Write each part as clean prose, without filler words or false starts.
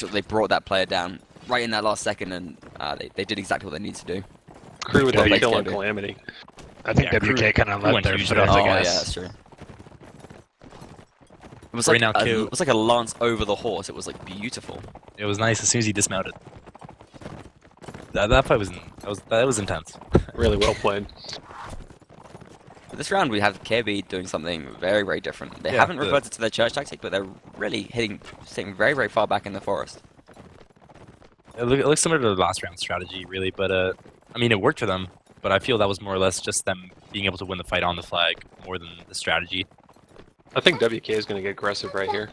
They brought that player down right in that last second, and they did exactly what they needed to do. Crew with that Well, kill on KoB. Calamity. I think WK kind of let their foot off Oh the yeah, gas. that's true. It was Right like now, it was like a lance over the horse. It was like beautiful. It was nice as soon as he dismounted. That fight was intense. Really well played. But this round we have KoB doing something very, very different. They Yeah, haven't reverted to their church tactic, but they're really staying very, very far back in the forest. It looks similar to the last round strategy, really, but I mean, it worked for them. But I feel that was more or less just them being able to win the fight on the flag more than the strategy. I think WK is going to get aggressive right here.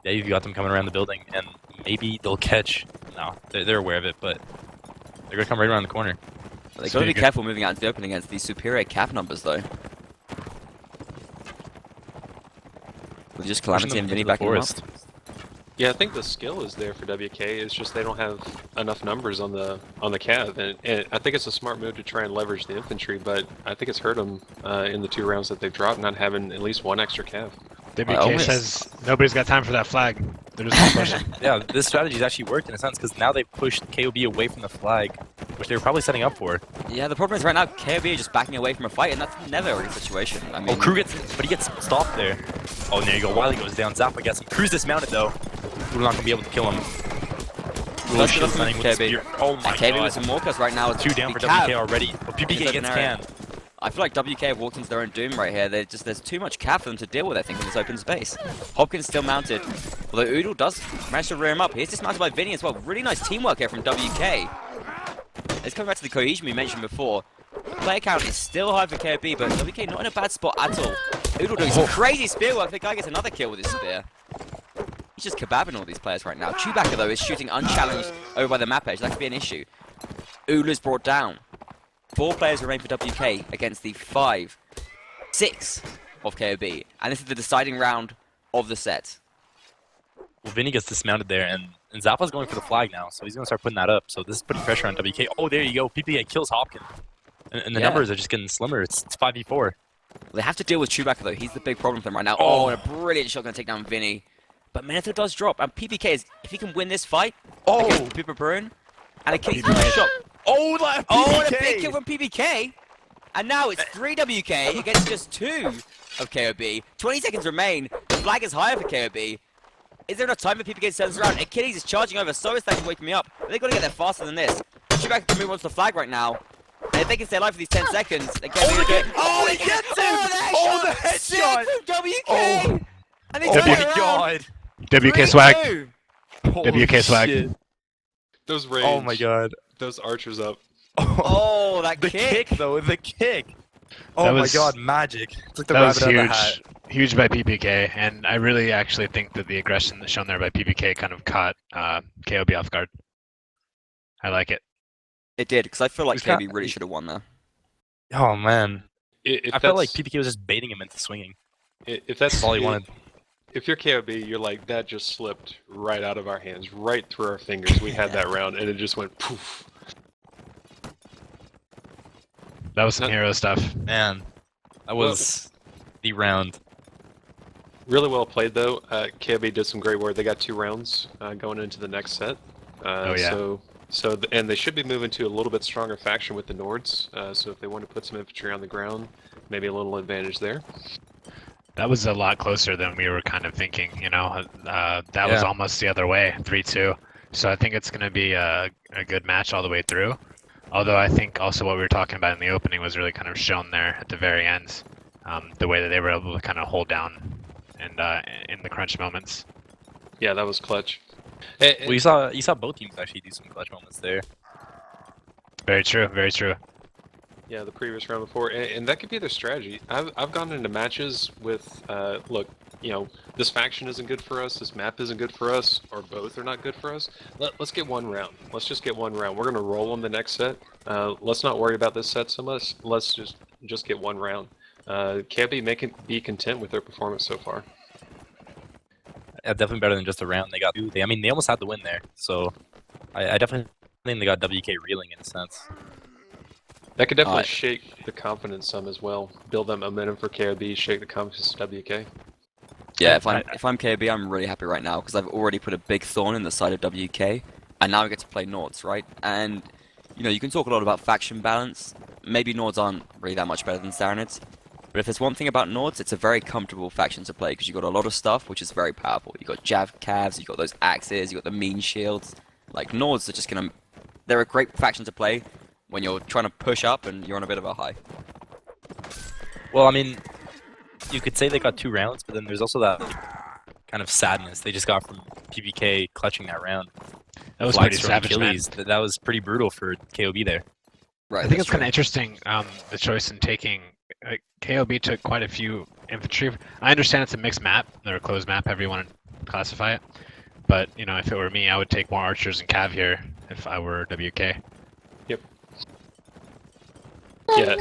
Yeah, you've got them coming around the building, and maybe they'll catch. No, they're aware of it, but they're gonna come right around the corner. But they got to be careful moving out into the open against these superior CAF numbers, though. With just Calamity and Vinny back in the forest. Yeah, I think the skill is there for WK. It's just they don't have enough numbers on the cav, and I think it's a smart move to try and leverage the infantry. But I think it's hurt them in the 2 rounds that they've dropped, not having at least 1 extra cav. WK says nobody's got time for that flag. They're just gonna push it. Yeah, this strategy's actually worked in a sense because now they've pushed KoB away from the flag, which they were probably setting up for. Yeah, the problem is right now KoB is just backing away from a fight, and that's never a good situation. I mean, Crew gets, but he gets stopped there. Oh, and there you go. Wiley goes down. Zappa gets him. Crew's dismounted though. We're not gonna be able to kill him. That's just KoB. Oh my KoB god. with some Morcos right now. 2 down for WK already. But PPK gets can. I feel like WK have walked into their own doom right here. There's too much CAF for them to deal with, I think, in this open space. Hopkins still mounted, although Oodle does manage to rear him up. He's dismounted by Vinny as well. Really nice teamwork here from WK. It's coming back to the cohesion we mentioned before. Player count is still high for KoB, but WK not in a bad spot at all. Oodle doing some crazy spear work. The guy gets another kill with his spear. He's just kebabbing all these players right now. Chewbacca, though, is shooting unchallenged over by the map edge. That could be an issue. Oodle is brought down. 4 players remain for WK against the 6 of KoB. And this is the deciding round of the set. Well, Vinny gets dismounted there, and Zappa's going for the flag now, so he's going to start putting that up. So this is putting pressure on WK. Oh, there you go. PPK kills Hopkins. And the numbers are just getting slimmer. It's 5v4. Well, they have to deal with Chewbacca, though. He's the big problem for them right now. Oh, and a brilliant shot going to take down Vinny. But Menethil does drop, and PPK is, if he can win this fight, against Pippa Bruin, and a kick shot. Oh, that PPK! Oh, and a big kill from PPK! And now it's 3 WK against just 2 of KoB. 20 seconds remain. The flag is higher for KoB. Is there enough time for PPK to turn this around? Achilles is charging over. So is that waking me up. But they've got to get there faster than this. Chewbacca can move on to the flag right now. And if they can stay alive for these 10 seconds, they can't do it. Oh, he gets him! Oh, the headshot! WK! Oh. And they turn it around. God! WK swag. 3-2. WK swag. Shit. Those range. Oh my god. Those archers up. Oh, that the kick. though, the kick. Oh my god, magic. It's like the that was rabbit out of the hat. huge by PPK, and I really actually think that the aggression that's shown there by PPK kind of caught KoB off guard. I like it. It did, because I feel like KoB really should have won there. Oh man. I felt like that's- PPK was just baiting him into swinging. If that's all he wanted. If you're KoB, you're like, that just slipped right out of our hands, right through our fingers. We had that round, and it just went poof. That was some hero stuff. Man, that was the round. Really well played, though. KoB did some great work. They got 2 rounds going into the next set. And they should be moving to a little bit stronger faction with the Nords. So if they want to put some infantry on the ground, maybe a little advantage there. That was a lot closer than we were kind of thinking, you know. That was almost the other way, 3-2. So I think it's going to be a good match all the way through. Although I think also what we were talking about in the opening was really kind of shown there at the very end. The way that they were able to kind of hold down and in the crunch moments. Yeah, that was clutch. Well, you saw both teams actually do some clutch moments there. Very true, very true. Yeah, the previous round before, and that could be their strategy. I've gone into matches with, look, you know, this faction isn't good for us, this map isn't good for us, or both are not good for us. Let's get 1 round. Let's just get 1 round. We're gonna roll on the next set. Let's not worry about this set so much. Let's just get 1 round. KoB be content with their performance so far. Yeah, definitely better than just a round. They got 2. I mean, they almost had the win there. So I definitely think they got WK reeling in a sense. That could definitely shake the confidence some as well. Build that momentum for KoB, shake the confidence of WK. Yeah, if I'm KoB, I'm really happy right now because I've already put a big thorn in the side of WK, and now I get to play Nords, right? And you know, you can talk a lot about faction balance. Maybe Nords aren't really that much better than Saranids, but if there's one thing about Nords, it's a very comfortable faction to play because you've got a lot of stuff which is very powerful. You got Jav Cavs, you got those axes, you got the mean shields. Like Nords are just they're a great faction to play when you're trying to push up and you're on a bit of a high. Well, I mean, you could say they got 2 rounds, but then there's also that kind of sadness they just got from PPK clutching that round. That was pretty savage, man. That was pretty brutal for KoB there. Right. I think it's kind of interesting, the choice in taking. KoB took quite a few infantry. I understand it's a mixed map, or a closed map, however you want to classify it. But, you know, if it were me, I would take more archers and cav here if I were WK. Yep. Yeah.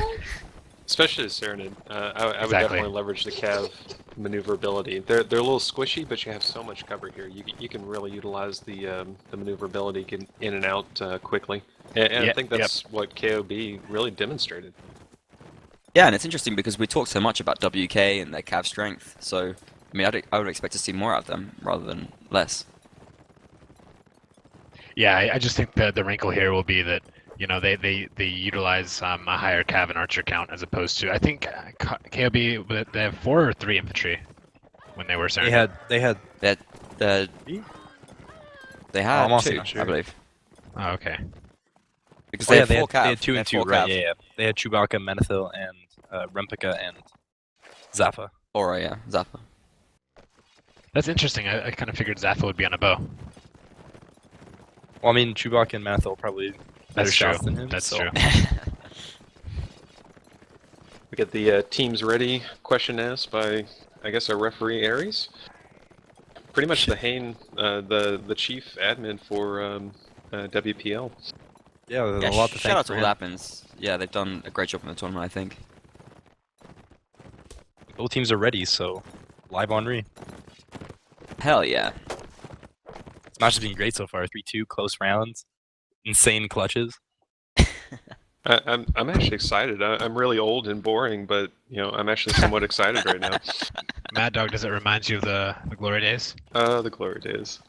Especially as Serenade, I would definitely leverage the cav maneuverability. They're a little squishy, but you have so much cover here. You can really utilize the maneuverability, get in and out quickly. And I think that's what KoB really demonstrated. Yeah, and it's interesting because we talk so much about WK and their cav strength. So, I mean, I would expect to see more out of them rather than less. Yeah, I just think the wrinkle here will be that, you know, they utilize a higher cav and archer count as opposed to, I think KoB, they have 4 or 3 infantry when they were Serenade. They had almost 2, I believe. Oh, okay. Because they had 4 cav. They had 2 and 2, right? Cav. Yeah. They had Chewbacca, Menethil, and Rempika and Zappa. Aura, yeah, Zappa. That's interesting. I kind of figured Zappa would be on a bow. Well, I mean, Chewbacca and Menethil probably better shots true. than him. That's so. true. We get the teams ready question asked by, I guess, our referee Aries. Pretty much the Hane, the chief admin for WPL. Yeah, there's Yeah, a lot to shout thank out to for all him. Lappins. Yeah, they've done a great job in the tournament, I think. Both teams are ready, so live on Re. Hell yeah. This match has been great so far. 3-2, close rounds, insane clutches. I'm actually excited. I'm really old and boring, but you know I'm actually somewhat excited right now. Mad Dog, does it remind you of the glory days? The glory days.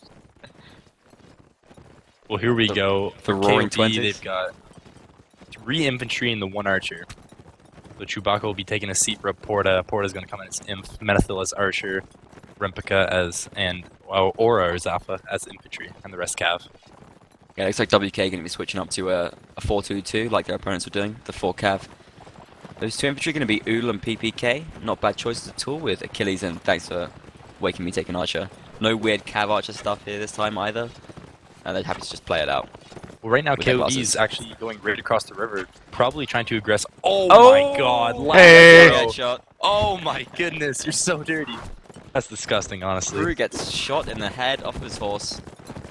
Well, here we go. The For roaring KoB, 20s. they've got 3 infantry and the 1 archer. So Chewbacca will be taking a seat for Porta. Porta's going to come in as imp. Menethil as archer. Rempika and Aura or Zappa as infantry, and the rest cav. Yeah, it looks like WK going to be switching up to a 4-2-2 like their opponents were doing, the 4 cav. Those 2 infantry are going to be Oodle and PPK. Not bad choices at all with Achilles, and thanks for waking me taking Archer. No weird cav Archer stuff here this time either. And they're happy to just play it out. Well, right now With their KoB bosses. is actually going right across the river, probably trying to aggress. Oh, Oh! my god! Hey! Bro. Headshot. Oh my goodness, you're so dirty. That's disgusting, honestly. Brew gets shot in the head off of his horse.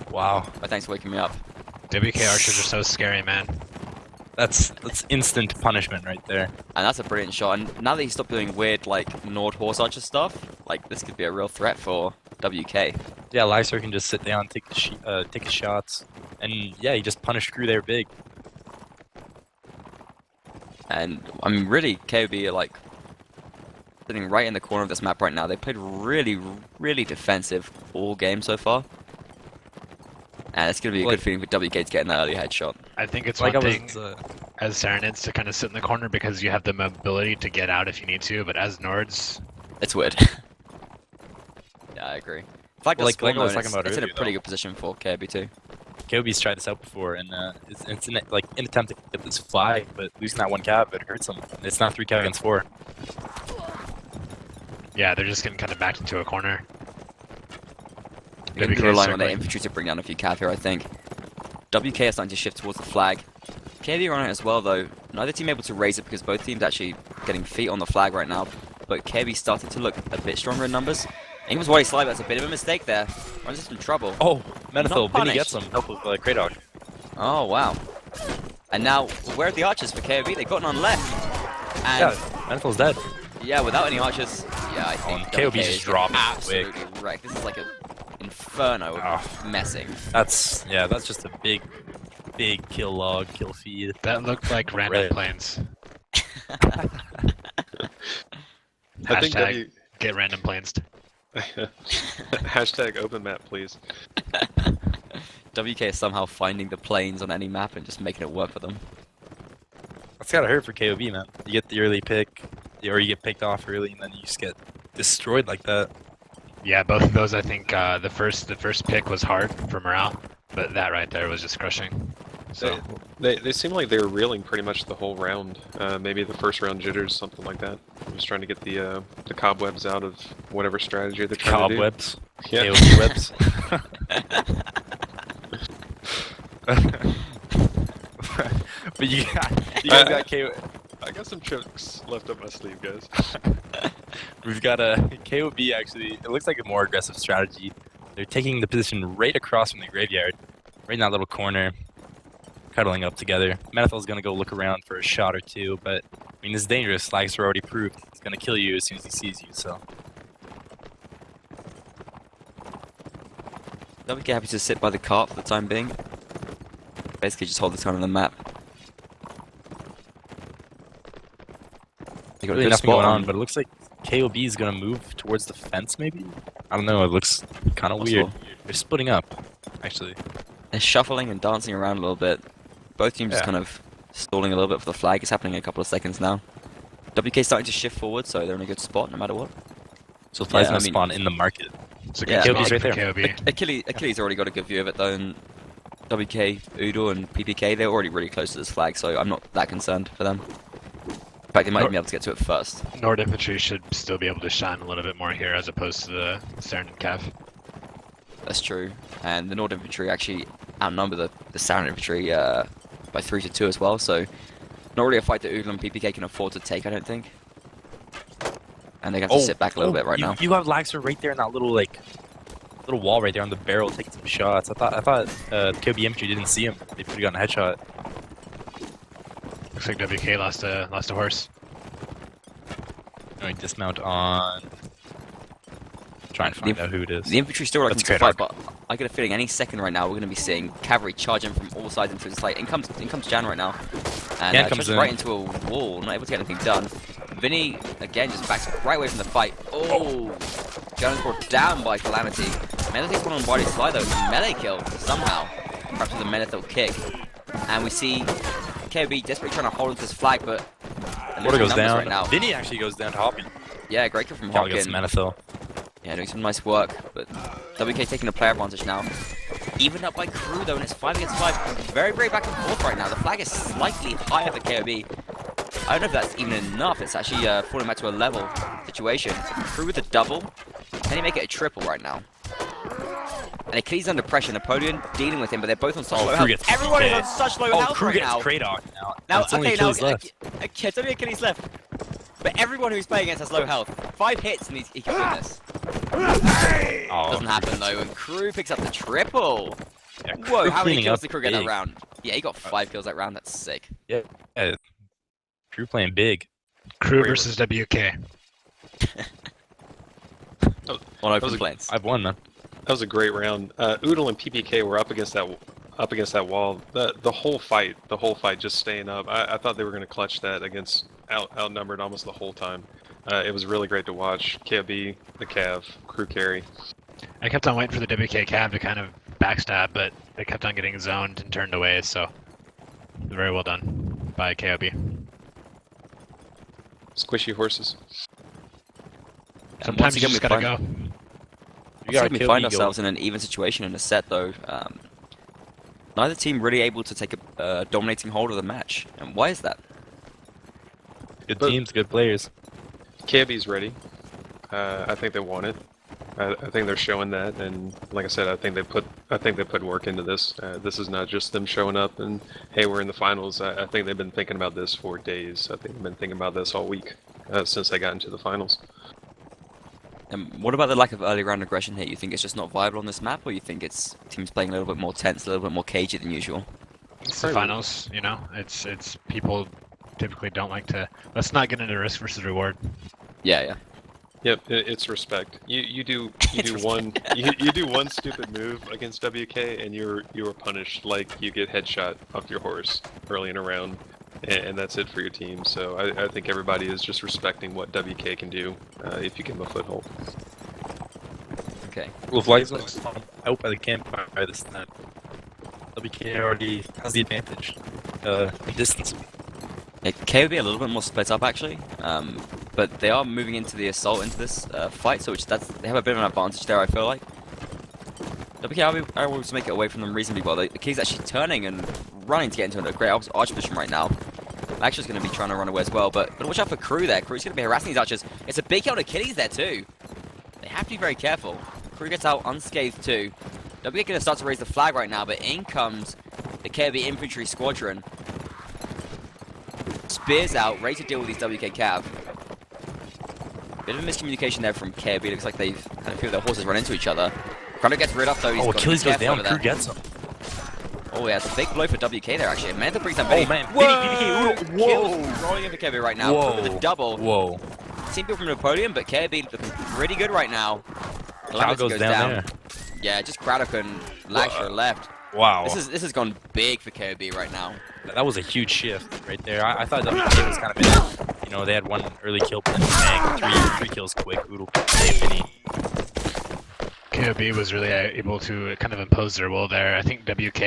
Wow, Oh, thanks for waking me up. WK archers are so scary, man. that's instant punishment right there. And that's a brilliant shot. And now that he stopped doing weird, like, Nord horse archer stuff, like, this could be a real threat for WK. Yeah, Lyser can just sit down, take his shots, and yeah, he just punished Crew there big. And, I mean, really, KoB are, like, sitting right in the corner of this map right now. They played really, really defensive all game so far. And it's going to be a good feeling for WK to get in that early headshot. I think it's Like one I thing was, as Saranids to kind of sit in the corner because you have the mobility to get out if you need to, but as Nords, It's weird. Yeah, I agree. Like I was talking about it's in a earlier, pretty though. good position for KoB too. KoB's tried this out before, and it's in attempt to get this flag, but losing that 1 cav, it hurts him. It's not 3 cav against 4. yeah, they're just getting kind of backed into a corner. They're WK relying on their circling. infantry to bring down a few cav here, I think. WK is starting to shift towards the flag. KoB are on it as well, though. Neither team able to raise it because both teams actually getting feet on the flag right now. But KoB started to look a bit stronger in numbers. Ingram's Wally Slide, that's a bit of a mistake there. Runs into some trouble. Oh, Menethil, Vinny punished. gets some help with Kratok. Oh, wow. And now, where are the archers for KoB? They've got none left. And Yeah, Menethil's dead. yeah, without any archers, yeah, I think KoB WK just is dropping absolutely wrecked. This is like an inferno of messing. That's just a big kill log, kill feed. That looked like random Right. planes. I think Hashtag get random planes. Hashtag open map, please. WK is somehow finding the planes on any map and just making it work for them. That's gotta hurt for KoB, man. You get the early pick, or you get picked off early, and then you just get destroyed like that. Yeah, both of those, I think the first pick was hard for morale, but that right there was just crushing. So They seem like they were reeling pretty much the whole round. Maybe the first round jitters, something like that. Just trying to get the cobwebs out of whatever strategy they're trying Cobwebs. to do. Yeah. KoB webs. But you guys got KO. I got some tricks left up my sleeve, guys. We've got a KoB actually. It looks like a more aggressive strategy. They're taking the position right across from the graveyard, right in that little corner, cuddling up together. Menathel's gonna go look around for a shot or two, but I mean it's dangerous. Lags are already proved. He's gonna kill you as soon as he sees you. So WK happy to sit by the cart for the time being. Basically just hold the turn on the map. They got a really good nothing spot going on, but it looks like KoB is gonna move towards the fence. Maybe I don't know. It looks kind of weird. They're splitting up, actually. They're shuffling and dancing around a little bit. Both teams just Yeah. kind of stalling a little bit for the flag. It's happening in a couple of seconds now. WK starting to shift forward, so they're in a good spot no matter what. So Fly's Yeah, gonna I mean- spawn in the market. it's a Yeah, good KoB's spot right for there. KoB. Achilles already got a good view of it though, and WK, Oodle, and PPK, they're already really close to this flag, so I'm not that concerned for them. In fact, they might even be able to get to it first. Nord infantry should still be able to shine a little bit more here as opposed to the Saren and Cav. That's true. And the Nord infantry actually outnumber the Saren infantry by 3 to 2 as well, so not really a fight that Oodle and PPK can afford to take, I don't think. And they have to sit back a little bit right now. You have Laxer right there in that little little wall right there on the barrel taking some shots. I thought KoB infantry didn't see him. They could have gotten a headshot. Looks like WK lost a horse. Going dismount on. Trying to find out who it is. The infantry still looking That's to great fight, but I get a feeling any second right now we're going to be seeing cavalry charging from all sides into this fight. In comes Jan right now, and Jan comes just in. right into a wall, not able to get anything done. Vinny again just backs right away from the fight. Oh, Jan's brought down by Calamity. Melee takes one on body slide though, melee kill somehow, perhaps with a Menethil kick, and we see KoB desperately trying to hold onto this flag, but Porter goes down. right now. Vinny actually goes down to Hoppy. Yeah, great kill from Probably gets Hopkins. Menethil. Yeah, doing some nice work, but WK taking a player advantage now. Even up by crew though, and it's 5 against 5. Very, very back and forth right now. The flag is slightly higher for KoB. I don't know if that's even enough. It's actually falling back to a level situation. Crew with a double. Can he make it a triple right now? And Achilles under pressure. Napoleon dealing with him, but they're both on such low Crew health. gets Everyone is PK. on such low Oh, health Crew right gets now. Kratok now. Now, That's only okay, now Achilles left. it's only Achilles left. But everyone who's playing against has low health. 5 hits and he can win this. Oh, Doesn't happen though, and Crew picks up the triple. yeah, Whoa, Crew how many cleaning kills up did Crew get that big. round? Yeah, he got 5 kills that round. That's sick. Yeah, Crew playing big. Crew Great versus WK. On open was a- plains. I've won, man. That was a great round. Oodle and PPK were up against that wall. The whole fight just staying up. I thought they were going to clutch that against outnumbered almost the whole time. It was really great to watch. KoB, the Cav, Crew carry. I kept on waiting for the WK Cav to kind of backstab, but they kept on getting zoned and turned away, so very well done by KoB. Squishy horses. And Sometimes once you again, just we gotta find, go. You got we KoB find go. ourselves in an even situation in the set though. Neither team really able to take a dominating hold of the match. And why is that? Good But- teams, good players. KoB's ready. I think they want it. I think they're showing that, and like I said, I think they put work into this. This is not just them showing up and hey, we're in the finals. I think they've been thinking about this for days. I think they've been thinking about this all week since they got into the finals. And what about the lack of early round aggression here? You think it's just not viable on this map, or you think it's teams playing a little bit more tense, a little bit more cagey than usual? It's the finals, you know. It's people typically don't like to. Let's not get into risk versus reward. Yeah. Yep, it's respect. You do It's one you do one stupid move against WK and you are punished. Like you get headshot off your horse early in a round, and that's it for your team. So I think everybody is just respecting what WK can do if you give them a foothold. Okay. Well, flags was out by the campfire this time. WK already has the advantage. In distance. Yeah, KoB a little bit more split up actually, but they are moving into the assault into this fight, so they have a bit of an advantage there. I feel like WK are able to make it away from them reasonably well. The key's actually turning and running to get into a great arch position right now. Actually's going to be trying to run away as well, but watch out for Crew there. Crew's going to be harassing these archers. It's a big kill to Achilles there too. They have to be very careful. Crew gets out unscathed too. WK going to start to raise the flag right now, but in comes the KoB infantry squadron. Spears out, ready to deal with these WK Cav. Bit of a miscommunication there from KoB. Looks like they've kind of feel their horses run into each other. Chrono gets rid of though. Oh, Achilles goes down. Crew gets him. Oh yeah, it's a big blow for WK there actually. Mantha brings down Vinny. Oh man, Whoa! Whoa! Rolling over KoB right now. Whoa! With a double. Whoa! Team build from Napoleon, but KoB looking pretty good right now. Cow goes down there. Yeah, just Craddock and Langsher left. Wow. This has gone big for KoB right now. That was a huge shift right there. I thought WK was kind of in it. You know, they had one early kill, but then bang, three kills quick. Oodle, Vinny. KoB was really able to kind of impose their will there. I think WK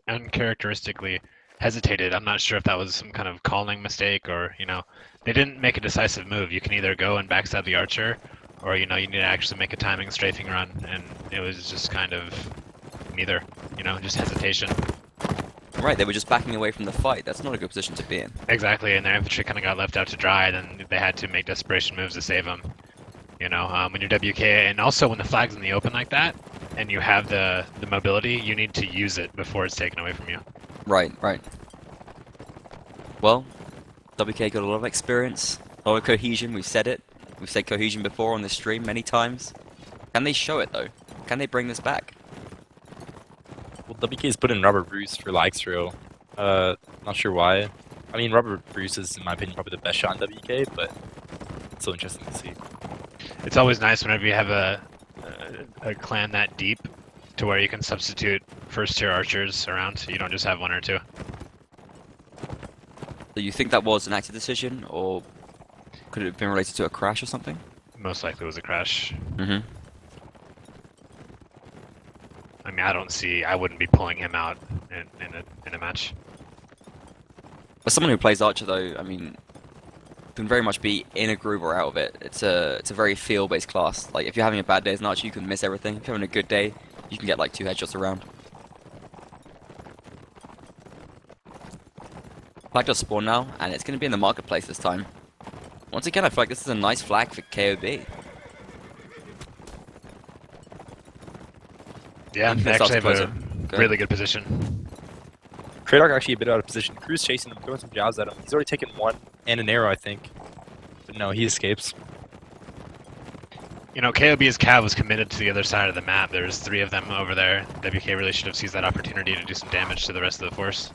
uncharacteristically hesitated. I'm not sure if that was some kind of calling mistake or, you know, they didn't make a decisive move. You can either go and backstab the archer, or, you know, you need to actually make a timing strafing run, and it was just kind of neither, you know, just hesitation. Right, they were just backing away from the fight. That's not a good position to be in. Exactly, and their infantry kind of got left out to dry, then they had to make desperation moves to save them. You know, when you're WK, and also when the flag's in the open like that, and you have the mobility, you need to use it before it's taken away from you. Right, right. Well, WK got a lot of experience, a lot of cohesion, we've said it. We've said cohesion before on this stream many times. Can they show it though? Can they bring this back? Well, WK's put in Robert Bruce for lag throw. Not sure why. I mean, Robert Bruce is, in my opinion, probably the best shot in WK, but it's so interesting to see. It's always nice whenever you have a clan that deep to where you can substitute first tier archers around. You don't just have one or two. Do you think that was an active decision, or could it have been related to a crash or something? Most likely it was a crash. Mm-hmm. I mean, I wouldn't be pulling him out in a match. As someone who plays Archer though, I mean, can very much be in a groove or out of it. It's a very feel-based class. Like, if you're having a bad day as an Archer, you can miss everything. If you're having a good day, you can get like 2 headshots around. Flag does spawn now, and it's going to be in the marketplace this time. Once again, I feel like this is a nice flag for KoB. Yeah, they actually have a really good position. Kratok actually a bit out of position. Crew's chasing him, throwing some jabs at him. He's already taken one and an arrow, I think. But no, he escapes. You know, KoB's Cav was committed to the other side of the map. There's 3 of them over there. WK really should have seized that opportunity to do some damage to the rest of the force.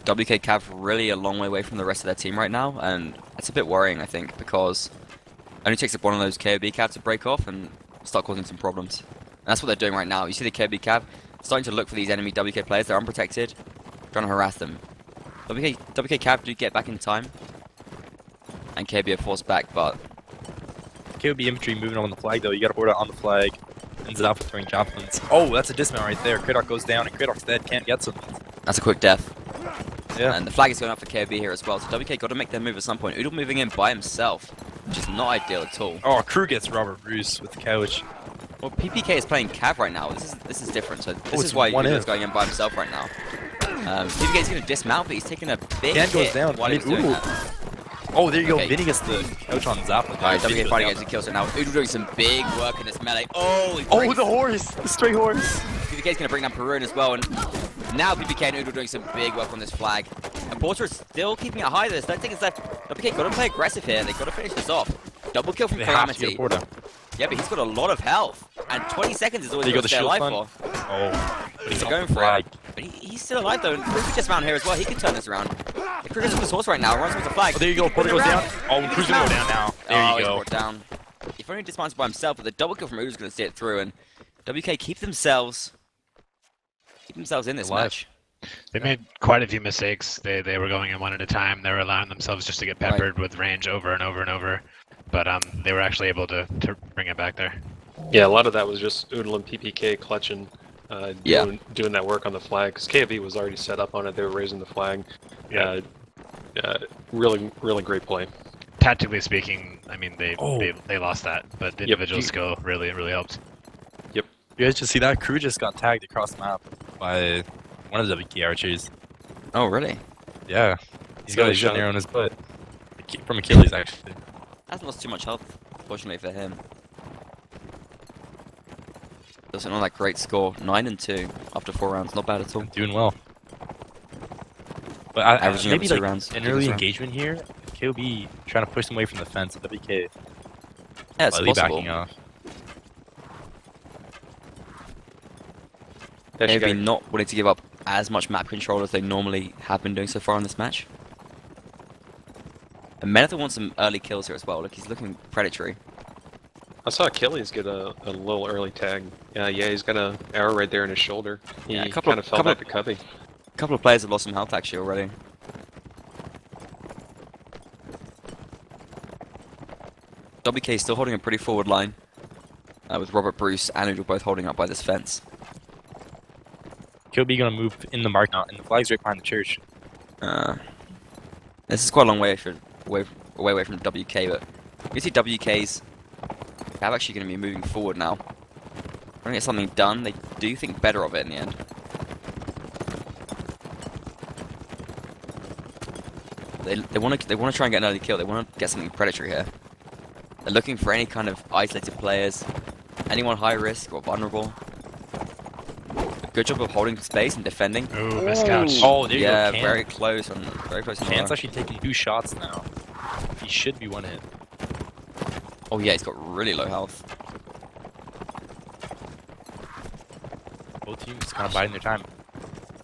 WK Cav really a long way away from the rest of their team right now, and it's a bit worrying, I think, because it only takes up one of those KoB Cav to break off and start causing some problems. And that's what they're doing right now. You see the KoB Cav starting to look for these enemy WK players. They're unprotected, trying to harass them. WK Cav do get back in time, and KoB are forced back, but KoB infantry moving on the flag though. You got to order on the flag. Ends up throwing javelins. Oh, that's a dismount right there. Kratok goes down, and Kratok's dead. Can't get him. that's a quick death. Yeah. And the flag is going up for KoB here as well, so WK got to make their move at some point. Oodle moving in by himself, which is not ideal at all. Oh, Crew gets Robert Bruce with the couch. Well, PPK is playing Cav right now. This is different. So this it's is why one Oodle's in. going in by himself right now. PPK is going to dismount, but he's taking a big Can goes hit down. while he's doing Oodle. that. Oh, there you Okay. go. Vinny gets the couch on Zappa. Alright, WK fighting against the kills right now. Oodle doing some big work in this melee. Oh, Oh, the horse! The stray horse! PPK is going to bring down Perun as well, and now PPK and Oodle doing some big work on this flag. And Porter is still keeping it high. There's 30 seconds left. WK got to play aggressive here. They've got to finish this off. Double kill from They have to Calamity. get Porta. Yeah, but he's got a lot of health, and 20 seconds is all There he's you go, got the to stay shield alive fun. for. Oh, but he's He's on going the for flag. it. But he's still alive though. Crew could just mount here as well. He can turn this around. The Crew gets on his horse right now. Runs with the flag. Oh, there you go. Porta goes down. Oh, Crew's gonna go down now. There Oh, you he's go. brought down. If only dismounted by himself, but the double kill from Oodle's going to see it through, and WK keep themselves in this Alive. match. They made quite a few mistakes. They were going in one at a time. They were allowing themselves just to get peppered with range over and over and over. but they were actually able to bring it back there. Yeah, a lot of that was just Oodle and PPK clutching, Yeah. doing that work on the flag, because KoB was already set up on it. They were raising the flag. Yeah. Really, really great play. Tactically speaking, I mean Oh. they lost that, but the Yep. individual skill really helped. You guys just see that? Crew just got tagged across the map by one of the WK archers. Oh, really? Yeah. He's Really got shot. an arrow on his butt. From Achilles, actually. Hasn't lost too much health, fortunately for him. Doesn't look like great score. 9-2 after 4 rounds. Not bad at all. Doing well. But Averaging maybe over 2 like rounds. an Keep early us around. engagement here. KoB trying to push them away from the fence. WK Yeah, it's slightly possible. backing off. Maybe not willing to give up as much map control as they normally have been doing so far in this match. And Menethil wants some early kills here as well. Look, he's looking predatory. I saw Achilles get a little early tag. Yeah, he's got an arrow right there in his shoulder. He Yeah, a kind of fell back to Cubby. A couple of players have lost some health actually already. WK is still holding a pretty forward line. With Robert Bruce and Oodle both holding up by this fence. KoB gonna move in the mark now, and the flag's right behind the church. This is quite a long way away from WK, but you see WK's Cab actually going to be moving forward now. Trying to get something done. They do think better of it in the end. They want to try and get an early kill. They want to get something predatory here. They're looking for any kind of isolated players, anyone high risk or vulnerable. Good job of holding space and defending. Ooh, missed couch. Oh, there you Yeah, go. very close on the Can's line. actually taking 2 shots now. He should be 1 hit. Oh yeah, he's got really low health. Both teams kind of biding their time.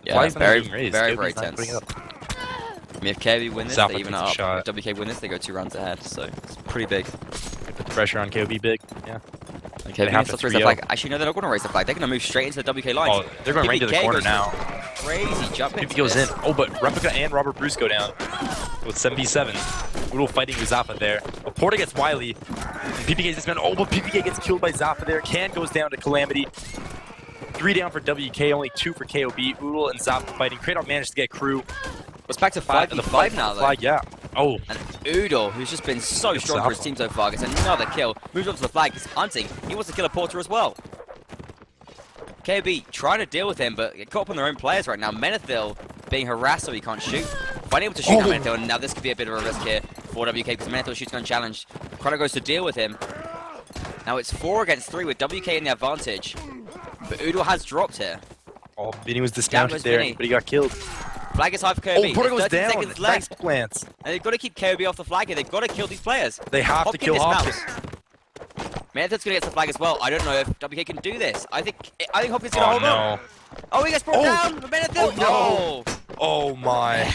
Yeah, Flag's not very, being raised. very, KoB's very not putting tense. it up. I mean, if KoB win this, Zalfa they even takes a up. shot. If WK win this, they go 2 rounds ahead. So it's pretty big. They put the pressure on KoB big. Yeah. Okay, have let's to raise the 3-0. flag. Actually, no, they're not going to raise the flag. They're going to move straight into the WK line. Oh, they're going right into the PPK corner goes now. Crazy jump. PPK goes in. Oh, but Replica and Robert Bruce go down with 7v7. Oodle fighting with Zaffa there. But Porta gets Wily. And PPK gets dismembered. Oh, but PPK gets killed by Zaffa there. Can goes down to Calamity. 3 down for WK, only 2 for KoB. Oodle and Zaffa fighting. Kratos managed to get Crew. It's back to 5v5 now, though. Flag, yeah. Oh, And Oodle, who's just been so strong for his team so far, gets another kill. Moves on to the flag. He's hunting. He wants to kill a Porter as well. KoB trying to deal with him, but get caught up on their own players right now. Menethil being harassed so he can't shoot. Finally able to shoot now, Menethil, and now this could be a bit of a risk here for WK because Menethil shoots unchallenged. Kratos goes to deal with him. Now it's 4 against 3 with WK in the advantage. But Oodle has dropped here. oh, Vinny was dismounted goes there, Vinny. but he got killed. Flag is high for KoB. Oh, Porta There's goes 13 down. seconds left. Thanks, Plants. And they've got to keep KoB off the flag here. They've got to kill these players. They have to kill Hopkins. Menethil's going to get the flag as well. I don't know if WK can do this. I think Hopkins going to Oh, hold on. no. Oh, he gets brought down. But Menethil. Oh, no. Oh, my.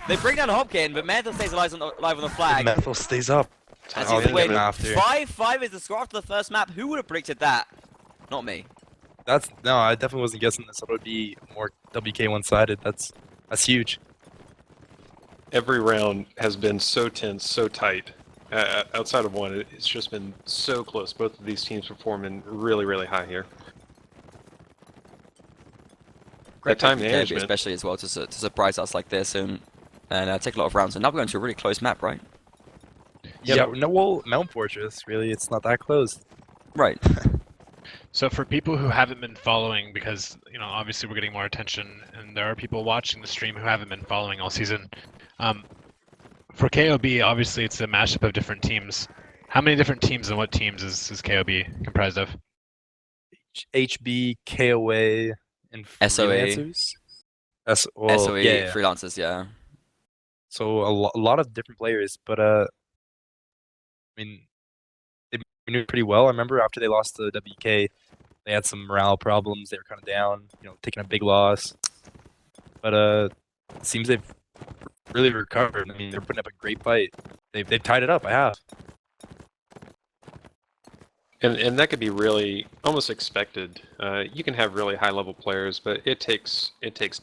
They bring down Hopkins, but Menethil stays alive on the flag. Metal stays up. As Oh, he's they win. give it after. 5-5 is the score after the first map. Who would have predicted that? Not me. No, I definitely wasn't guessing this. It would be more WK one-sided. That's huge. Every round has been so tense, so tight. Outside of one, it's just been so close. Both of these teams performing really, really high here. Great time play from KoB management. especially as well to surprise us like this and take a lot of rounds. And now we're going to a really close map, right? Yeah, no, well, Mount Fortress, really, it's not that close. Right. So for people who haven't been following, because obviously we're getting more attention, and there are people watching the stream who haven't been following all season. For KoB, obviously it's a mashup of different teams. How many different teams and what teams is KoB comprised of? HB, KOA, and SOA. freelancers? SOE, yeah. freelancers, yeah. So a lot of different players, but I mean, they knew pretty well. I remember after they lost to WK, they had some morale problems. They were kind of down, taking a big loss. But it seems they've really recovered. I mean, they're putting up a great fight. They've tied it up. I have. And that could be really almost expected. You can have really high level players, but it takes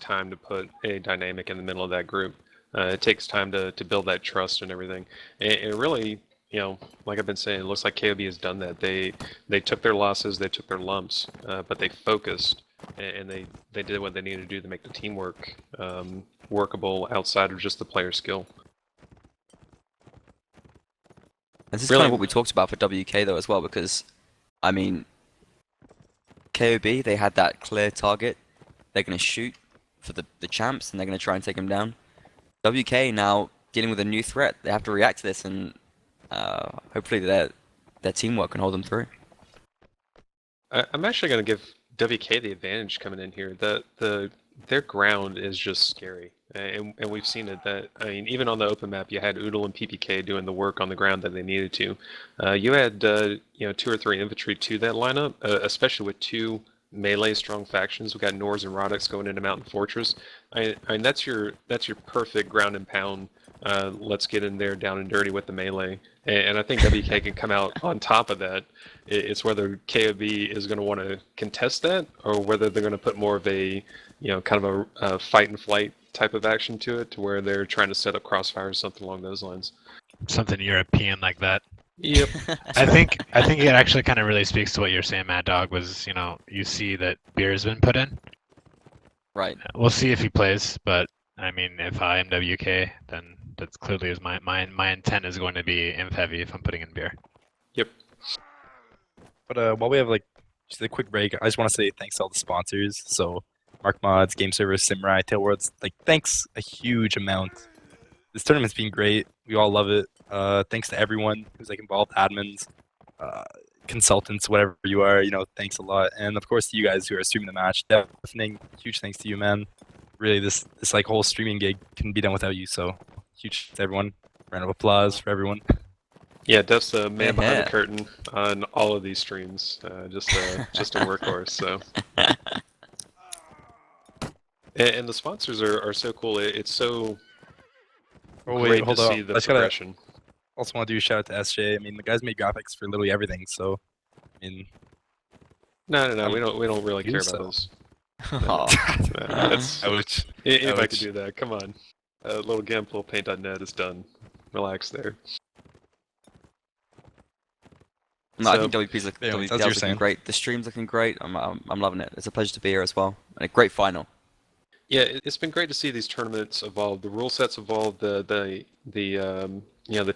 time to put a dynamic in the middle of that group. It takes time to build that trust and everything. And really, like I've been saying, it looks like KoB has done that. They took their losses, they took their lumps, but they focused and they did what they needed to do to make the teamwork workable outside of just the player skill. This is kind of what we talked about for WK though as well, because I mean, KoB, they had that clear target. They're going to shoot for the champs, and they're going to try and take them down. WK now dealing with a new threat. They have to react to this, and hopefully their teamwork can hold them through. I'm actually going to give WK the advantage coming in here. Their ground is just scary, and we've seen it. I mean, even on the open map, you had Oodle and PPK doing the work on the ground that they needed to. You had 2 or 3 infantry to that lineup, especially with 2 melee strong factions. We got Nors and Rodix going into Mountain Fortress. I mean, that's your perfect ground and pound. Let's get in there down and dirty with the melee. And I think WK can come out on top of that. It's whether KoB is going to want to contest that, or whether they're going to put more of a, kind of a fight and flight type of action to it, to where they're trying to set up crossfire or something along those lines. Something European like that. Yep. I think it actually kind of really speaks to what you're saying, Mad Dog. Was you see that beer has been put in. Right. We'll see if he plays, but I mean, if I am WK, then that's clearly is my intent is going to be inf heavy if I'm putting in beer. Yep. But while we have just a quick break, I just want to say thanks to all the sponsors. So Mark Mods, Game Servers, Simrai, Tailworlds. Thanks a huge amount. This tournament's been great. We all love it. Thanks to everyone who's involved, admins, consultants, whatever you are. Thanks a lot, and of course to you guys who are streaming the match. Definitely huge thanks to you, man. Really, this whole streaming gig couldn't be done without you. So huge thanks to everyone. Round of applause for everyone. Yeah, Dev's the man behind the curtain on all of these streams. Just a workhorse. So. And the sponsors are so cool. It's so great to see the progression. Also want to do a shout out to SJ. I mean, the guys made graphics for literally everything. So, I mean, no, we don't really care about those. If I could do that, come on. Little gamepoolpaint.net is done. Relax there. No, I think WP's looking saying. great. The stream's looking great. I'm loving it. It's a pleasure to be here as well. And a great final. Yeah, it's been great to see these tournaments evolve. The rule sets evolve. The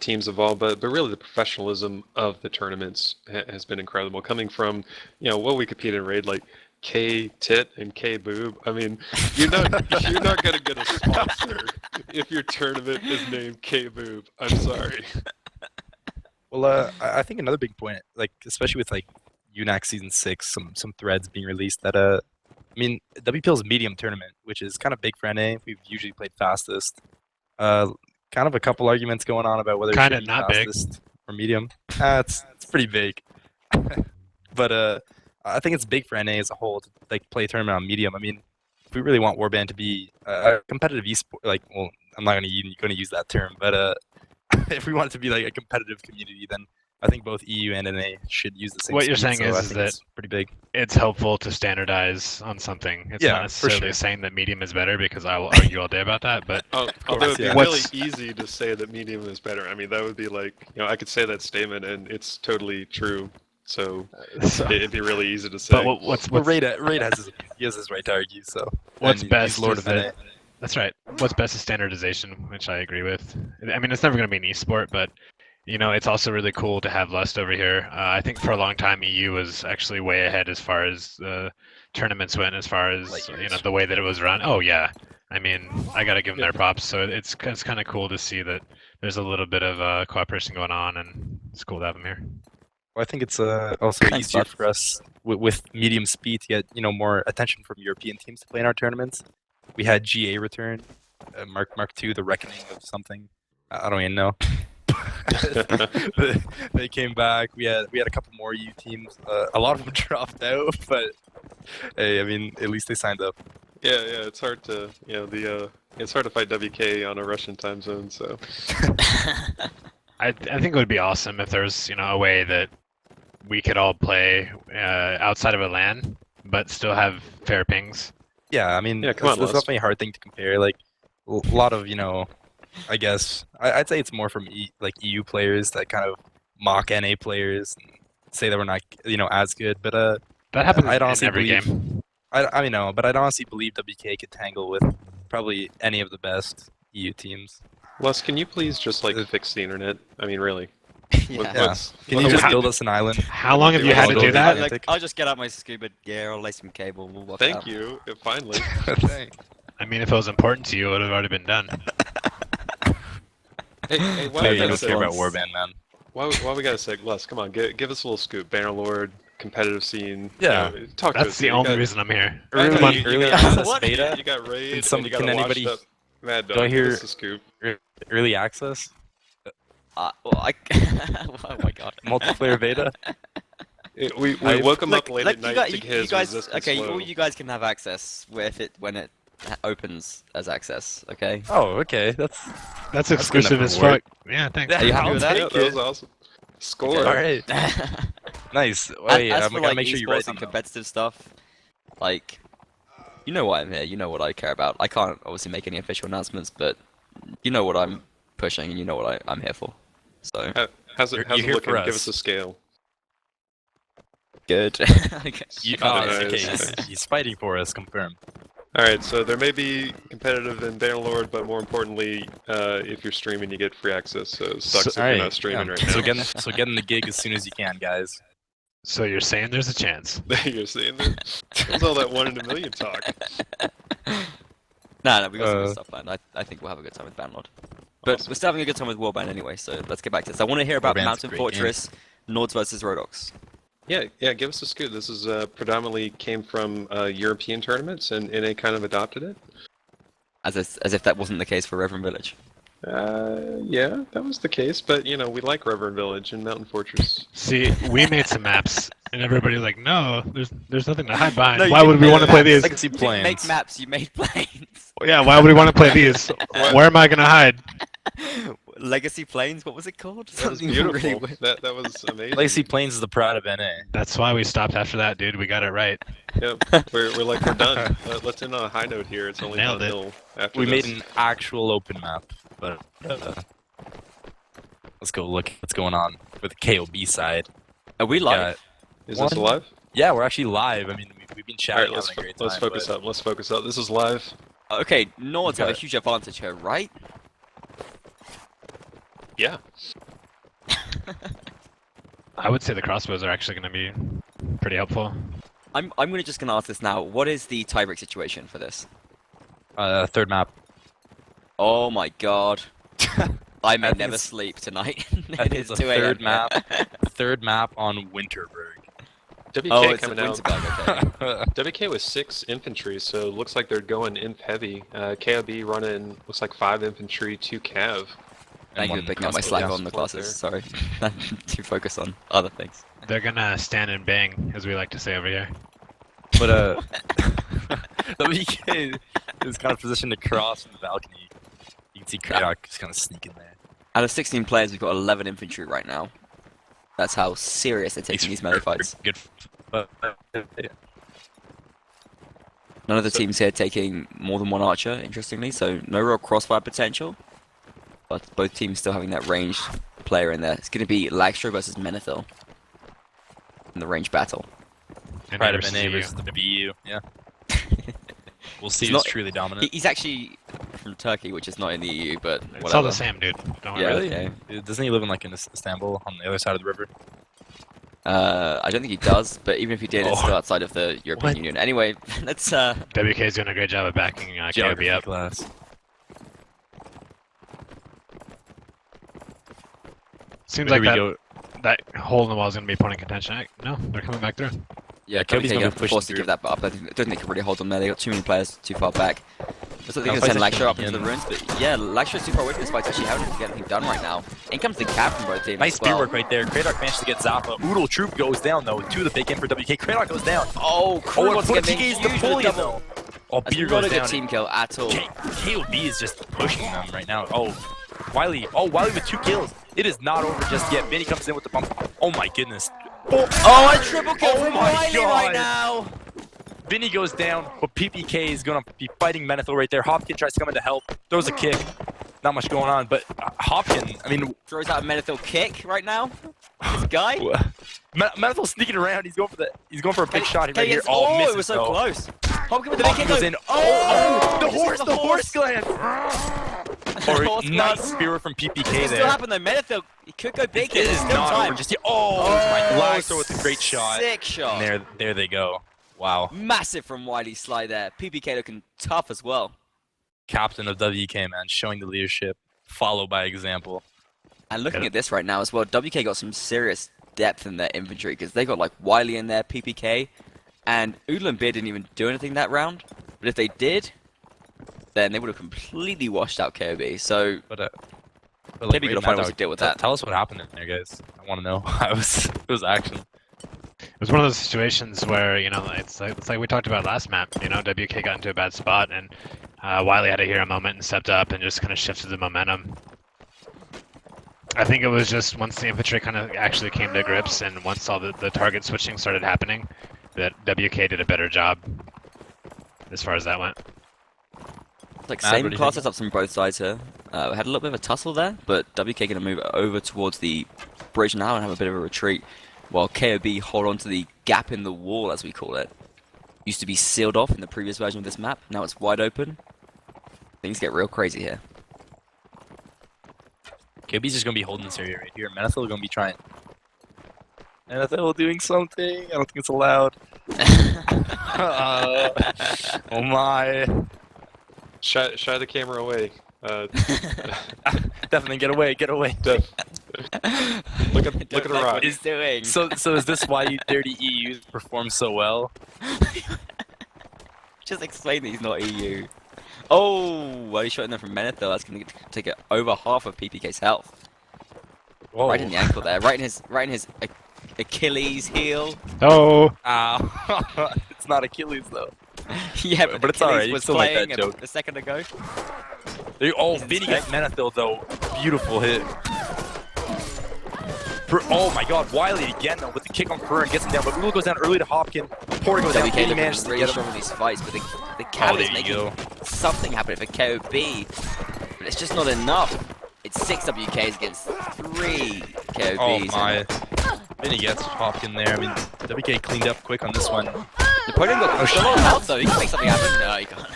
teams evolve. But really, the professionalism of the tournaments has been incredible. Coming from what we compete in raid, like K Tit and K Boob. I mean, you're not gonna get a sponsor if your tournament is named K Boob. I'm sorry. Well, I think another big point, especially with UNAC Season 6, some threads being released that I mean, WPL's medium tournament, which is kind of big for NA. We've usually played fastest. Kind of a couple arguments going on about whether it should be not fastest big or medium. It's pretty big. But I think it's big for NA as a whole to play a tournament on medium. I mean, if we really want Warband to be a competitive esport, well, I'm not going to use that term, but if we want it to be a competitive community, then I think both EU and NA should use the same. What you're saying so is that it's pretty big. It's helpful to standardize on something. It's not necessarily saying that medium is better, because I will argue all day about that. But although it'd be really easy to say that medium is better. I mean, that would be I could say that statement and it's totally true. So it'd be really easy to say. But what's Raid has his right to argue. So what's best? Lord of NA. That's right. What's best is standardization, which I agree with. I mean, it's never going to be an esport, but it's also really cool to have Lust over here. I think for a long time EU was actually way ahead as far as tournaments went, as far as the way that it was run. Oh yeah, I mean, I got to give them their props. So it's kind of cool to see that there's a little bit of cooperation going on, and it's cool to have them here. Well, I think it's also easier for us with medium speed to get more attention from European teams to play in our tournaments. We had GA return, Mark II, the Reckoning of something. I don't even know. They came back. We had a couple more EU teams. A lot of them dropped out, but hey, I mean, at least they signed up. Yeah, it's hard to it's hard to fight WK on a Russian time zone. So I think it would be awesome if there's a way that we could all play outside of a LAN, but still have fair pings. Yeah, I mean, that's definitely a hard thing to compare. A lot of I guess I'd say it's more from like EU players that kind of mock NA players and say that we're not as good. But That happens I'd in honestly every believe, game. I mean no, but I'd honestly believe WK could tangle with probably any of the best EU teams. Les, can you please just like fix the internet? I mean, really. Yeah. Can you just build us an island? How long have you Yeah, had to I'll do go that? with I'll just get out my scuba gear, I'll lay some cable, we'll walk Thank out. you. Finally. I mean, if it was important to you, it would have already been done. Hey, why Clearly we you gotta don't care about say? Warband, man. Why we gotta say? Les, come on, give us a little scoop. Bannerlord, competitive scene. Yeah. Talk to That's us. the You only got- reason I'm here. I know, Early, you early got- access What? beta. You got raid. Can and you got can a washed anybody up Mad Dog. do I Give hear- us a scoop. early access? Well, oh my god. Multiplayer beta? We woke him up late Look, at night you to get his guys, resistance okay, low. all you guys can have access when it opens as access, okay? Oh, okay. That's That's good exclusive enough as for fuck. Yeah, thanks. Are you happy I'll with that? Yeah, take that was it. awesome. Score. All right. Nice. Wait, As I'm for gonna like make sure you esports write and them down. competitive stuff, like, you know why I'm here, you know what I care about. I can't obviously make any official announcements, but you know what I'm pushing and you know what I'm here for. So, How's You're it here looking? for Give us. us a scale. good. I guess. You, Oh, okay, nice. he's fighting for us, confirmed. All right, so there may be competitive in Bannerlord, but more importantly, if you're streaming, you get free access. So it sucks if you're not streaming right So now. get in the gig as soon as you can, guys. So you're saying there's a chance? You're seeing that? What's all that 1 in a million talk? No, we got some good stuff planned. I think we'll have a good time with Banlord. But Awesome. we're still having a good time with Warband anyway, so let's get back to this. I want to hear about Warband's a Mountain great Fortress, Nords versus Rodox. Yeah, give us a scoop. This is predominantly came from European tournaments, and NA kind of adopted it. As if that wasn't the case for Reverend Village. Yeah, that was the case, but you know, we like Reverend Village and Mountain Fortress. See, we made some maps, and everybody like, no, there's nothing to hide behind. No, Why you would we made want to play maps. these? Legacy You didn't make planes. maps, you made planes. Yeah, why would we want to play these? Where am I gonna hide? Legacy Planes, what was it called? That was Something beautiful. really weird. That was amazing. Legacy Planes is the pride of NA. That's why we stopped after that, dude. We got it right. Yep, we're done. Let's end on a high note here. It's only Nailed it. downhill after We this. made an actual open map, but let's go look what's going on with the KoB side. Are we live? Is this live? Yeah, we're actually live. I mean, we've been All chatting, right, having a great time. let's focus but- up. Let's focus up. This is live. Okay, Nords have a Okay. huge advantage here, right? Yeah. I would say the crossbows are actually gonna be pretty helpful. I'm just gonna ask this now. What is the tiebreak situation for this? Third map. Oh my god. I may think never it's- sleep tonight. I It think is it's a 2 a.m. third map. Third map on Winterberg. WK Oh, it's a coming out. Winterberg, okay. WK was 6 infantry, so it looks like they're going inf heavy. KoB running looks like 5 infantry, 2 cav. Thank you for picking up my crossbow, slack yeah. on the classes. Sorry. To focus on other things. They're gonna stand and bang, as we like to say over here. But WK is kind of positioned to cross from the balcony. You can see Kratok just kind of sneaking there. Out of 16 players, we've got 11 infantry right now. That's how serious they're taking these melee fights. Good. But, yeah. None of the teams here taking more than one archer, interestingly, so no real crossfire potential. But both teams still having that ranged player in there. It's going to be Lagstro versus Menethil in the range battle. And Pride of versus NA EU. versus the BU. Yeah. We'll see It's who's not- truly dominant. He's actually from Turkey, which is not in the EU, but whatever. It's all the same, dude. Don't Yeah, worry. okay. Doesn't he live in like in Istanbul on the other side of the river? I don't think he does, but even if he did, it's Oh. still outside of the European What? Union. Anyway, let's WK's doing a great job of backing KoB Geography up. class. Seems Here like we that, go. that hole in the wall is gonna be point of contention. No, they're coming back through. yeah, KoB's KoB's gonna going be to pushing forced to through. give that up. I don't think they can really hold them there. They got too many players too far back. Looks like they're Now going to send fights Lagstro up actually into the begin. ruins, but yeah, Lagstro's too far away from this fight. Actually, how did he get anything done right now? In comes the cap from both teams. Nice as well. spear work right there. Kratok managed to get Zappa. Oodle Troop goes down though. To the big in for WK. Kratok goes down. Oh, Crew Oh, wants and to get Portuguese huge with a Napoleon double. though. Oh, That's Beer not goes a good down. team kill at all. KoB is just pushing them right now. Oh, Wiley. Oh, Wiley with 2 kills. It is not over just yet. Vinny comes in with the bump. Oh my goodness. Oh, a triple kill Oh from my Wiley God. right now. Vinny goes down, but PPK is going to be fighting Menethil right there. Hopkins tries to come in to help. Throws a kick. not much going on. But Hopkin, I mean, Throws out a Menethil kick right now. This guy. Menethil sneaking around. He's going for a big shot right here. Oh, Misses, it was so though. close. Hopkin with the big Hopkin kick goes though. in. Oh, the horse horse gland. Or Horse not gland. spear from PPK It there. still happened though. Menethil, he could go big. It There's is still not time. over just yet. Oh, my Blaster with a great shot. Sick shot. And there they go. Wow. Massive from Wiley Sly there. PPK looking tough as well. Captain of WK, man, showing the leadership. Follow by example. And looking at this right now as well, WK got some serious depth in their inventory because they got like Wiley in there, PPK, and Oodle and Beer didn't even do anything that round. But if they did, then they would have completely washed out KoB. So But maybe you gotta find ways to deal with that. Tell us what happened in there, guys. I want to know. It was action. It was one of those situations where, you know, it's like we talked about last map. You know, WK got into a bad spot, and Wiley had a hero moment and stepped up and just kind of shifted the momentum. I think it was just once the infantry kind of actually came to grips, and once all the target switching started happening, that WK did a better job as far as that went. Like Mad, same what do you class think? setups from both sides here. We had a little bit of a tussle there, but WK going to move over towards the bridge now and have a bit of a retreat, while KoB hold on to the gap in the wall, as we call it. Used to be sealed off in the previous version of this map, now it's wide open. Things get real crazy here. KoB's just going to be holding this area right here. Menethil going to be trying. Menethil doing something. I don't think it's allowed. Oh my. Shy the camera away. Definitely get away, get away. Look at Don't the like rock. what he's doing. So is this why you dirty EU perform so well? Just explain that he's not EU. Oh, well, he's shot in there from Menethil. That's going to take it over half of PPK's health. Whoa. Right in the ankle there. Right in his Achilles heel. Oh! Ow. It's not Achilles though. Yeah, But it's Achilles alright, you was still make that playing joke. a second ago. Oh, Vinny gets Menethil though. Beautiful hit. Oh my god, Wiley again though with the kick on Fern gets him down, but Lula goes down early to Hopkin. Porter goes down, WK Vinny looking manages to really get strong him. in these fights, but the cat there is you making go. something happen for KoB, but it's just not enough. It's 6 WKs against 3 KoBs. Oh my. Vinny gets Hopkin there. I mean, WK cleaned up quick on this one. Napoleon got still on health though. He can make something happen. No, he can't.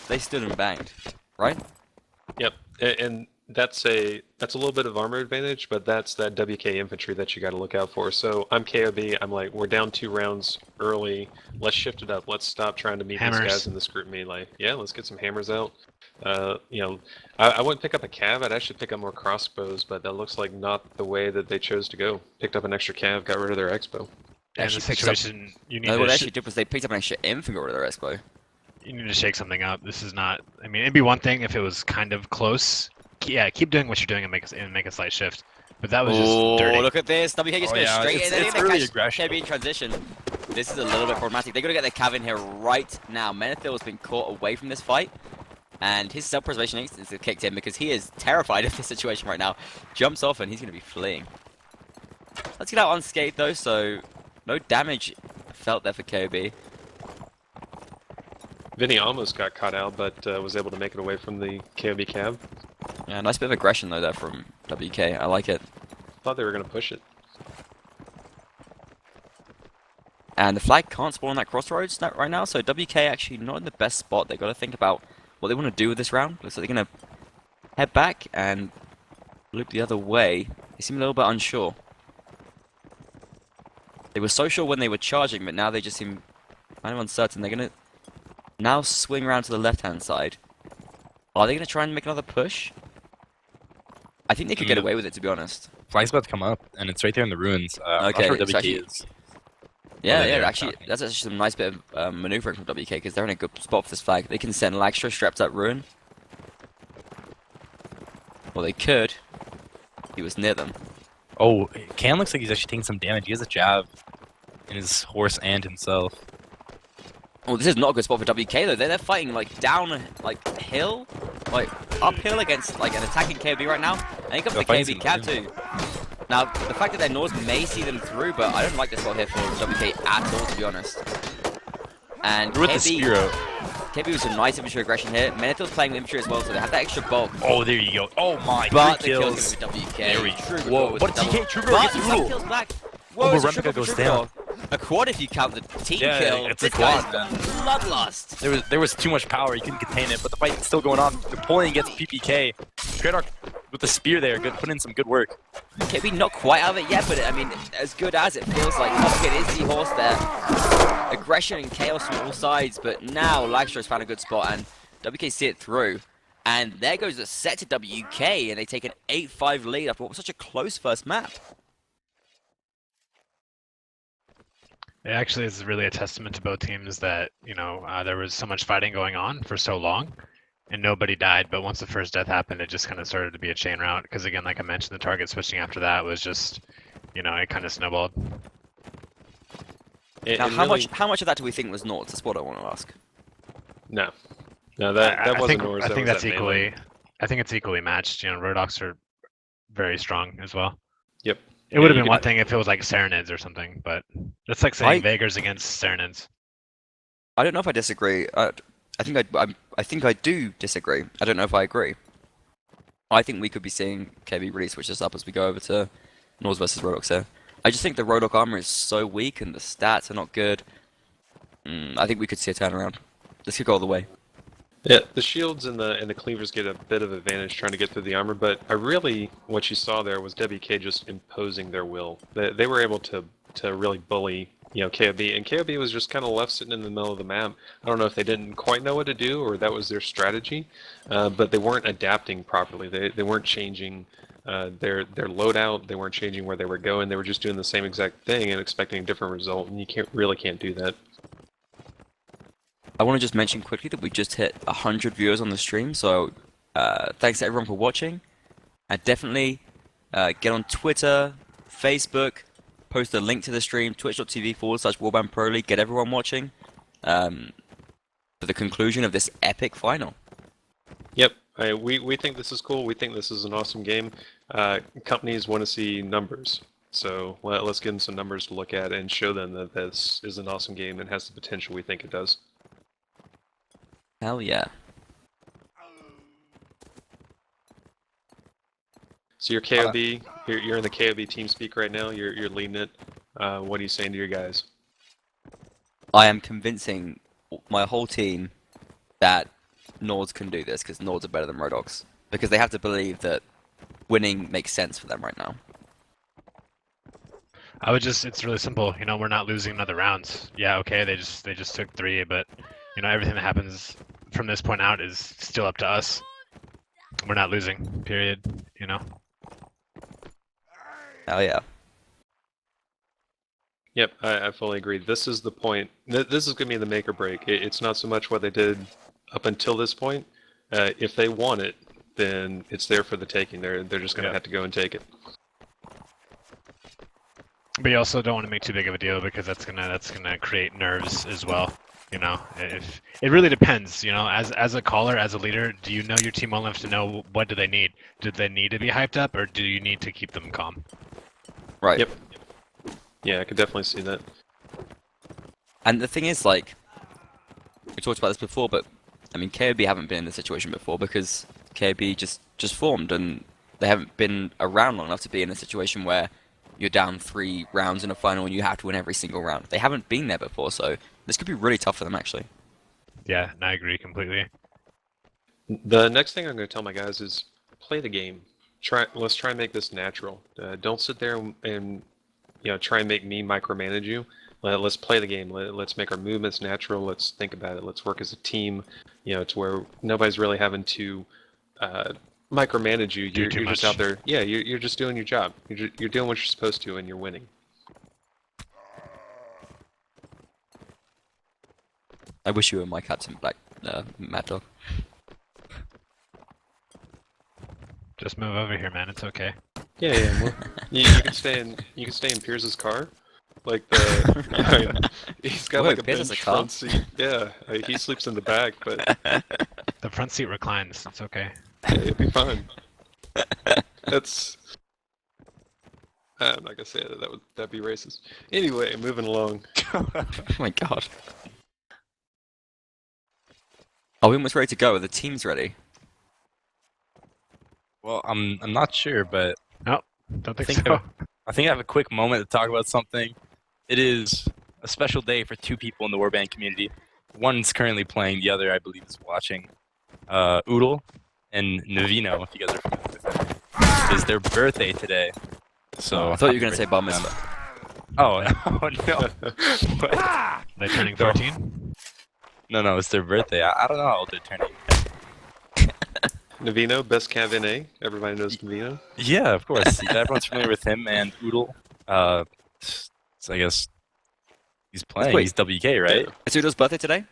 They stood and banged, right? Yep, and that's a little bit of armor advantage, but that's that WK infantry that you got to look out for. So I'm KoB. I'm like, we're down 2 rounds early. Let's shift it up. Let's stop trying to meet Hammers. these guys in this group melee. Yeah, let's get some hammers out. You know, I wouldn't pick up a cav. I'd actually pick up more crossbows, but that looks like not the way that they chose to go. Picked up an extra cav, got rid of their expo. And the Actually picked up- situation, you need No, to what they actually did was they picked up an extra inf and got rid of their expo. you need to shake something up. This is not. I mean, it'd be one thing if it was kind of close. Yeah, keep doing what you're doing and make a slight shift. But that was Oh, just dirty. look at this. WK just Oh, goes yeah, straight it's- in. They it's didn't early catch aggression. KoB in transition. This is a little bit problematic. They're going to get their cav in here right now. Menethil has been caught away from this fight. And his self-preservation instincts have kicked in because he is terrified of the situation right now. Jumps off and he's going to be fleeing. Let's get out unscathed though, so no damage felt there for KoB. Vinny almost got caught out, but was able to make it away from the KoB cav. Yeah, nice bit of aggression though there from WK. I like it. Thought they were going to push it. And the flag can't spawn on that crossroads right now, so WK actually not in the best spot. They've got to think about what they want to do with this round. Looks like they're going to head back and loop the other way. They seem a little bit unsure. They were so sure when they were charging, but now they just seem kind of uncertain. They're going to now swing around to the left-hand side. Are they going to try and make another push? I think they could get away with it, to be honest. Flag's about to come up, and it's right there in the ruins. I'm Okay, not sure it's where WK actually- is. Yeah, they're yeah, there actually, attacking. that's actually some nice bit of maneuvering from WK because they're in a good spot for this flag. They can send Lagstra strapped at ruin. Well, they could. He was near them. Oh, Can looks like he's actually taking some damage. He has a jab in his horse and himself. Oh, this is not a good spot for WK though. They're fighting like down, like hill, like uphill against like an attacking KoB right now. And here comes the They're KoB fighting cab some- too. Now, the fact that their Nords may see them through, but I don't like this spot here for WK at all, to be honest. And Through with the KoB Spear out. KoB with some nice infantry aggression here. Menethil's playing infantry as well, so they have that extra bulk. Oh, there you go. Oh my, But the 3 kills kills. coming with WK. There we Troubadour Whoa, with what the a double. TK Troubadour But gets some ruled. kills back. Oh, Whoa, but it's a Replica triple for goes Troubadour. A quad if you count the team Yeah, kill. it's a This guy's quad, got man. bloodlust. There was too much power. He couldn't contain it, but the fight's still going on. Napoleon gets PPK. Great Arc with the spear there. Good, put in some good work. KoB not quite out of it yet, but I mean, as good as it feels like. Hopkins is the horse there. Aggression and chaos from all sides, but now Lagstro's found a good spot, and WK see it through. And there goes the set to WK, and they take an 8-5 lead after what was such a close first map. It actually is really a testament to both teams that, there was so much fighting going on for so long and nobody died. But once the first death happened, it just kind of started to be a chain route. Because again, like I mentioned, the target switching after that was just, it kind of snowballed. Now, how much of that do we think was Nords? That's what I want to ask. No, that wasn't Nords. I think that that's was equally. I think it's equally matched. Rodox are very strong as well. Yep. It would have been one thing if it was like Serenids or something, but that's like saying Vegars against Serenids. I don't know if I disagree. I think I do disagree. I don't know if I agree. I think we could be seeing KoB really switch this up as we go over to Nords versus Rodox here. I just think the Rodox armor is so weak and the stats are not good. I think we could see a turnaround. This could go all the way. Yeah, the shields and the cleavers get a bit of advantage trying to get through the armor, but what you saw there was WK just imposing their will. They were able to really bully KoB, and KoB was just kind of left sitting in the middle of the map. I don't know if they didn't quite know what to do or that was their strategy, but they weren't adapting properly. They weren't changing their loadout. They weren't changing where they were going. They were just doing the same exact thing and expecting a different result, and you can't do that. I want to just mention quickly that we just hit 100 viewers on the stream, so thanks to everyone for watching. And definitely get on Twitter, Facebook, post a link to the stream, twitch.tv/Warband Pro League, get everyone watching for the conclusion of this epic final. Yep, we think this is cool. We think this is an awesome game. Companies want to see numbers. So let's give them some numbers to look at and show them that this is an awesome game and has the potential we think it does. Hell yeah. So you're KoB, you're in the KoB TeamSpeak right now, you're leading it. What are you saying to your guys? I am convincing my whole team that Nords can do this, because Nords are better than Rodox. Because they have to believe that winning makes sense for them right now. It's really simple. We're not losing another rounds. Yeah, okay, they just took 3, but everything that happens from this point out is still up to us. We're not losing, period, Hell yeah. Yep, I fully agree. This is the point. This is going to be the make or break. It's not so much what they did up until this point. If they want it, then it's there for the taking. They're just going to have to go and take it. But you also don't want to make too big of a deal because that's gonna create nerves as well. If it really depends. As a caller, as a leader, do you know your team well enough to know what do they need? Do they need to be hyped up, or do you need to keep them calm? Right. Yep. Yeah, I could definitely see that. And the thing is, like, we talked about this before, but I mean, KoB haven't been in this situation before because KoB just formed, and they haven't been around long enough to be in a situation where you're down 3 rounds in a final and you have to win every single round. They haven't been there before, so this could be really tough for them, actually. Yeah, and I agree completely. The next thing I'm going to tell my guys is play the game. Let's try and make this natural. Don't sit there and try and make me micromanage you. Let's play the game. Let's make our movements natural. Let's think about it. Let's work as a team. To where nobody's really having to micromanage you. You're just out there. Yeah, you're just doing your job. You're doing what you're supposed to, and you're winning. I wish you were my captain, Mad Dog. Just move over here, man. It's okay. Yeah. Well, you can stay in Pierce's car. Like he's got like a bench front seat. Yeah, he sleeps in the back, but the front seat reclines. It's okay. Yeah, it'll be fine. I'm not gonna say that. That'd be racist. Anyway, moving along. Oh my god. Are we almost ready to go? Are the teams ready? Well, I'm not sure, but No, don't I think think so. I think I have a quick moment to talk about something. It is a special day for two people in the warband community. One's currently playing, the other I believe is watching. Oodle and Navino, if you guys are familiar with them. It's their birthday today. So I thought you were happy going to say birthday bar to them. mitzvah. Oh, no. What? They're turning 14. No, it's their birthday. I don't know how old they're turning. Navino, best Cav NA. Everybody knows Navino. Yeah, of course. Everyone's familiar with him and Oodle. So I guess he's playing. Wait. He's WK, right? It's Udo's birthday today?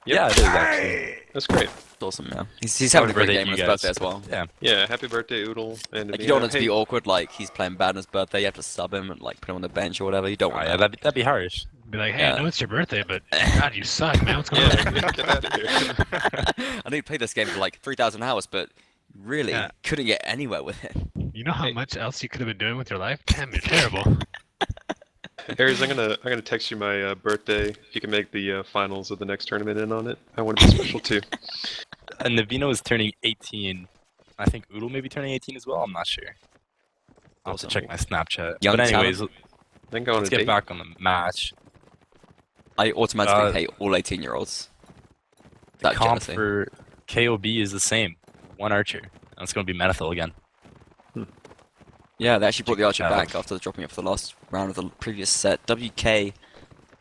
Yep. Yeah, it is actually. That's great. It's awesome, yeah. He's having a great birthday game to on you his guys. birthday as well. Yeah. Yeah, happy birthday, Oodle and Navino. Like, you don't want it to Hey, be awkward, like he's playing bad on his birthday, you have to sub him and like put him on the bench or whatever. You don't Oh, want yeah, that. that'd be harsh. Be like, hey, Yeah. I know it's your birthday, but God, you suck, man. What's going on? yeah, get out of here. I know you played this game for like 3,000 hours, but really Yeah. couldn't get anywhere with it. You know how Hey. much else you could have been doing with your life? Damn, you're terrible. Aries, I'm gonna text you my birthday. If you can make the finals of the next tournament in on it, I want to be special too. And Navino is turning 18. I think Oodle may be turning 18 as well. I'm not sure. I'll have to check my Snapchat. Young but anyways, talent. Then go on let's a get date. back on the match. I automatically Uh, hate all 18-year-olds. The That comp jealousy. for KoB is the same. One archer. And it's going to be Menethil again. Yeah, they actually brought the Archer Yeah. back after dropping it for the last round of the previous set. WK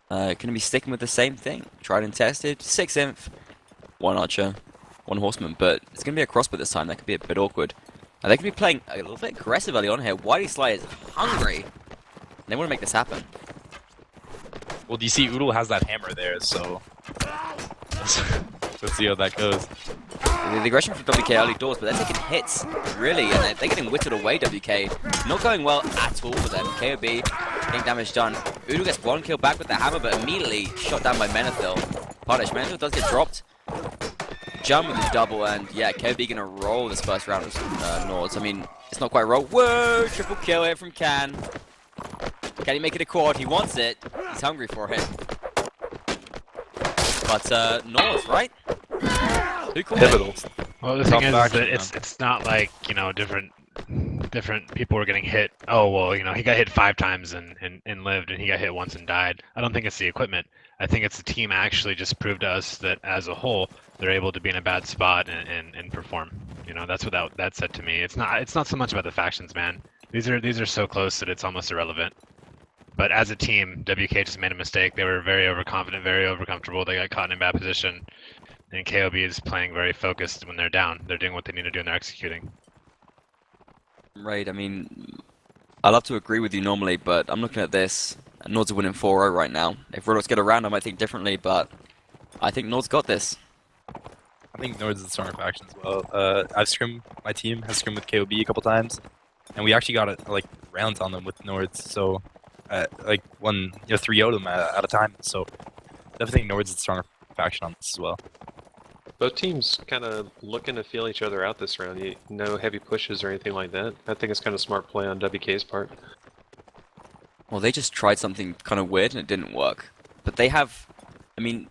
going to be sticking with the same thing. Tried and tested. 6 Inf, 1 Archer, 1 Horseman. But it's going to be a crossbow this time. That could be a bit awkward. They could be playing a little bit aggressive early on here. Whitey Sly is hungry. They want to make this happen. Well, do you see Oodle has that hammer there, so let's see how that goes. The aggression from WK early doors, but they're taking hits, really, and they're getting whittled away, WK. Not going well at all for them. KoB getting damage done. Oodle gets 1 kill back with the hammer, but immediately shot down by Menethil. Punish. Menethil does get dropped. Jump with his double, and yeah, KoB gonna roll this first round of Nords. I mean, it's not quite roll. Whoa! Triple kill here from Can. Can he make it a quad? He wants it. He's hungry for it. But Nords, right? Who called it? Pivotal. Well, the thing is Tough that action, it's not like, you know, different people were getting hit. Oh, well, you know, he got hit 5 times and lived, and he got hit once and died. I don't think it's the equipment. I think it's the team actually just proved to us that as a whole, they're able to be in a bad spot and perform. You know, that's what that said to me. It's not so much about the factions, man. These are so close that it's almost irrelevant. But as a team, WK just made a mistake. They were very overconfident, very overcomfortable. They got caught in a bad position. And KoB is playing very focused when they're down. They're doing what they need to do and they're executing. Right, I mean, I love to agree with you normally, but I'm looking at this. Nords are winning 4-0 right now. If Rodots get around, I might think differently, but I think Nords got this. I think Nords is a stronger faction as well. My team has scrimmed with KoB a couple times, and we actually got like rounds on them with Nords, so like won 3-0 them at a time. So definitely think Nords is a stronger faction on this as well. Both teams kind of looking to feel each other out this round. No heavy pushes or anything like that. I think it's kind of smart play on WK's part. Well, they just tried something kind of weird and it didn't work. But they have, I mean,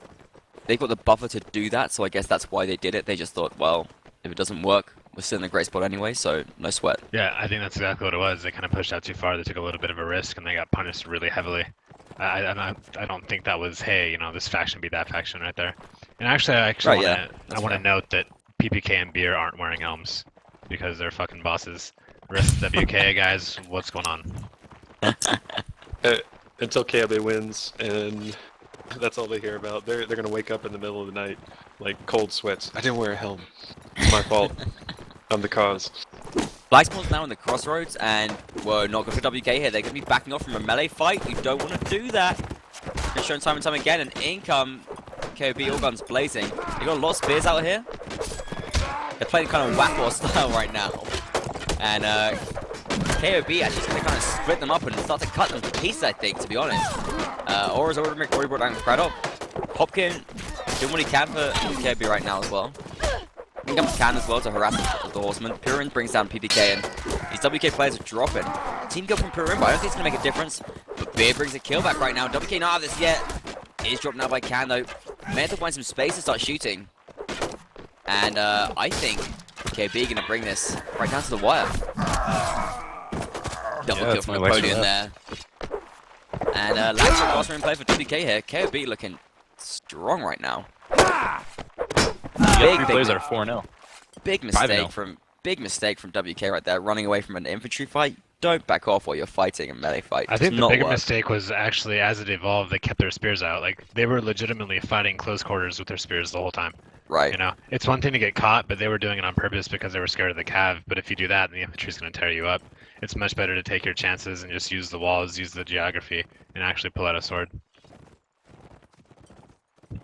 they've got the buffer to do that, so I guess that's why they did it. They just thought, well, if it doesn't work, we're still in a great spot anyway, so no sweat. Yeah, I think that's exactly what it was. They kind of pushed out too far. They took a little bit of a risk and they got punished really heavily. I don't think that was, hey, you know, this faction beat that faction right there. And actually, I Right, yeah, want that's to fair. note that PPK and Beer aren't wearing elms because they're fucking bosses. Rest WK guys, what's going on? Until KoB wins, and that's all they hear about. They're gonna wake up in the middle of the night, like cold sweats. I didn't wear a helm. It's my fault. I'm the cause. Blackspawn's now in the crossroads, and we're not good for WK here. They're going to be backing off from a melee fight. You don't want to do that. Been shown time and time again, and in come KoB, all guns blazing. They got a lot of spears out here. They're playing kind of whack-war style right now. And KoB actually going to kind of split them up and start to cut them to pieces, I think, to be honest. Aura's already brought down Craddock. Hopkin doing what he can for KoB right now as well. In comes Can as well to harass the Horseman. Purin brings down PPK, and these WK players are dropping. Team kill from Purin, but I don't think it's going to make a difference. But Beer brings a kill back right now. WK not out of this yet. Is dropped now by Can, though. Menethil finds some space to start shooting. And I think KoB gonna bring this right down to the wire. Double kill it's from no extra Napoleon there. And lack of cross room play for WK here. KoB looking strong right now. Three players are 4-0. Big 5-0. mistake from WK right there, running away from an infantry fight. Don't back off while you're fighting a melee fight. I think Does the not bigger work. mistake was actually as it evolved, they kept their spears out. Like they were legitimately fighting close quarters with their spears the whole time. Right. You know, it's one thing to get caught, but they were doing it on purpose because they were scared of the cav. But if you do that, then the infantry's going to tear you up. It's much better to take your chances and just use the walls, use the geography, and actually pull out a sword.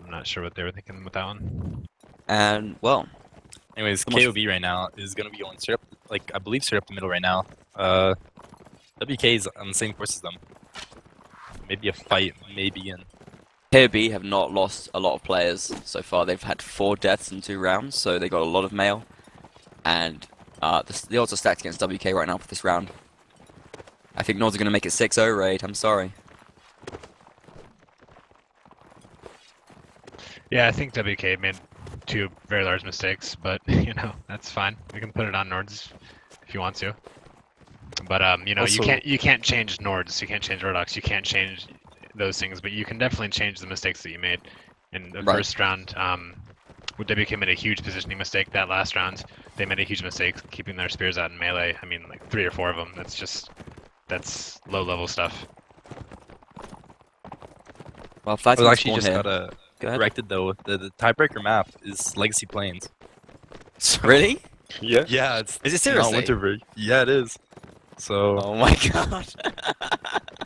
I'm not sure what they were thinking with that one. And well, Anyways, How much- KoB right now is gonna be going straight up, like I believe straight up the middle right now. WK is on the same course as them. Maybe a fight, maybe in. KoB have not lost a lot of players so far. They've had 4 deaths in 2 rounds, so they got a lot of mail. And the odds are stacked against WK right now for this round. I think Nords are going to make it 6-0 raid. I'm sorry. Yeah, I think WK made 2 very large mistakes, but you know that's fine. We can put it on Nords if you want to. But you know, Also- you can't change Nords, you can't change Rodox, you can't change those things, but you can definitely change the mistakes that you made in the Right. first round. WK made a huge positioning mistake that last round. They made a huge mistake keeping their spears out in melee. I mean, like 3 or 4 of them. That's low level stuff. Well, fighting Well, the actually spawn just here. got Go ahead. corrected though. The tiebreaker map is Legacy Plains. Really? Yeah. Yeah, it's Is it not seriously? Winterberg. Yeah, it is. So Oh my god. this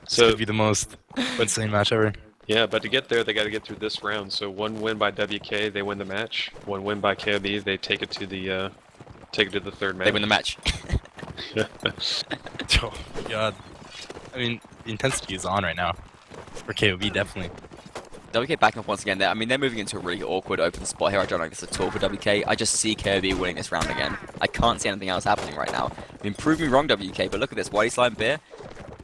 So could be the most insane match ever. yeah, but to get there, they got to get through this round. So 1 win by WK, they win the match. 1 win by KoB, they take it to the 3rd match. They win the match. Oh my god. I mean, the intensity is on right now. For KoB, definitely. WK backing up once again there. I mean, they're moving into a really awkward open spot here. I don't like this at all for WK. I just see KoB winning this round again. I can't see anything else happening right now. I mean, prove me wrong, WK, but look at this. Whitey Slime Beer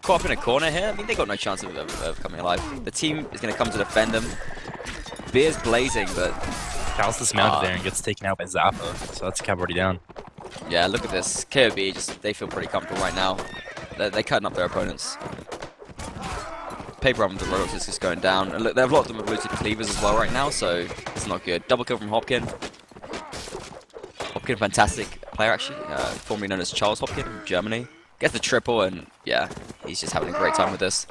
caught up in a corner here. I mean, they got no chance of coming alive. The team is going to come to defend them. Beer's blazing, but Cal's dismounted there and gets taken out by Zappa, so that's a cab already down. yeah, look at this. KoB, they feel pretty comfortable right now. They're cutting up their opponents. Paper up the Rodox is just going down. And look, they've locked them with looted cleavers as well right now, so it's not good. Double kill from Hopkin. Hopkin, fantastic player actually, formerly known as Charles Hopkin from Germany. Gets the triple, and yeah, he's just having a great time with this.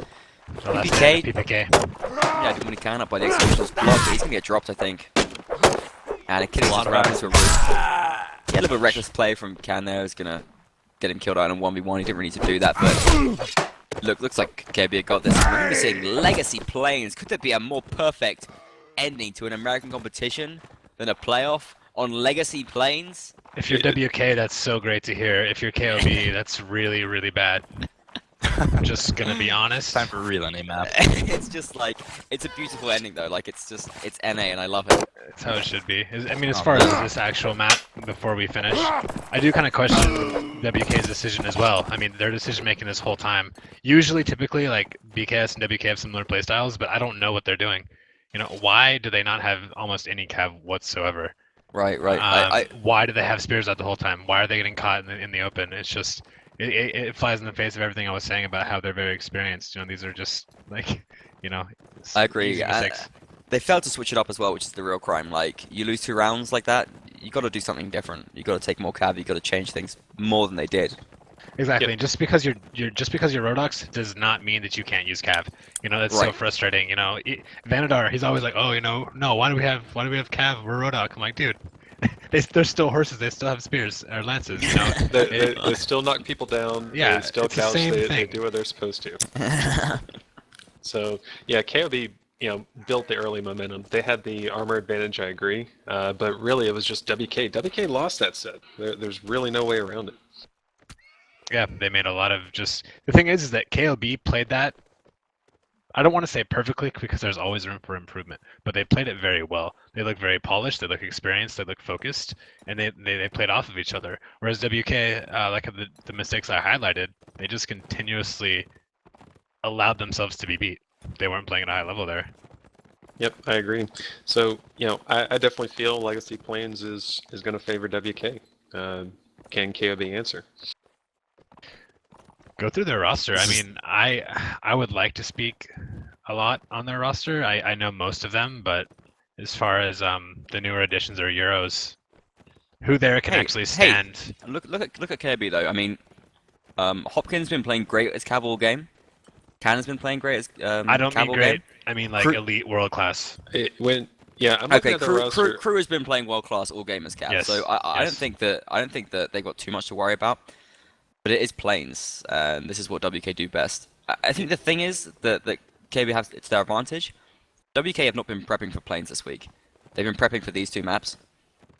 So that's PPK. PPK. Yeah, doing what he can up by the executioner's block, but he's gonna get dropped, I think. And a kill just around into a roof. Yeah, a little bit reckless play from Can there is gonna get him killed out in a 1v1. He didn't really need to do that, but looks like KoB got this. We're gonna be seeing Legacy Plains. Could there be a more perfect ending to an American competition than a playoff on Legacy Plains? If you're WK, that's so great to hear. If you're KoB, that's really, really bad. I'm just gonna be honest. Time for a real NA map. It's just like, it's a beautiful ending though. Like, it's NA and I love it. That's how it should be. I mean, as Oh, far as man. this actual map, before we finish, I do kind of question WK's decision as well. I mean, their decision making this whole time. Usually, typically, like BKS and WK have similar playstyles, but I don't know what they're doing. You know, why do they not have almost any cav whatsoever? Right. Why do they have spears out the whole time? Why are they getting caught in the open? It's just, it flies in the face of everything I was saying about how they're very experienced. You know, these are just like, you know, I agree. easy mistakes. They failed to switch it up as well, which is the real crime. Like, you lose 2 rounds like that, you got to do something different. You got to take more cav. You got to change things more than they did. Exactly. Yep. And just because you're Rodox does not mean that you can't use cav. You know, that's so Right. frustrating. You know, Vanadar, he's always like, oh, you know, no, why do we have cav? We're Rodox. I'm like, dude, they're still horses. They still have spears or lances. You know, They still knock people down. Yeah, They still it's the couch. same They thing. do what they're supposed to. So yeah, KoB, built the early momentum. They had the armor advantage, I agree, but really it was just WK. WK lost that set. There's really no way around it. yeah, they made a lot of just. The thing is that KoB played that. I don't want to say perfectly because there's always room for improvement, but they played it very well. They look very polished, they look experienced, they look focused, and they played off of each other. Whereas WK, like the mistakes I highlighted, they just continuously allowed themselves to be beat. They weren't playing at a high level there. Yep, I agree. So, I definitely feel Legacy Plains is going to favor WK. Can KoB answer? Go through their roster. I mean, I would like to speak a lot on their roster. I know most of them, but as far as the newer additions or Euros, who there can actually stand. Look at KoB though. I mean, Hopkins been playing great as Cav all game. Cannon's been playing great as I don't Cav mean all great. game. I mean like Crew- elite world class. I'm looking at the roster. Crew has been playing world class all game as Cav. Yes, So I yes. don't think that they've got too much to worry about. But it is Plains, and this is what WK do best. I think the thing is that KoB has it's their advantage. WK have not been prepping for Plains this week. They've been prepping for these two maps.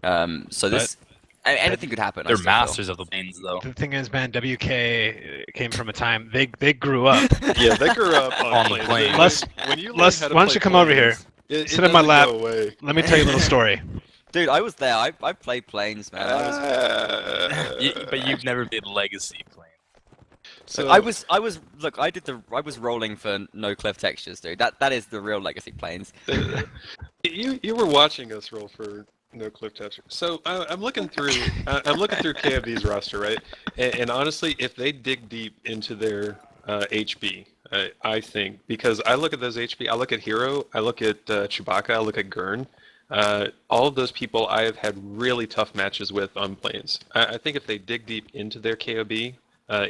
So this anything could happen. They're masters of the planes, though. The thing is, man, WK came from a time they grew up. Yeah, they grew up On the Plains. plane. When you learn Les, how to why don't play you come over here? Plains, Sit in my doesn't lap. go away. Let me tell you a little story. Dude, I was there. I played Plains, man. But you've never been legacy plane. So I was look. I was rolling for no cliff textures, dude. That is the real legacy Plains. you were watching us roll for no cliff toucher. So I'm looking through KFD's roster, right? And honestly, if they dig deep into their HB, I think, because I look at those HB, I look at Hero, I look at Chewbacca, I look at Gurn. All of those people I have had really tough matches with on planes. I think if they dig deep into their KoB,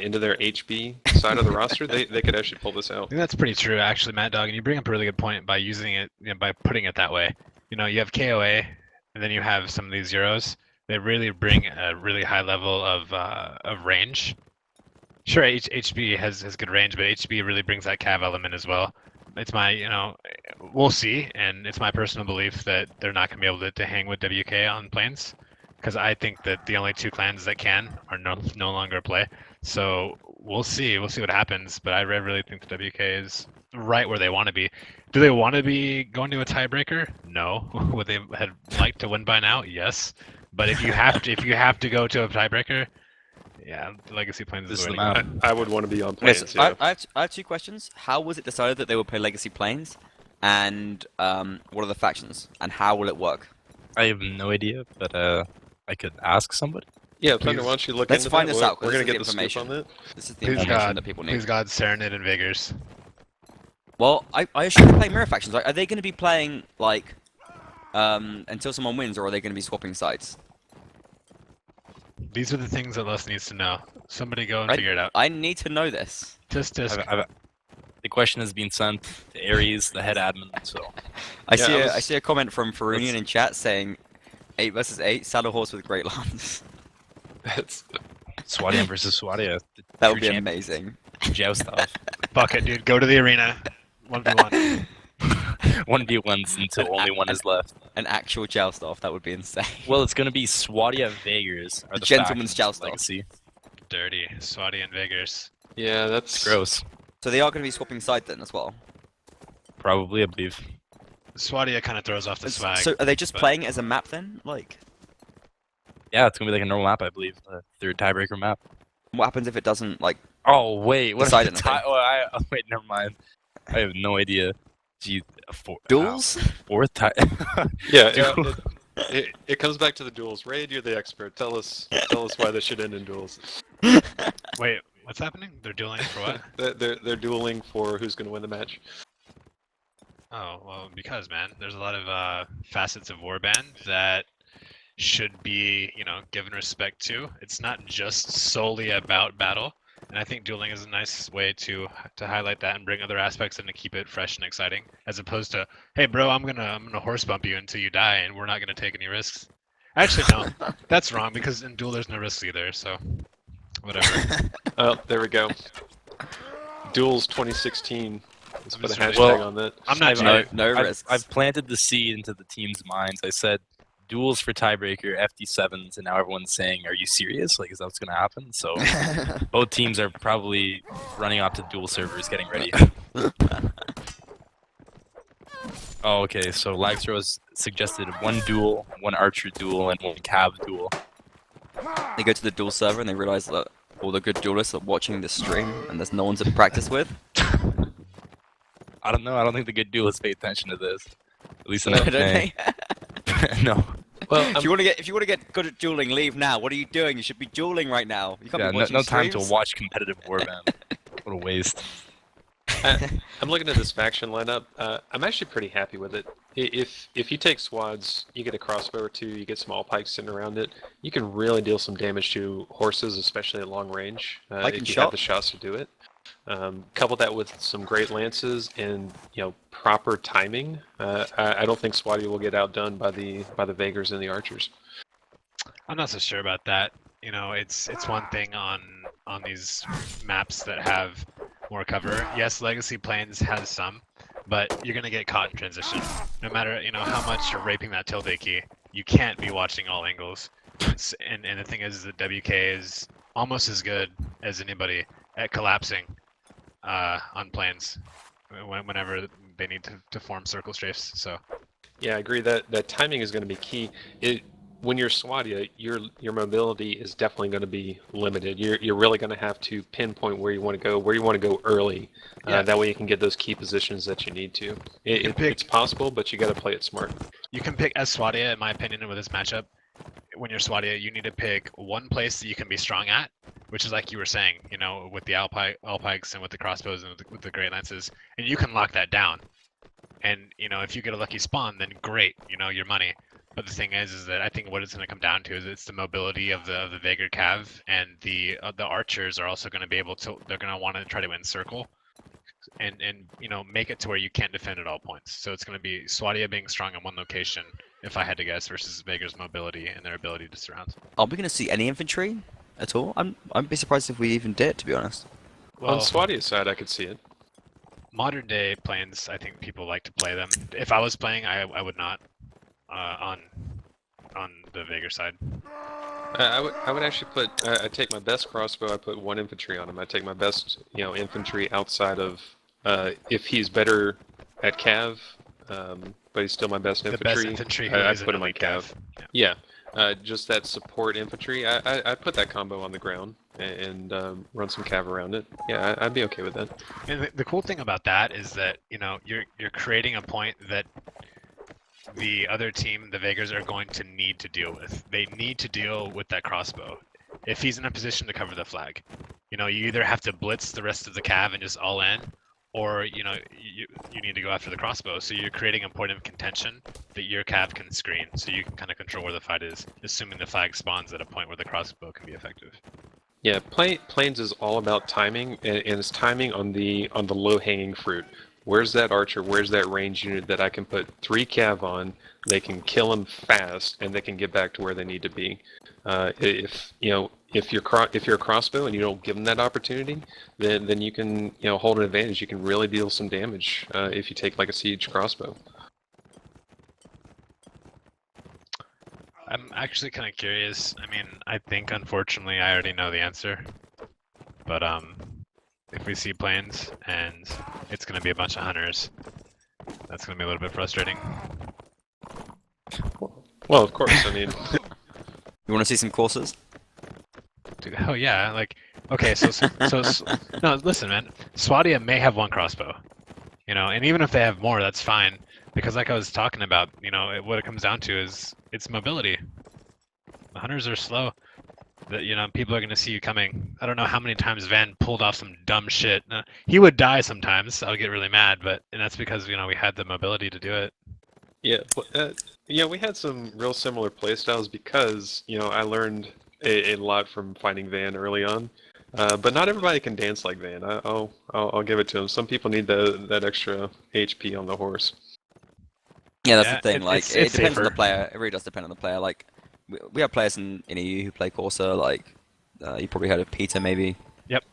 into their HB side of the roster, they could actually pull this I out. think that's pretty true, actually, Mad Dog. And you bring up a really good point by using it, by putting it that way. You have KOA, and then you have some of these Euros. They really bring a really high level of range. Sure, HB has good range, but HB really brings that cav element as well. It's my, we'll see, and it's my personal belief that they're not going to be able to hang with WK on planes, because I think that the only two clans that can are no longer play. So we'll see what happens, but I really think the WK is right where they want to be. Do they want to be going to a tiebreaker? No. Would they have liked to win by now? Yes. But if you have to go to a tiebreaker, yeah, Legacy Plains is This the is way the to go. map. I would want to be on planes. Listen, I have two questions. How was it decided that they would play Legacy Plains, and what are the factions, and how will it work? I have no idea, but I could ask somebody. Yeah, Thunder, why don't you look Let's into find that? this out, 'cause We're this gonna is get the the scoop on information. that. This is the Please information God, that people need. please God, Serenade and Vigors. Well, I assume they're playing mirror factions. Are they going to be playing like until someone wins, or are they going to be swapping sides? These are the things that Les needs to know. Somebody go and figure it out. I need to know this. Just The question has been sent to Aries, the head admin. So I see a comment from Farunian in chat saying 8 versus 8, saddle horse with great lance. That's Swadian versus Swadia. That would be amazing. Joust off. fuck it, dude. Go to the arena. 1v1. 1v1s until only one is left. An actual joust off, that would be insane. Well, it's gonna be Swadia Vegas. Are the Gentleman's factions joust of Legacy. Dirty. Swati and Vigors. yeah, that's Gross. So they are going to be swapping sides then as well. Probably, I believe. Swatia kind of throws off the swag. So are they just but- playing it as a map then? Like, Yeah, it's gonna be like a normal map, I believe. The third tiebreaker map. what happens if it doesn't, like... Oh wait, what Decide is the anything. wait, never mind. I have no idea. Gee, Duels? Fourth tie. yeah. Duel. It comes back to the duels. Raid, you're the expert. Tell us why this should end in duels. Wait, what's happening? They're dueling for what? They're dueling for who's going to win the match. Oh, well, because, man, there's a lot of facets of Warband that should be, given respect to. It's not just solely about battle, and I think dueling is a nice way to highlight that and bring other aspects in to keep it fresh and exciting, as opposed to, hey, bro, I'm gonna horse bump you until you die, and we're not gonna take any risks. Actually, no, that's wrong because in duel there's no risks either. So, whatever. Oh, there we go. Duels 2016. Let's put a hashtag Well, on that. I'm not. No risks. I've planted the seed into the team's minds. I said duels for tiebreaker, FD7s, and now everyone's saying, "Are you serious? Like, is that what's going to happen?" So both teams are probably running off to duel servers, getting ready. Oh, okay. So Lagstro has suggested one duel, one archer duel, and one cav duel. They go to the duel server and they realize that all the good duelists are watching this stream and there's no one to practice with. I don't know. I don't think the good duelists pay attention to this. At least in Don't the they? no. Well, If you want to get good at dueling, leave now. What are you doing? You should be dueling right now. You can't Yeah, be no, watching no time to streams. watch competitive warband. What a waste. I'm looking at this faction lineup. I'm actually pretty happy with it. If you take swads, you get a crossbow or two, you get small pikes sitting around it, you can really deal some damage to horses, especially at long range, Pike and if you shot? have the shots to do it. Couple that with some great lances and proper timing. I don't think Swati will get outdone by the Vagers and the archers. I'm not so sure about that. You know, it's one thing on these maps that have more cover. Yes, Legacy Plains has some, but you're gonna get caught in transition. No matter how much you're raping that tilde key, you can't be watching all angles. And the thing is that WK is almost as good as anybody at collapsing on plains whenever they need to form circle strafes. So Yeah, I agree that timing is going to be key. When you're Swadia, your mobility is definitely going to be limited. You're really going to have to pinpoint where you want to go early. Yeah. That way you can get those key positions that you need to. It's possible, but you got to play it smart. You can pick as Swadia, in my opinion, with this matchup. When you're Swadia, you need to pick one place that you can be strong at, which is like you were saying, with the Alpikes and with the crossbows and with the Great Lances, and you can lock that down. And if you get a lucky spawn, then great, your money. But the thing is that I think what it's going to come down to is it's the mobility of the Vaegir Cav, and the archers are also going to be able to. They're going to want to try to encircle, and make it to where you can't defend at all points. So it's going to be Swadia being strong in one location, if I had to guess, versus Vaegir's mobility and their ability to surround. Are we going to see any infantry at all? I'd be surprised if we even did, to be honest. Well, On Swadia's side, I could see it. Modern day planes, I think people like to play them. If I was playing, I would not on the Vaegir side. I would actually put. I take my best crossbow. I put one infantry on him. I take my best infantry outside of. If he's better at Cav, but he's still my best The infantry. best infantry who I isn't put him on elite Cav. Yeah, just that support infantry. I put that combo on the ground and run some Cav around it. Yeah, I'd be okay with that. And the cool thing about that is that you're creating a point that the other team, the Vaegers, are going to need to deal with. They need to deal with that crossbow if he's in a position to cover the flag. You either have to blitz the rest of the Cav and just all in, or you need to go after the crossbow. So you're creating a point of contention that your Cav can screen, so you can kind of control where the fight is, assuming the flag spawns at a point where the crossbow can be effective. Yeah, Plains is all about timing, and it's timing on the low-hanging fruit. Where's that archer? Where's that range unit that I can put 3 cav on? They can kill them fast, and they can get back to where they need to be. If you're a crossbow and you don't give them that opportunity, then you can hold an advantage. You can really deal some damage if you take like a siege crossbow. I'm actually kind of curious. I mean, I think unfortunately I already know the answer, but if we see planes and it's going to be a bunch of hunters, that's going to be a little bit frustrating. Well, of course. I mean, You want to see some courses? Dude, oh yeah, like okay, so no, listen, man. Swadia may have one crossbow, and even if they have more, that's fine, because like I was talking about, what it comes down to is it's mobility. The hunters are slow. That people are gonna see you coming. I don't know how many times Van pulled off some dumb shit. He would die sometimes. I would get really mad, and that's because we had the mobility to do it. Yeah, we had some real similar playstyles because I learned a lot from fighting Van early on. But not everybody can dance like Van. I'll give it to him. Some people need that extra HP on the horse. Yeah, that's Yeah, the thing. it's It depends on the safer. player. It really does depend on the player. Like, we have players in EU who play Corsa. Like, you probably heard of Peter, maybe. Yep.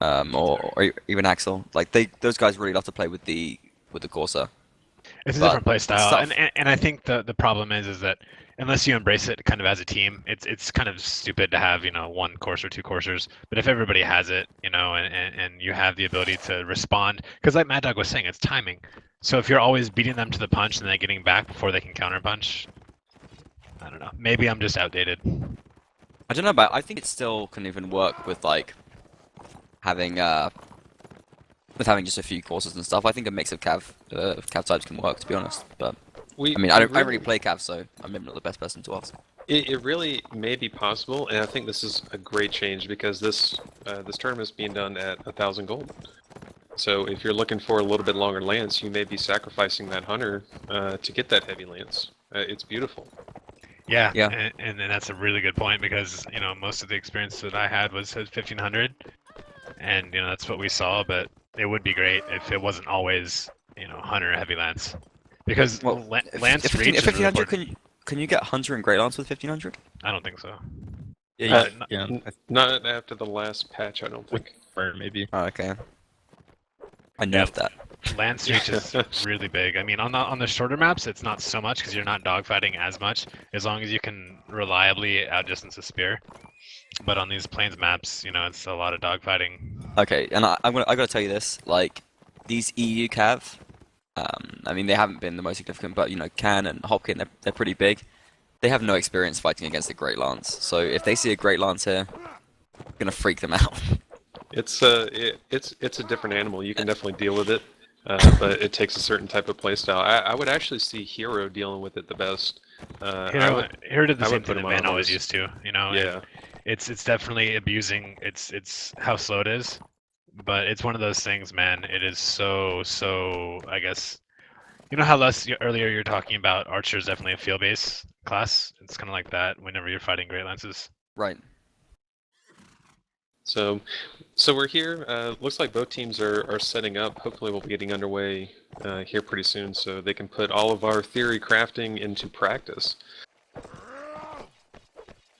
Or even Axel. Like, those guys really love to play with the Corsa. It's a But different play style, stuff- and I think the problem is that unless you embrace it kind of as a team, it's kind of stupid to have one course or two coursers. But if everybody has it, and you have the ability to respond, because like Mad Dog was saying, it's timing. So if you're always beating them to the punch and then getting back before they can counter punch, I don't know. Maybe I'm just outdated. I don't know, but I think it still can even work with like having just a few courses and stuff. I think a mix of cav types can work, to be honest. But We, I mean, we I don't really play Cav, so I'm maybe not the best person to ask. It really may be possible, and I think this is a great change because this tournament is being done at 1,000 gold. So if you're looking for a little bit longer lance, you may be sacrificing that hunter to get that heavy lance. It's beautiful. Yeah, Yeah. and that's a really good point because most of the experience that I had was at 1500, and that's what we saw. But it would be great if it wasn't always hunter heavy lance, because Well, lance if reach is really 1500, important. can you get Hunter and Great Lance with 1500? I don't think so. Yeah, Uh, yeah. Not after the last patch, I don't think. Or maybe. Oh, okay. I Yeah. nerfed that. Lance reach is really big. I mean, on the shorter maps, it's not so much because you're not dogfighting as much, as long as you can reliably outdistance a spear. But on these plains maps, it's a lot of dogfighting. Okay, and I gotta tell you this, like, these EU Cav, I mean, they haven't been the most significant, but, Can and Hopkin, they're pretty big. They have no experience fighting against a Great Lance, so if they see a Great Lance here, it's gonna freak them out. It's a different animal. You can definitely deal with it, but it takes a certain type of playstyle. I would actually see Hero dealing with it the best. Hero did the I same would put thing that him on Man a always horse. used to. Yeah. It's definitely abusing it's how slow it is, but it's one of those things, man. It is so I guess how earlier you're talking about Archer is definitely a field base class. It's kind of like that whenever you're fighting Great Lances. Right. So we're here. Looks like both teams are setting up. Hopefully we'll be getting underway here pretty soon so they can put all of our theory crafting into practice.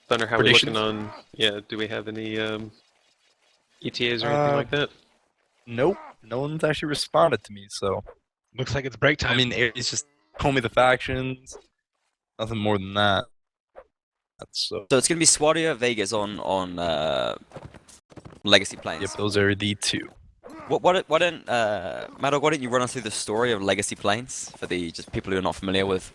Thunder, how are we looking on... Yeah, do we have any ETAs or anything like that? Nope. No one's actually responded to me, so. Looks like it's break time. I mean, Aries just told me the factions. Nothing more than that. So So it's gonna be Swadia Vegas on Legacy Plains. yep, those are the two. Why don't Madog, why don't you run us through the story of Legacy Plains for the just people who are not familiar with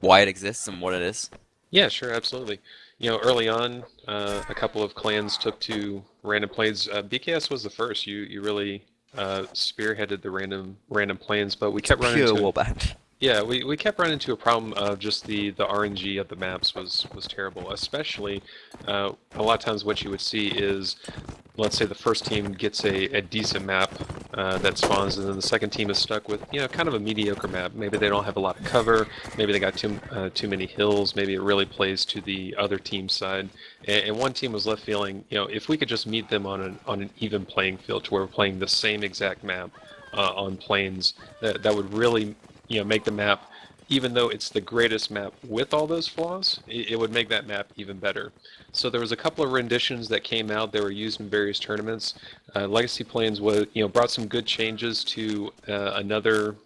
why it exists and what it is? Yeah, sure, absolutely. Early on, a couple of clans took to random plains. BKS was the first. You really spearheaded the random plains, but we kept running Pure into... warband. Yeah, we kept running into a problem of just the RNG of the maps was terrible. Especially, a lot of times what you would see is, let's say the first team gets a decent map that spawns, and then the second team is stuck with kind of a mediocre map. Maybe they don't have a lot of cover. Maybe they got too many hills. Maybe it really plays to the other team's side. And one team was left feeling, if we could just meet them on an even playing field, to where we're playing the same exact map on plains, that would really make the map, even though it's the greatest map with all those flaws, it would make that map even better. So there was a couple of renditions that came out that were used in various tournaments. Legacy Plains was, brought some good changes to another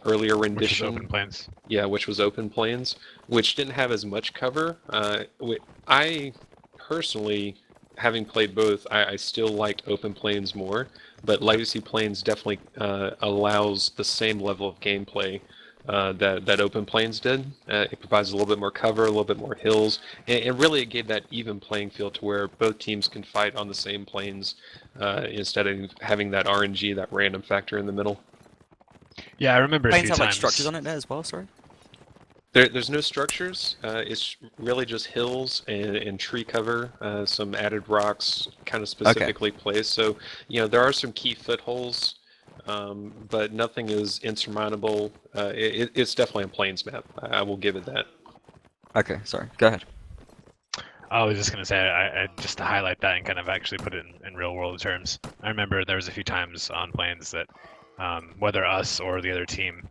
earlier rendition. Which is Open Plains. Yeah, which was Open Plains, which didn't have as much cover. I personally, having played both, I still liked Open Plains more, but Legacy Plains definitely allows the same level of gameplay that Open Plains did. It provides a little bit more cover, a little bit more hills, and really it gave that even playing field to where both teams can fight on the same plains instead of having that RNG, that random factor in the middle. Yeah, I remember a Plains few have like times. structures on it there as well, sorry? There's no structures. It's really just hills and tree cover, some added rocks, kind of specifically placed. So, there are some key footholds, but nothing is insurmountable. It's definitely a plains map. I will give it that. Okay, sorry. Go ahead. I was just gonna say, I just to highlight that and kind of actually put it in real world terms. I remember there was a few times on plains that whether us or the other team,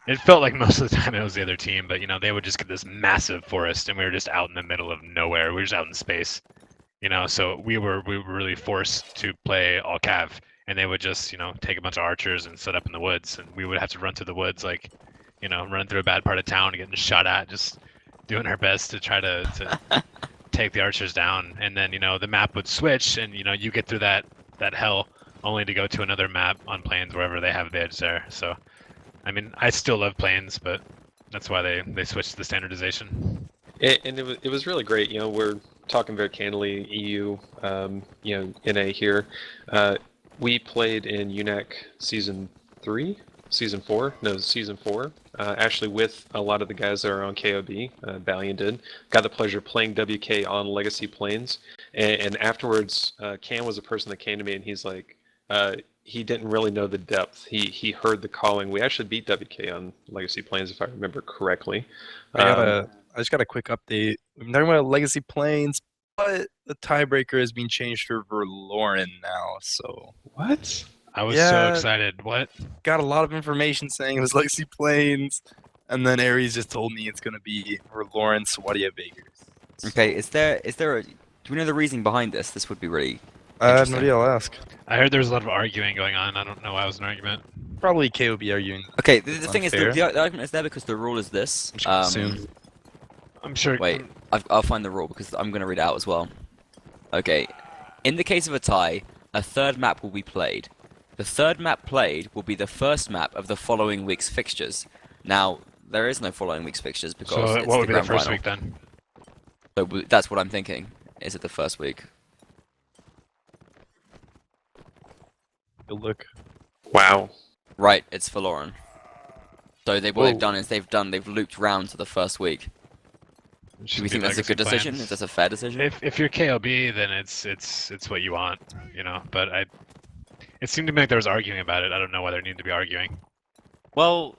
it felt like most of the time it was the other team, but they would just get this massive forest and we were just out in the middle of nowhere. We were just out in space, so we were really forced to play all cav, and they would just take a bunch of archers and set up in the woods, and we would have to run through the woods, like run through a bad part of town and getting shot at, just doing our best to try to take the archers down. And then the map would switch, and you get through that hell only to go to another map on plains wherever they have the edge there. So I mean, I still love plains, but that's why they switched to the standardization. And it was really great. We're talking very candidly, EU, NA here. We played in UNAC Season 3, season 4. No, season 4. Actually, with a lot of the guys that are on KoB, Valiant did. Got the pleasure of playing WK on Legacy Plains, and afterwards, Cam was a person that came to me, and he's like, he didn't really know the depth. He heard the calling. We actually beat WK on Legacy Plains, if I remember correctly. I just got a quick update. We've been talking about Legacy Plains, but the tiebreaker is being changed to Verloren now. So What? I was so excited. What? got a lot of information saying it was Legacy Plains, and then Aries just told me it's gonna be Verloren Swadia Vegas. Okay, is there a... Do we know the reasoning behind this? This would be really interesting. Nobody will ask. I heard there was a lot of arguing going on. I don't know why it was an argument. Probably KoB arguing. Okay, the thing is, Unfair. the argument is there because the rule is this. I'm just gonna assume. I'm sure. Wait, I'll find the rule because I'm going to read it out as well. Okay, in the case of a tie, a third map will be played. The third map played will be the first map of the following week's fixtures. Now, there is no following week's fixtures because So it's what the would be the grand first final. week then? So that's what I'm thinking. Is it the first week? Good look. Wow. Right, it's for Lauren. So what Whoa. they've done is they've looped round to the first week. Do we think that's a good decision? Is this a fair decision? If you're KOB, then it's what you want, you know. But it seemed to me like there was arguing about it. I don't know why there needed to be arguing. Well,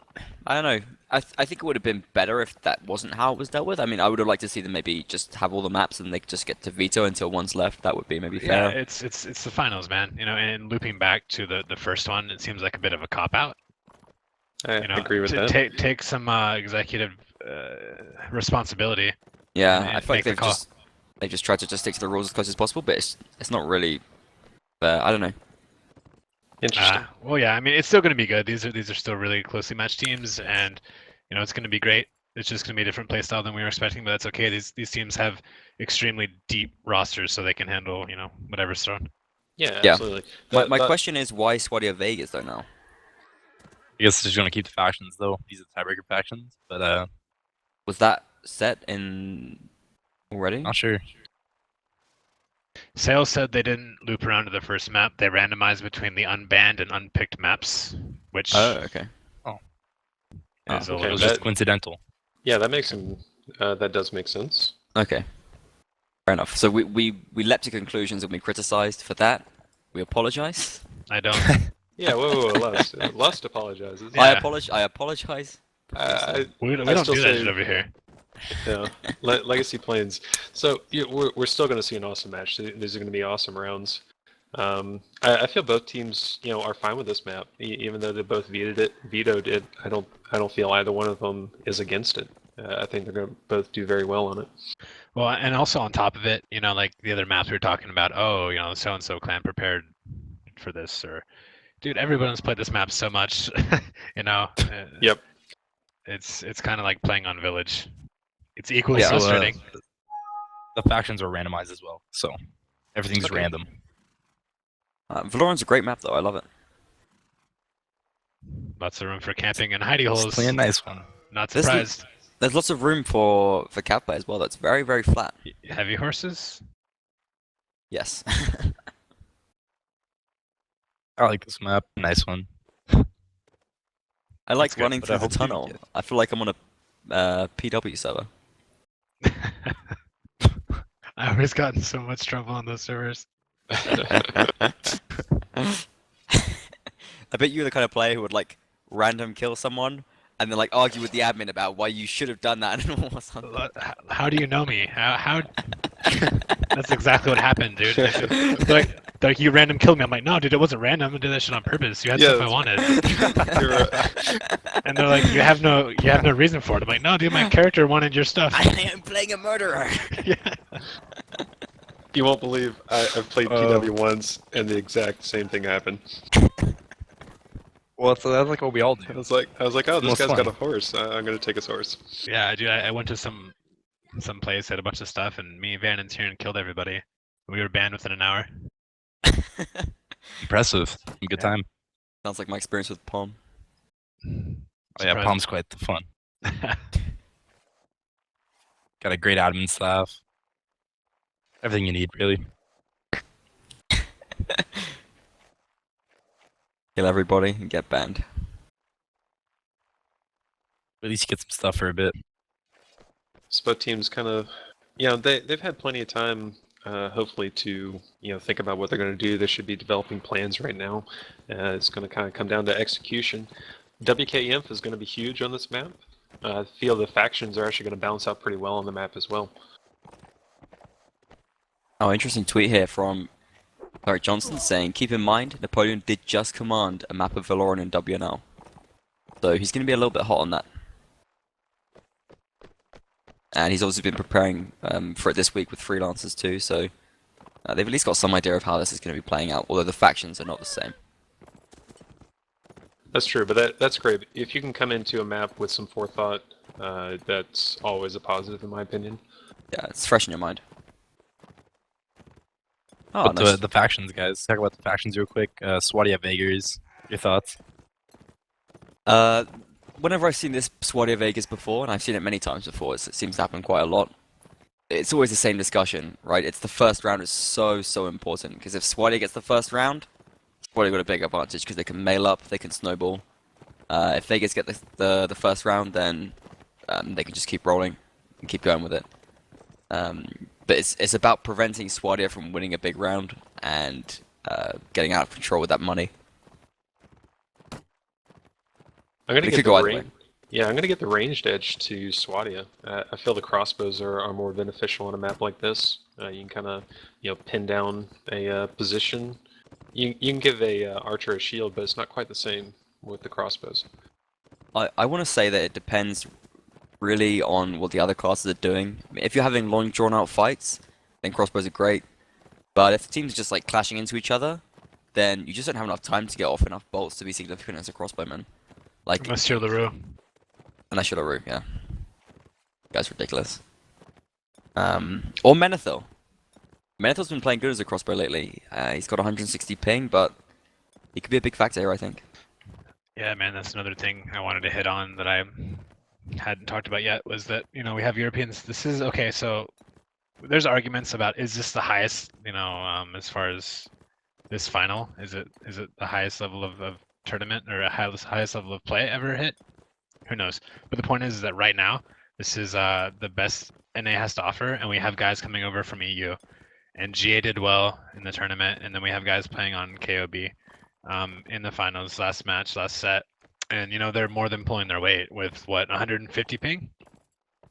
I don't know. I think it would have been better if that wasn't how it was dealt with. I mean, I would have liked to see them maybe just have all the maps and they just get to veto until one's left. That would be maybe Yeah, fair. it's the finals, man. You know, and looping back to the first one, it seems like a bit of a cop out. I You know, agree with to that. take some executive responsibility. Yeah, and I feel make like the call. they've just tried to just stick to the rules as close as possible, but it's not really fair. I don't know. Interesting. Well, yeah, I mean, it's still going to be good. These are still really closely matched teams, and you know, it's going to be great. It's just going to be a different playstyle than we were expecting, but that's okay. These teams have extremely deep rosters, so they can handle whatever's thrown. Yeah, Yeah. absolutely. My question is why Swadia Vegas though now? I guess they're just gonna keep the factions though. These are the tiebreaker factions, but Was that set in already? not sure. Sales said they didn't loop around to the first map. They randomized between the unbanned and unpicked maps, which Oh, okay. is Oh, a okay. It little was that- just coincidental. Yeah, that makes some. That does make sense. Okay. Fair enough. So we leapt to conclusions and we criticized for that. We apologize. I don't. Yeah, whoa, Lust. Lust apologizes. Yeah. I apologize. I, We I don't still do that say- shit over here. yeah. Legacy Plains. So yeah, we're still going to see an awesome match. These are going to be awesome rounds. I feel both teams, are fine with this map, even though they both vetoed it. I don't feel either one of them is against it. I think they're going to both do very well on it. Well, and also on top of it, like the other maps we were talking about. Oh, so and so clan prepared for this, or dude, everyone's played this map so much. Yep. It's kind of like playing on Village. It's equally Yeah, frustrating. The factions are randomized as well, so everything's Okay. random. Valoran's a great map though. I love it. Lots of room for camping and hidey It's holes. playing a nice one. Not This is- surprised. There's lots of room for cav play as well. That's very very flat. Heavy horses. Yes. I like this map. Nice one. I like good, running but through I the hope you tunnel. get- I feel like I'm on a PW server. I always got in so much trouble on those servers. I bet you're the kind of player who would like random kill someone and then like argue with the admin about why you should have done that and all something. How do you know me? How? That's exactly what happened, dude. Like you random killed me. I'm like, no, dude, it wasn't random. I did that shit on purpose. You had Yeah, stuff I wanted. You're right. And they're like, you have no reason for it. I'm like, no, dude, my character wanted your stuff. I am playing a murderer. Yeah. You won't believe I've played PW once and the exact same thing happened. Well, so that's like what we all do. I was like, oh, this Most guy's fun. got a horse. I'm gonna take his horse. Yeah, dude, I went to some place, had a bunch of stuff, and me, Van, and Tyrion killed everybody. We were banned within an hour. Impressive. Good time. Sounds like my experience with Palm. Oh, yeah, Surprising. Palm's quite the fun. Got a great admin staff. Everything you need, really. Kill everybody and get banned. at least get some stuff for a bit. So both teams kind of, they've had plenty of time, hopefully, to think about what they're going to do. They should be developing plans right now. It's going to kind of come down to execution. WKEMF is going to be huge on this map. I feel the factions are actually going to balance out pretty well on the map as well. Oh, interesting tweet here from Eric Johnson saying, keep in mind, Napoleon did just command a map of Valoran in WNL. So he's going to be a little bit hot on that. And he's also been preparing for it this week with freelancers too, so they've at least got some idea of how this is going to be playing out, although the factions are not the same. That's true, but that's great. If you can come into a map with some forethought, that's always a positive in my opinion. Yeah, it's fresh in your mind. Oh, But nice. the factions, guys. Talk about the factions real quick. Swadia Vegas, your thoughts? Whenever I've seen this Swadia Vegas before, and I've seen it many times before, it seems to happen quite a lot. It's always the same discussion, right? It's the first round is so important, because if Swadia gets the first round, Swadia got a big advantage, because they can mail up, they can snowball. If Vegas get the first round, then they can just keep rolling and keep going with it. But it's about preventing Swadia from winning a big round and getting out of control with that money. I'm gonna It get could the go either way. I'm gonna get the ranged edge to Swadia. I feel the crossbows are more beneficial on a map like this. You can kind of pin down a position. You can give a archer a shield, but it's not quite the same with the crossbows. I want to say that it depends really on what the other classes are doing. I mean, if you're having long drawn out fights, then crossbows are great. But if the teams are just like clashing into each other, then you just don't have enough time to get off enough bolts to be significant as a crossbowman. Like Unless you're LaRue. unless you're LaRue, yeah. Guy's ridiculous. Or Menethil. Menethil's been playing good as a crossbow lately. He's got 160 ping, but he could be a big factor here, I think. Yeah, man, that's another thing I wanted to hit on that I hadn't talked about yet, was that, we have Europeans. This is, okay, so there's arguments about, is this the highest, as far as this final? Is it the highest level of tournament or highest level of play ever hit? Who knows? But the point is that right now, this is the best NA has to offer, and we have guys coming over from EU. And GA did well in the tournament, and then we have guys playing on KoB in the finals, last set. And, they're more than pulling their weight with, 150 ping?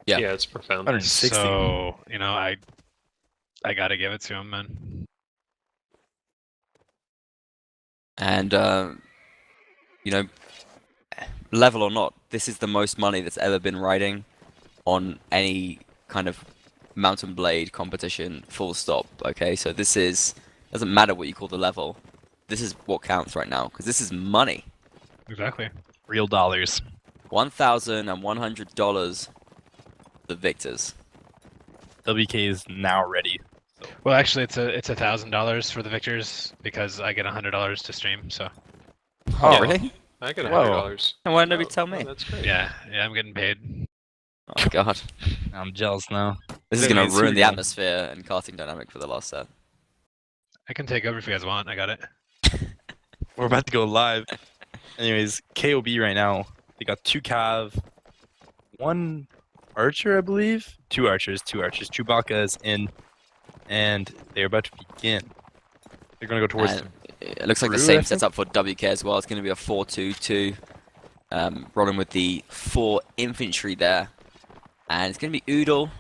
Yeah. Yeah, it's profound. 160. So, I gotta give it to him, man. And, level or not, this is the most money that's ever been riding on any kind of Mountain Blade competition, full stop, okay? So this doesn't matter what you call the level, this is what counts right now, because this is money. Exactly. Real dollars. $1,100 the victors. WK is now ready. Well, actually, it's $1,000 for the victors because I get $100 to stream. So Oh, Yeah. really? I get Whoa. $100. And why didn't nobody tell me? Oh, that's great. yeah, I'm getting paid. Oh, God. I'm jealous now. This is That going means to ruin who the then? atmosphere and casting dynamic for the last set. I can take over if you guys want. I got it. We're about to go live. Anyways, KoB right now. They got 2 Cav, 1 Archer, I believe. 2 Archers. Chewbacca is in, and they're about to begin. They're gonna go towards. And it looks like the Brew, same I think? setup for WK as well. It's going to be a 4-2-2. Rolling with the 4 infantry there. And it's going to be Oodle,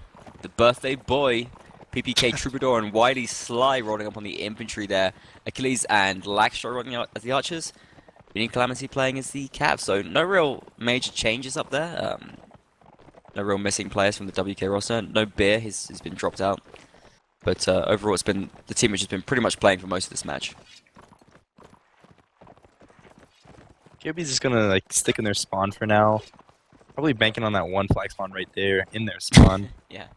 the birthday boy, PPK Troubadour, and Wiley Sly rolling up on the infantry there. Achilles and Laxshaw rolling out as the archers. Vinny Calamity playing as the Cav. So no real major changes up there. No real missing players from the WK roster. No Beer, he's been dropped out. But overall, the team has just been pretty much playing for most of this match. KoB's just gonna stick in their spawn for now. Probably banking on that 1 flag spawn right there in their spawn. Yeah.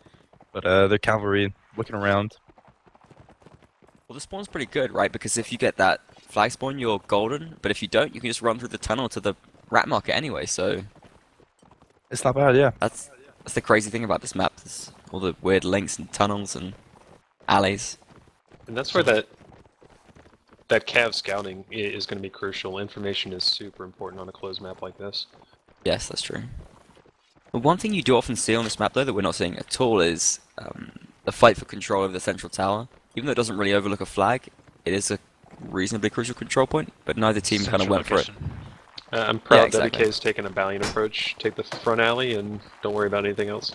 But their cavalry looking around. Well, the spawn's pretty good, right? Because if you get that flag spawn, you're golden. But if you don't, you can just run through the tunnel to the rat market anyway. So It's not bad, yeah. that's the crazy thing about this map. There's all the weird links and tunnels and alleys. And that's where that Cav scouting is going to be crucial. Information is super important on a closed map like this. Yes, that's true. But one thing you do often see on this map, though, that we're not seeing at all is the fight for control over the central tower. Even though it doesn't really overlook a flag, it is a reasonably crucial control point, but neither team kind of went for it. I'm proud exactly. WK is taking a valiant approach. Take the front alley and don't worry about anything else.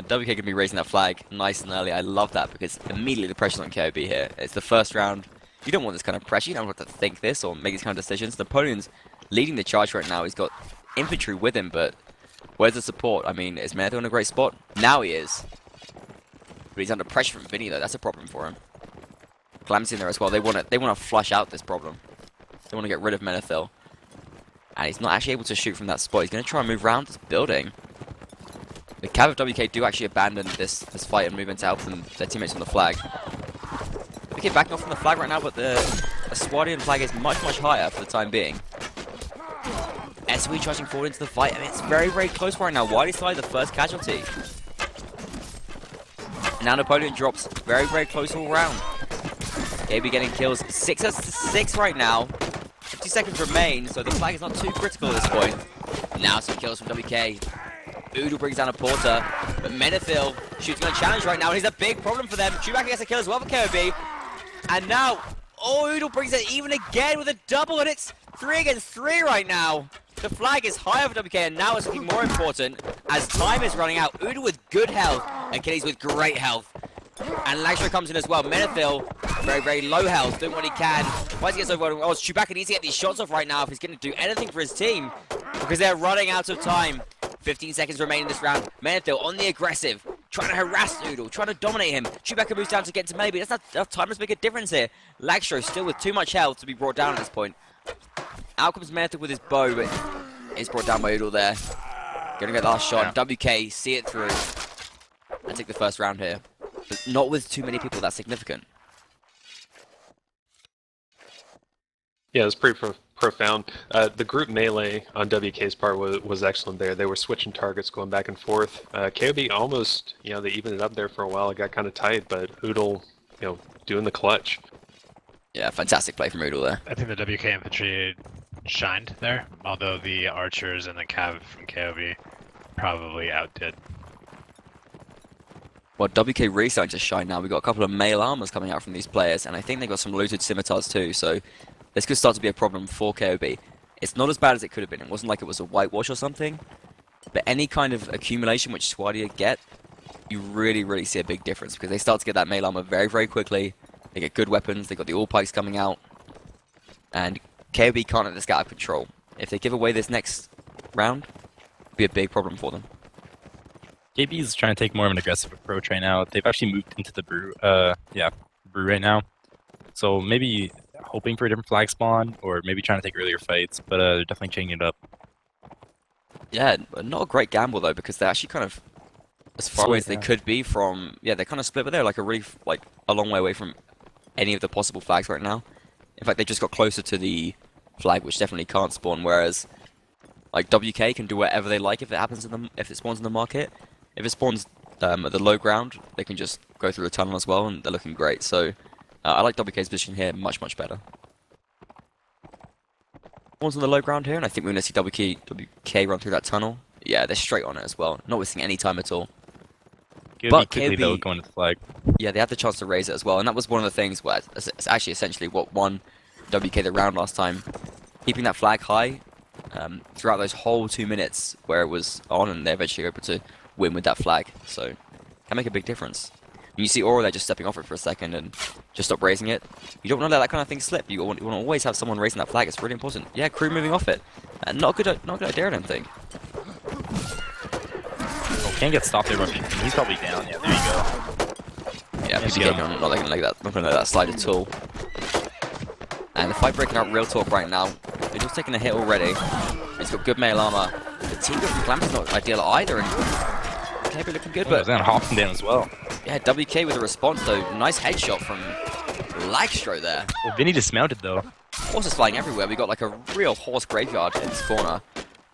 WK can be raising that flag nice and early. I love that because immediately the pressure's on KoB here. It's the first round. You don't want this kind of pressure. You don't have to think this or make these kind of decisions. Napoleon's leading the charge right now. He's got infantry with him, but where's the support? I mean, is Manetho in a great spot? Now he is. But he's under pressure from Vinny, though. That's a problem for him. Clam's in there as well. They want to flush out this problem. They want to get rid of Manetho. And he's not actually able to shoot from that spot. He's going to try and move around this building. The Cav of WK do actually abandon this fight and move in to help their teammates on the flag. WK backing off from the flag right now, but the Swadian flag is much, much higher for the time being. SW charging forward into the fight. I mean, it's very, very close right now. Wiley side, the first casualty. And now Napoleon drops very, very close all round. KoB getting kills. 6-6 right now. 50 seconds remain, so the flag is not too critical at this point. Now some kills from WK. Oodle brings down a Porter, but Menethil shooting on challenge right now, and he's a big problem for them. Chewbacca gets a kill as well for KoB. And now, Oodle brings it even again with a double, and it's 3 against 3 right now. The flag is higher for WK, and now it's looking more important as time is running out. Oodle with good health, and Achilles with great health. And Langstrow comes in as well. Menethil, very, very low health, doing what he can. Tries to get over. Oh, Chewbacca needs to get these shots off right now if he's going to do anything for his team, because they're running out of time. 15 seconds remain in this round. Menethil on the aggressive, trying to harass Oodle, trying to dominate him. Chewbacca moves down to get to melee, but that's not enough time to make a difference here. Langstrow still with too much health to be brought down at this point. Out comes Menethil with his bow, but he's brought down by Oodle there. Gonna get the last shot. Yeah. WK see it through and take the first round here. But not with too many people that's significant. Yeah, it's pretty profound. The group melee on WK's part was excellent there. They were switching targets, going back and forth. KoB almost, they evened it up there for a while. It got kind of tight, but Oodle, doing the clutch. Yeah, fantastic play from Oodle there. I think the WK infantry shined there, although the archers and the cav from KoB probably outdid. Well, WK really starting to shine now. We've got a couple of mail armors coming out from these players, and I think they've got some looted scimitars too, so this could start to be a problem for KoB. It's not as bad as it could have been. It wasn't like it was a whitewash or something, but any kind of accumulation which Swadia get, you really, really see a big difference, because they start to get that mail armor very, very quickly. They get good weapons, they got the all pikes coming out, and KoB can't let this get out of control. If they give away this next round, it'll be a big problem for them. KoB is trying to take more of an aggressive approach right now. They've actually moved into the brew, brew right now. So maybe hoping for a different flag spawn, or maybe trying to take earlier fights, but they're definitely changing it up. Yeah, not a great gamble though, because they're actually kind of as far away as they could be from. Yeah, they're kind of split, but they're like a long way away from any of the possible flags right now. In fact, they just got closer to the flag, which definitely can't spawn. Whereas, like WK can do whatever they like if it happens if it spawns in the market. If it spawns at the low ground, they can just go through the tunnel as well, and they're looking great. So I like WK's position here much, much better. Spawns on the low ground here, and I think we're going to see WK run through that tunnel. Yeah, they're straight on it as well, not wasting any time at all. But quickly though, going to the flag. Yeah, they had the chance to raise it as well, and that was one of the things where it's actually essentially what won WK the round last time. Keeping that flag high throughout those whole 2 minutes where it was on, and they're eventually able to win with that flag, so can make a big difference. And you see Aura there just stepping off it for a second and just stop raising it. You don't want to let that kind of thing slip. You want to always have someone raising that flag. It's really important. Yeah, crew moving off it. Not a good idea, I don't think. Oh, can't get stopped there, but he's probably down. Yeah, there you go. Yeah, PCK not going to let that slide at all. And the fight breaking out real talk right now. They're just taking a hit already. He's got good mail armor. The team from Clamp is not ideal either, and KoB looking good, but then Hoffman down as well. Yeah, WK with a response though. Nice headshot from Lagstro there. Well, Vinny dismounted though. Horses flying everywhere. We got like a real horse graveyard in this corner.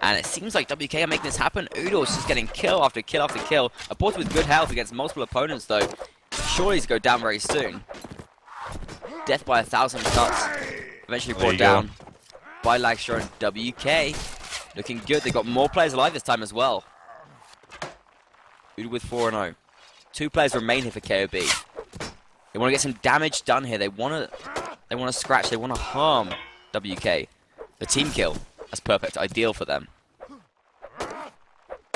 And it seems like WK are making this happen. Udo's just getting kill after kill after kill. A Porter with good health against multiple opponents though. Surely he's go down very soon. Death by 1,000 cuts. Eventually brought down. by Lagshaw and WK. Looking good. They got more players alive this time as well. Udo with 4-0. 2 players remain here for KoB. They want to get some damage done here. They want to scratch. They want to harm WK. The team kill. That's perfect. Ideal for them.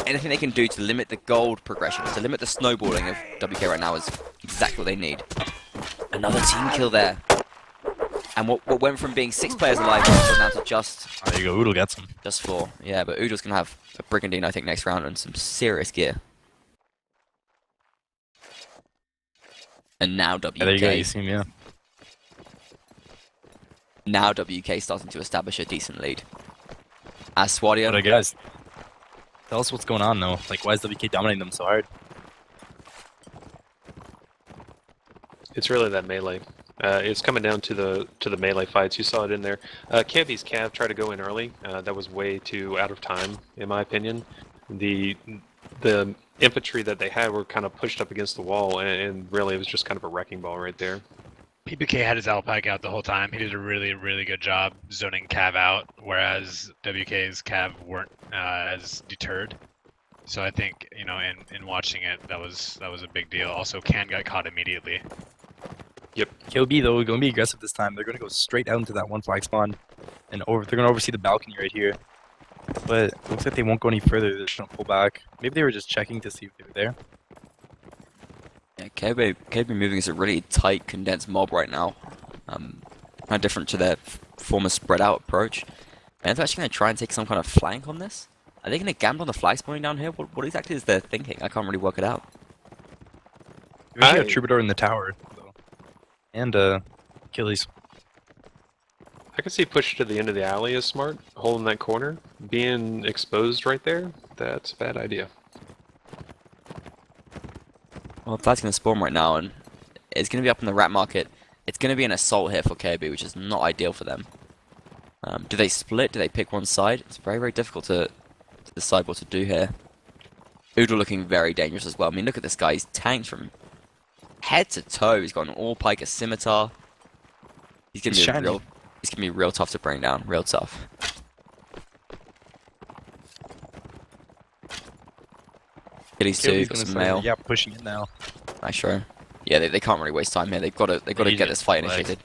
Anything they can do to limit the gold progression, to limit the snowballing of WK right now is exactly what they need. Another team kill there. And what went from being 6 players alive now to just... There you go, Oodle gets him. Just 4. Yeah, but Oodle's going to have a Brigandine, I think, next round and some serious gear. And now WK... Yeah, there you go, you see him, yeah. Now WK starting to establish a decent lead. As Swadia... But guys, tell us what's going on, though. Like, why is WK dominating them so hard? It's really that melee. It's coming down to the melee fights. You saw it in there. KoB's Cav tried to go in early. That was way too out of time, in my opinion. The infantry that they had were kind of pushed up against the wall, and really it was just kind of a wrecking ball right there. PPK had his Alpac out the whole time. He did a really, really good job zoning Cav out, whereas WK's Cav weren't as deterred. So I think, you know, in watching it, that was a big deal. Also, Can got caught immediately. Yep. KoB, though, going to be aggressive this time. They're going to go straight out into that one flag spawn, and they're going to oversee the balcony right here. But it looks like they won't go any further. They're just going to pull back. Maybe they were just checking to see if they were there. Yeah, KoB moving is a really tight, condensed mob right now. Kind of different to their former spread-out approach. And they're actually going to try and take some kind of flank on this. Are they going to gamble on the flag spawning down here? What exactly is their thinking? I can't really work it out. We actually got Troubadour in the tower, though. And Achilles. I could see push to the end of the alley is smart. Holding that corner, being exposed right there, that's a bad idea. Well, Vlad's going to spawn right now, and it's going to be up in the rat market. It's going to be an assault here for KoB, which is not ideal for them. Do they split? Do they pick one side? It's very, very difficult to decide what to do here. Oodle looking very dangerous as well. I mean, look at this guy. He's tanked from head to toe. He's got an all-pike, a scimitar. He's going to be real tough to bring down. Real tough. Achilles too, got some mail. Yeah, pushing it now. Nice show. Yeah, they can't really waste time here. They've got to get this fight initiated.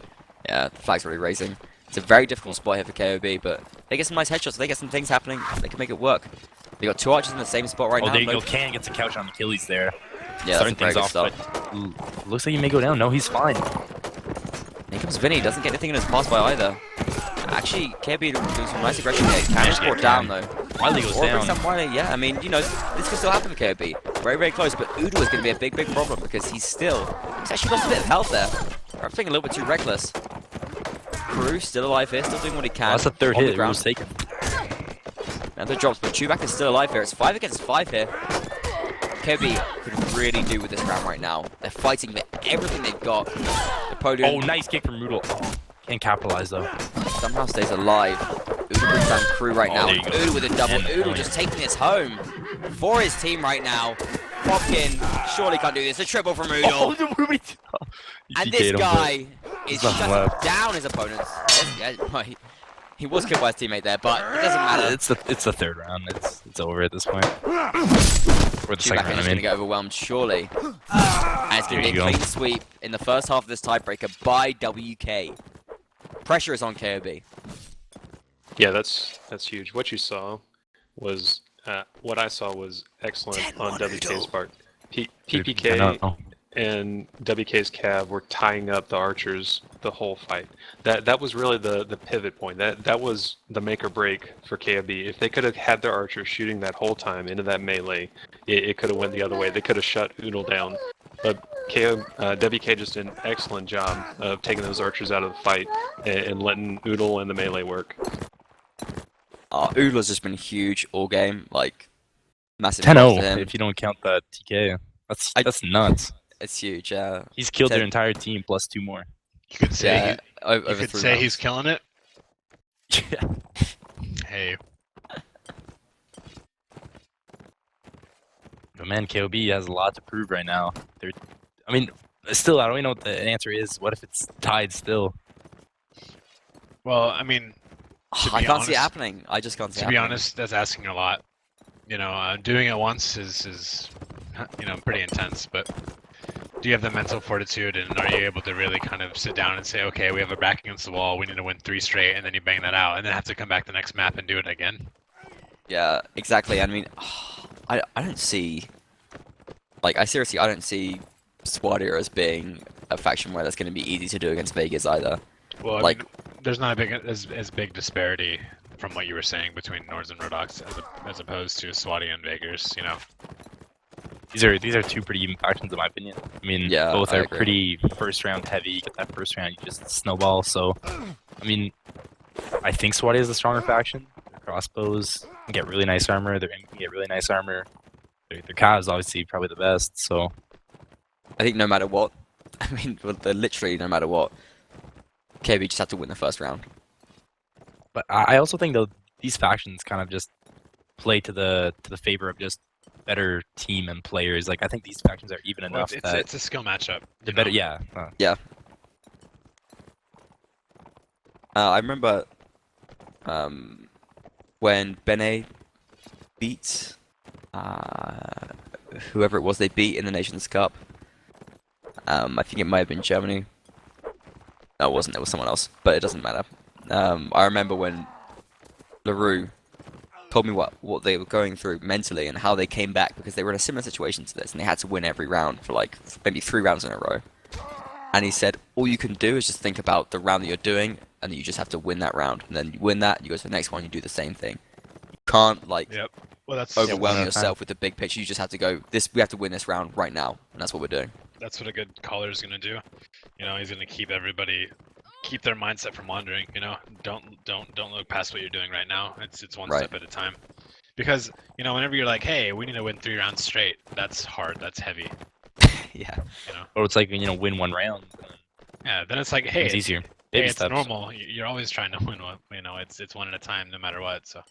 Yeah, the flag's already raising. It's a very difficult spot here for KoB, but they get some nice headshots. They get some things happening. They can make it work. They got 2 archers in the same spot right now. Oh, there you go. Can gets a couch on Achilles there. Yeah, starting that's a things very off. good start. But looks like he may go down. No, he's fine. Here comes Vinny. Doesn't get anything in his pass by either. Actually, KoB doing some nice aggression here. Can just brought down though. Wiley goes Or brings down. down Wiley. Yeah, I mean, you know, this could still happen for KoB. Very, very close, but Oodle is going to be a big, big problem because he's actually lost a bit of health there. I'm being a little bit too reckless. Crew still alive here, still doing what he can. Oh, that's the third on hit. the It ground. was taken. Another drops, but Chewbacca is still alive here. It's 5 against 5 here. KoB could really do with this round right now. They're fighting for everything they've got. The podium Oh, nice kick from Moodle. Oh, can't capitalize though. somehow stays alive. Oodle brings down Crew right now. there you go. Oodle with a double. And Oodle just taking this home for his team right now. Popkin surely can't do this. A triple from Oodle. And this guy is nothing shutting left. down his opponents. Yeah, well, he was killed by his teammate there, but it doesn't matter. It's the third round. It's over at this point. Or the second Chewbacca round, is I going to mean. get overwhelmed, surely. And it's going to be a clean sweep in the first half of this tiebreaker by WK. Pressure is on KoB. Yeah, that's huge. What you saw was what I saw was excellent on WK's part. PPK and WK's Cav were tying up the archers the whole fight. That was really the pivot point. That was the make or break for KoB. If they could have had their archers shooting that whole time into that melee, it could have went the other way. They could have shut Oodle down. But WK just did an excellent job of taking those archers out of the fight and letting Oodle and the melee work. Oodle has just been huge all game, like massive. props to 10-0 him. if you don't count the TK. That's nuts. It's huge. He's killed 10 their entire team plus 2 more. You could say Yeah, over you could 3 say rounds. he's killing it. Yeah. Hey, But man, KoB has a lot to prove right now. I mean, still, I don't even know what the answer is. What if it's tied still? well, I mean, I can't see it happening. I just can't see it To be happening. honest, that's asking a lot. Doing it once is pretty intense, but do you have the mental fortitude, and are you able to really kind of sit down and say, okay, we have a back against the wall, we need to win 3 straight, and then you bang that out, and then have to come back the next map and do it again? Yeah, exactly. I mean, I don't see, like, I don't see Swadia as being a faction where that's going to be easy to do against Vegas either. Well, I Like- mean, there's not a big as big disparity from what you were saying between Nords and Rodox as opposed to Swati and Vegas, These are two pretty even factions in my opinion. I mean, Yeah, both I are agree. pretty first round heavy. You get that first round, you just snowball. So, I mean, I think Swati is the stronger faction. Their crossbows can get really nice armor. Their imp can get really nice armor. Their KoB is obviously probably the best. So, I think no matter what, I mean, well, literally no matter what, KoB just have to win the first round. but I also think though these factions kind of just play to the favor of just better team and players. Like I think these factions are even well, enough it's, that it's a skill matchup. the you better. know? Yeah. I remember when Bene beat whoever it was they beat in the Nations Cup. I think it might have been Germany. No, it wasn't. It was someone else, but it doesn't matter. I remember when LaRue told me what they were going through mentally and how they came back because they were in a similar situation to this and they had to win every round for like maybe 3 rounds in a row. And he said, all you can do is just think about the round that you're doing and you just have to win that round. And then you win that, you go to the next one, you do the same thing. You can't like Yep. Well, that's overwhelm Yeah, yourself with the big picture. You just have to go, we have to win this round right now. And that's what we're doing. that's what a good caller is gonna do. He's gonna keep their mindset from wandering. Don't look past what you're doing right now. It's one Right. step at a time. Because whenever you're like, hey, we need to win 3 rounds straight, that's hard. That's heavy. Yeah. Or it's like win one round. Yeah. Then it's like, hey, It's easier. hey, Baby it's steps. normal. You're always trying to win one. It's one at a time, no matter what. So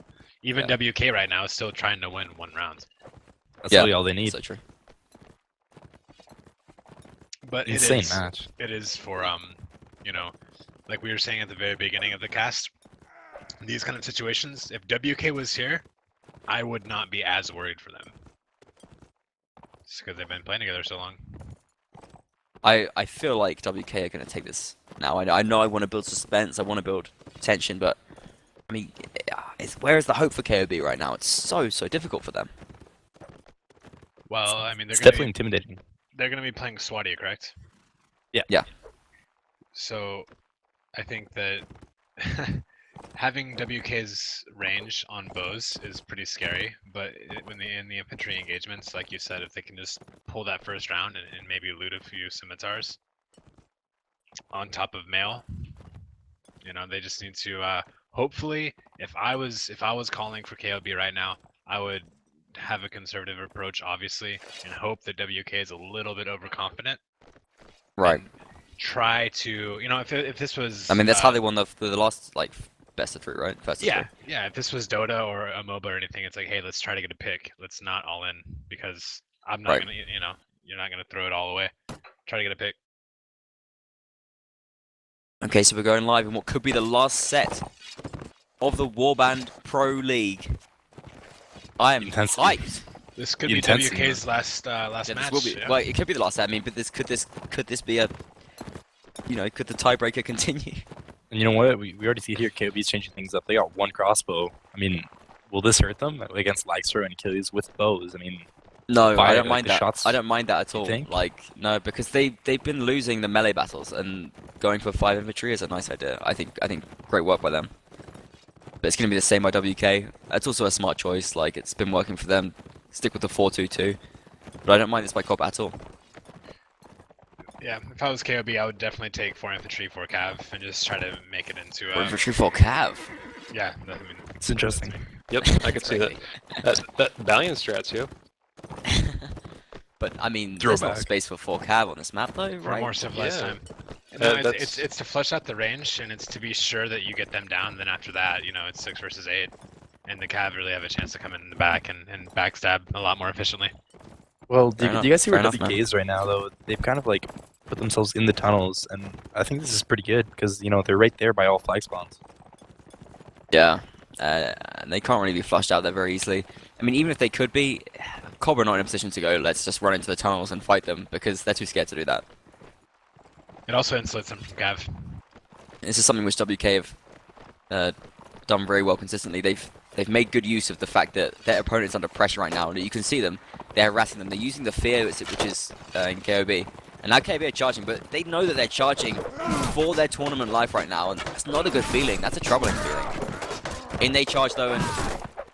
even Yeah. WK right now is still trying to win 1 round. That's Yeah. really all they need. So true. But Insane it is, match. it is for like we were saying at the very beginning of the cast, these kind of situations, if WK was here, I would not be as worried for them. Just because they've been playing together so long. I feel like WK are going to take this now. I know I want to build suspense, I want to build tension, but I mean, where is the hope for KoB right now? It's so difficult for them. Well, I mean, It's definitely intimidating. they're gonna be playing Swati, correct? Yeah. Yeah. So, I think that having WK's range on bows is pretty scary. But when in the infantry engagements, like you said, if they can just pull that first round and maybe loot a few scimitars on top of mail, they just need to. Hopefully, if I was calling for KoB right now, I would have a conservative approach, obviously, and hope that WK is a little bit overconfident. Right. Try to, if this was. I mean, that's how they won the last like best of 3, right? First of Yeah, 3. yeah. If this was Dota or a MOBA or anything, it's like, hey, let's try to get a pick. Let's not all in because I'm not Right. gonna, you're not gonna throw it all away. Try to get a pick. Okay, so we're going live in what could be the last set of the Warband Pro League. I am Intensity. hyped. This could The be intensity, WK's last Yeah, match. this will be. Yeah. Well, it could be the last set. I mean, but could this be a, could the tiebreaker continue? And you know what? We already see here KoB's changing things up. They got 1 crossbow. I mean, will this hurt them against Lagster and Achilles with bows? I mean, No, I Fire, don't like, mind the that. shots, I don't mind that at you all. think? Like, no, because they've been losing the melee battles, and going for 5 infantry is a nice idea. I think great work by them. But it's gonna be the same by WK. It's also a smart choice. Like, it's been working for them. Stick with the 4-2-2. But I don't mind this by KoB at all. Yeah, if I was KoB, I would definitely take 4 infantry, 4 cav, and just try to make it into. Or infantry for Cav. Yeah, it's interesting. Yep, I could see that. That Valiant strats, yo. But I mean, there's not Throwback. space for 4 Cav on this map, though, for right? a more civilized Yeah. time. No, That's- it's to flush out the range, and it's to be sure that you get them down. Then after that, it's 6 versus 8, and the cav really have a chance to come in the back and backstab a lot more efficiently. Well, Fair do you guys see where enough. Fair WK enough, is right now, though? They've kind of like put themselves in the tunnels, and I think this is pretty good because they're right there by all flag spawns. Yeah, and they can't really be flushed out there very easily. I mean, even if they could be, KoB are not in a position to go, let's just run into the tunnels and fight them, because they're too scared to do that. It also insulates them from Gav. This is something which WK have done very well consistently. They've made good use of the fact that their opponent's under pressure right now, and you can see them. They're harassing them. They're using the fear, which is in KoB. And now KoB are charging, but they know that they're charging for their tournament life right now, and that's not a good feeling. That's a troubling feeling. In they charge though, and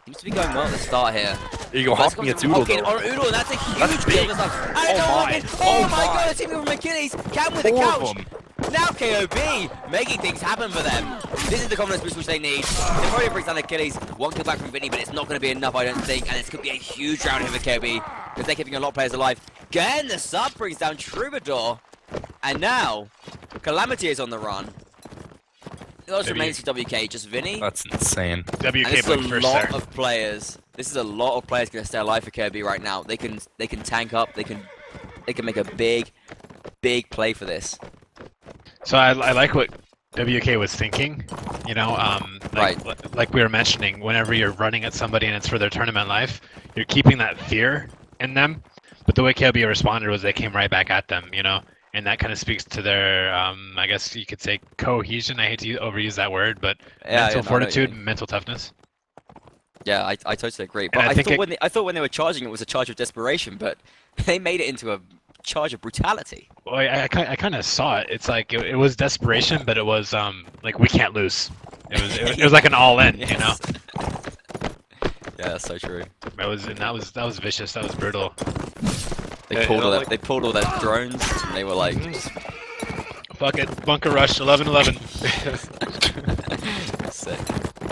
seems to be going well at the start here. There you go, Hopkin gets Oodle though. On Oodle, and that's a huge big. kill. Oh Oh my my. god, it's even from Achilles. Cam with the Four of couch. them. Now KoB making things happen for them. This is the confidence boost which they need. They probably brings down Achilles. One kill back from Vinny, but it's not going to be enough, I don't think. And this could be a huge round here for KoB because they're keeping a lot of players alive. Again, the sub brings down Troubadour. And now, Calamity is on the run. It also remains for WK, just Vinny. That's insane. And WK this is a booked first lot there. of players. This is a lot of players going to stay alive for KoB right now. They can tank up. They can make a big play for this. So I like what WK was thinking, you know, like we were mentioning, whenever you're running at somebody and it's for their tournament life, you're keeping that fear in them. But the way KoB responded was they came right back at them, you know, and that kind of speaks to their, I guess you could say cohesion. I hate to overuse that word, but mental fortitude, mental toughness. Yeah, I totally agree. But I thought when they were charging, it was a charge of desperation, but they made it into a charge of brutality. Well, I kind of saw it. It's like it was desperation, but it was like we can't lose. It was like an all-in, you know. Yeah, that's so true. That was vicious. That was brutal. They pulled all their drones, and they were like, fuck it, bunker rush, 11-11. sick.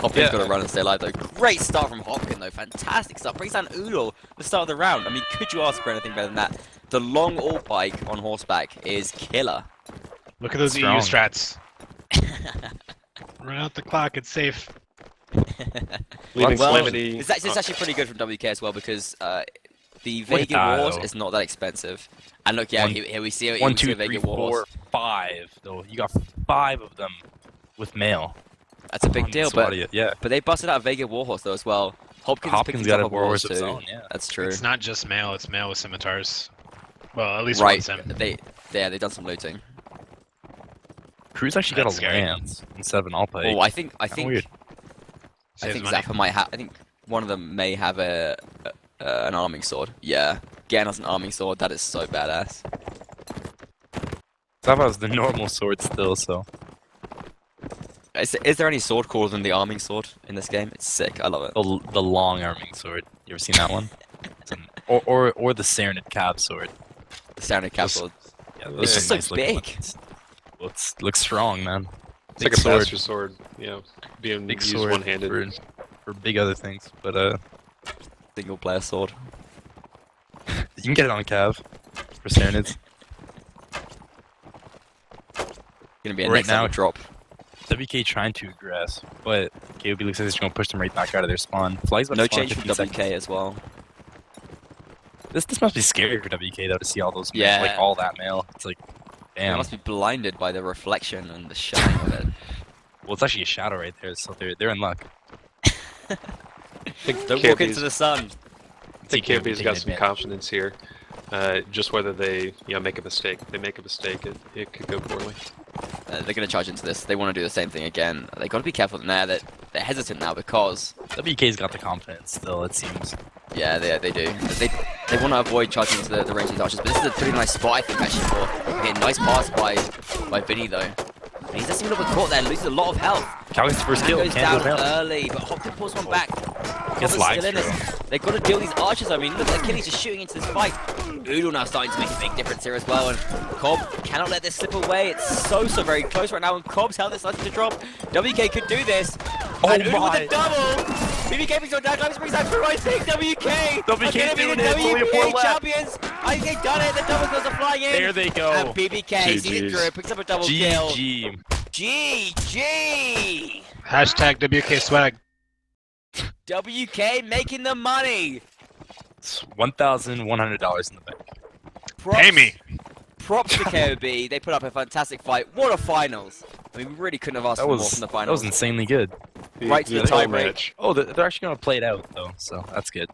Hopkin's got to run and stay alive though. Great start from Hopkin though, fantastic start. Brings down Oodle the start of the round. I mean, could you ask for anything better than that? The long ult bike on horseback is killer. Look at those EU strats. Run out the clock, it's safe. Leaving well, Calamity. it's actually pretty good from WK as well because the Vega Wars is not that expensive. And look, yeah, here we see it. 1, 2, 3, 4, 5. Though you got 5 of them with mail. That's a big deal, but yeah. But they busted out Vega Warhorse though as well. Hopkins got a up Warhorse of too. his own, yeah. That's true. It's not just mail, it's mail with scimitars. Well, at least right. one sim. They've done some looting. Crew's actually got That's a scary. Lance instead of an Alpine. Oh, I think weird. Zappa might have. I think one of them may have an arming sword. Yeah, Gan has an arming sword. That is so badass. Zappa has the normal sword still, so. Is there any sword cooler than the arming sword in this game? It's sick. I love it. The long arming sword. You ever seen that one? or the Serenade Cab sword. The standard capsule. Yeah, It's just so big. Looks strong, man. It's like a master sword, you know, being Big used sword one-handed. for big other things, but Single player sword. you can get it on Cav for Serenades. Gonna be a Right next now- level drop. WK trying to aggress, but KoB looks like it's going to push them right back out of their spawn. Fly's about No to spawn change from 15 WK seconds. as well. This must be scary for WK though to see all those Yeah. like all that mail. It's like, They damn. must be blinded by the reflection and the shine of it. Well, it's actually a shadow right there, so they're in luck. I think Don't walk KoB's into the sun. I think TK KoB's taking got some advantage. confidence here. Just whether they, make a mistake. If they make a mistake, it could go poorly. They're gonna charge into this. They want to do the same thing again. They got to be careful now. That they're hesitant now because WK's got the confidence still, it seems. yeah, they do. They want to avoid charging into the ranging archers. But this is a pretty nice spot I think actually for. Okay, nice pass by Vinny though. And he's just a little bit caught there, loses a lot of health. Calguy's first And kill. goes Can't down do it now. early, but Hopkins pulls one back. Gets KoB's live still in this. They've got to deal with these archers. I mean, look at Achilles just shooting into this fight. Oodle now starting to make a big difference here as well, and KoB cannot let this slip away. It's so very close right now, and KoB's health is starting to drop. WK could do this. Oh and Oodle my. with a double. BBK brings on down, Climbs brings that through. I think WK are WK gonna be doing the it, only a 4 WPA left. champions. I think they've done it. The double kills are flying in. There they go. And BBK sees it GG's. through, picks up a double kill. GG. GG. Hashtag WK swag. WK making the money. It's $1,100 in the bank. Props, Pay me. Props to KoB. They put up a fantastic fight. What a finals. I mean, we really couldn't have asked That for more was from the that finals. was insanely good. Right to the title tiebreak. match. Oh, they're actually gonna play it out though, so that's good.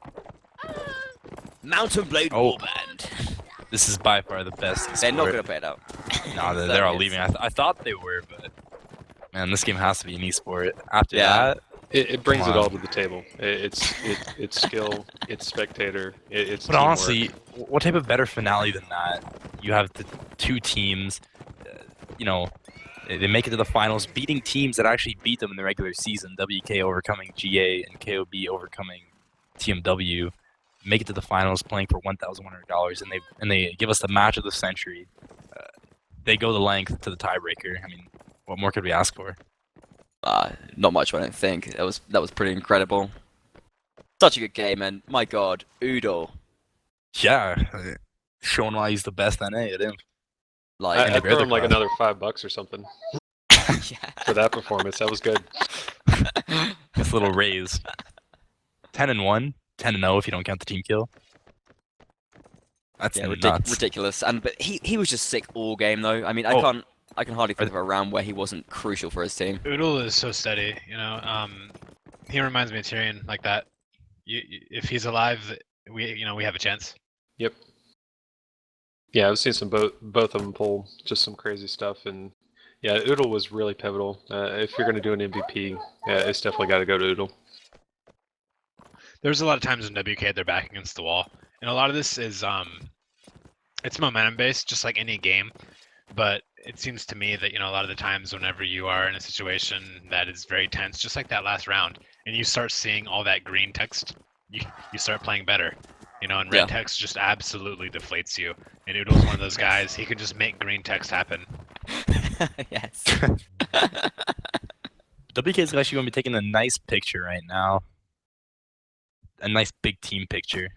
Mountain Blade Oh. Warband. This is by far the best. They're not esport. gonna play it out. No, they're That all is- leaving. I thought they were, but man, this game has to be an esport. After Yeah. that, It brings Come it all on. to the table. It's skill, it's spectator, it's but teamwork. honestly, what type of better finale than that? You have the two teams, you know, they make it to the finals, beating teams that actually beat them in the regular season. WK overcoming GA and KoB overcoming TMW. Make it to the finals, playing for $1,100, and they give us the match of the century. They go the length to the tiebreaker. I mean, what more could we ask for? Not much, I don't think. That was pretty incredible. Such a good game, and my god, Oodle. Yeah, showing why he's the best NA at him. Like, I the throw him like class. another $5 or something yeah. for that performance. That was good. This little raise. 10-1, 10-0 if you don't count the team kill. That's Yeah, nuts. ridiculous. But he was just sick all game though. I mean, I can hardly think of a round where he wasn't crucial for his team. Oodle is so steady, you know. He reminds me of Tyrion like that. If he's alive, we have a chance. Yep. Yeah, I've seen both of them pull just some crazy stuff, and yeah, Oodle was really pivotal. If you're going to do an MVP, it's definitely got to go to Oodle. There's a lot of times in WK they're back against the wall, and a lot of this is it's momentum based, just like any game. But it seems to me that a lot of the times whenever you are in a situation that is very tense, just like that last round, and you start seeing all that green text, you start playing better. And red text just absolutely deflates you. And Oodle's one of those guys, he can just make green text happen. Yes. WK is actually going to be taking a nice picture right now. A nice big team picture.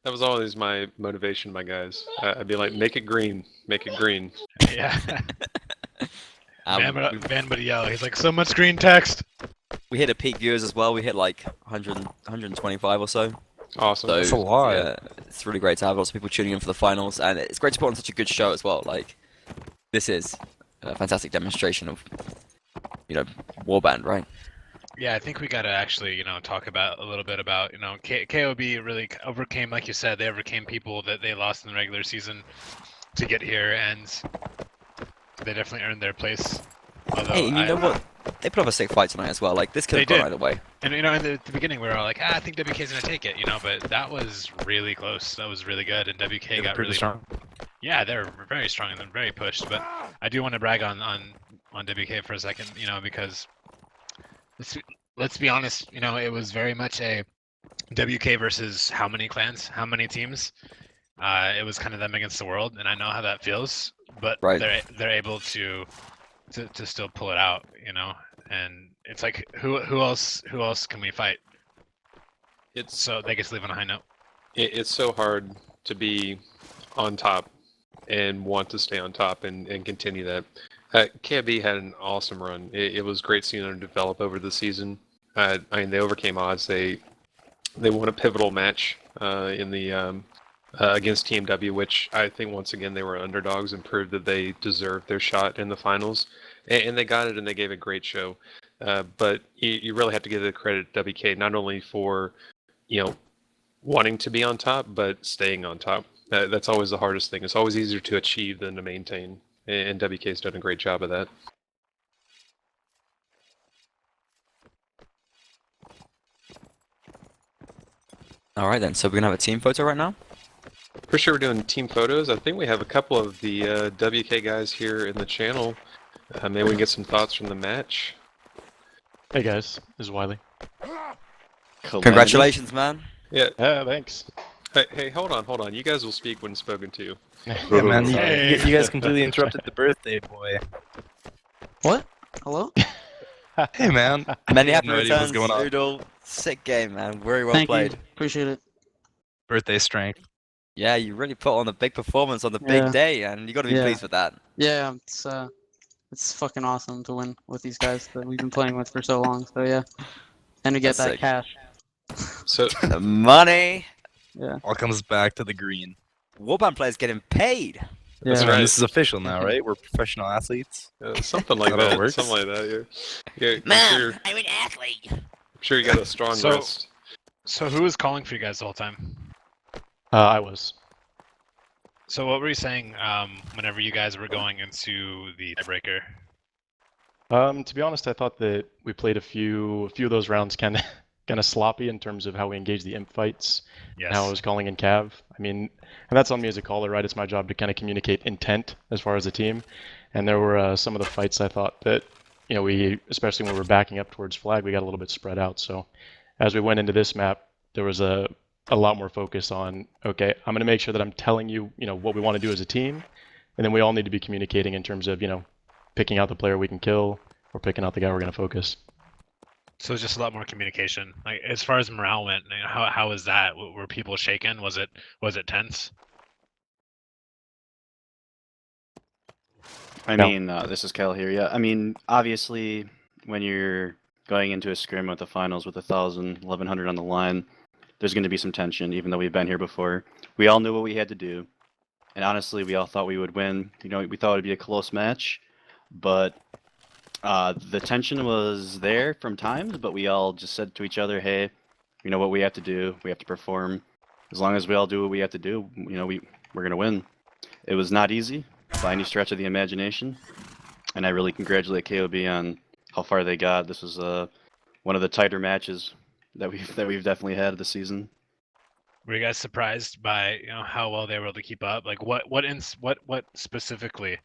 That was always my motivation, my guys. I'd be like, make it green, make it green. Yeah. we, Van would yell, he's like, so much green text! we hit a peak viewers as well. We hit like 100, 125 or so. Awesome. So, That's a lot. Yeah, it's really great to have lots of people tuning in for the finals, and it's great to put on such a good show as well. Like, this is a fantastic demonstration of, Warband, right? Yeah, I think we gotta actually, talk about a little bit about, KoB really overcame, like you said, they overcame people that they lost in the regular season to get here, and they definitely earned their place. Although Hey, and you know what? They put up a sick fight tonight as well. Like, this could have They gone did. either way. And in the beginning we were all like, I think WK's gonna take it, but that was really close. That was really good, and WK got Pretty really strong. Yeah, they're very strong and very pushed. But I do want to brag on WK for a second, because let's be honest, it was very much a WK versus how many clans, how many teams. It was kind of them against the world, and I know how that feels. But Right. they're able to still pull it out, And it's like who else can we fight? It's So they get to leave on a high note. it's so hard to be on top and want to stay on top and continue that. KoB had an awesome run. It was great seeing them develop over the season. I mean, they overcame odds. They won a pivotal match in the against TMW, which I think once again they were underdogs and proved that they deserved their shot in the finals. And they got it, and they gave a great show. But you really have to give the credit to WK, not only for wanting to be on top, but staying on top. That's always the hardest thing. It's always easier to achieve than to maintain. And WK's done a great job of that. All right, then. So we're going to have a team photo right now? For sure, we're doing team photos. I think we have a couple of the WK guys here in the channel. Maybe we can get some thoughts from the match. Hey guys, this is Wiley. Congratulations, man. Yeah. Thanks. Hey, hold on. You guys will speak when spoken to. Yeah, man, Hey. you guys completely interrupted the birthday boy. What? Hello? Hey, man. Many I had happy no idea what was returns, going on. Oodle. Sick game, man. Very well Thank played. you. Appreciate it. Birthday strength. Yeah, you really put on a big performance on the big Yeah. day, and you got to be Yeah. pleased with that. Yeah, it's fucking awesome to win with these guys that we've been playing with for so long. So yeah, and to get That's that sick. cash. So The money. Yeah. All comes back to the green. Warband players getting paid. That's Yeah. right. This is official now, right? We're professional athletes. Something like Is that how it that. works? Something like that. Yeah, Mom, I'm an athlete. I'm sure you got a strong So- wrist. So who was calling for you guys the whole time? I was. So what were you saying whenever you guys were going into the tiebreaker? To be honest, I thought that we played a few of those rounds kind of sloppy in terms of how we engaged the imp fights and how I was calling in Cav. I mean, and that's on me as a caller, right? It's my job to kind of communicate intent as far as the team. And there were some of the fights I thought that, we, especially when we were backing up towards flag, we got a little bit spread out. So as we went into this map, there was a lot more focus on, okay, I'm going to make sure that I'm telling you, what we want to do as a team. And then we all need to be communicating in terms of, picking out the player we can kill or picking out the guy we're going to focus. So it's just a lot more communication. Like as far as morale went, how was that? Were people shaken? Was it tense? I No. mean, this is Cal here. Yeah, I mean, obviously, when you're going into a scrim with the finals with 1,000, 1,100 on the line, there's going to be some tension, even though we've been here before. We all knew what we had to do. And honestly, we all thought we would win. We thought it would be a close match. But the tension was there from times, but we all just said to each other, hey, we know what we have to do. We have to perform. As long as we all do what we have to do, we're going to win. It was not easy by any stretch of the imagination. And I really congratulate KoB on how far they got. This was one of the tighter matches that we've definitely had this season. Were you guys surprised by how well they were able to keep up? Like what specifically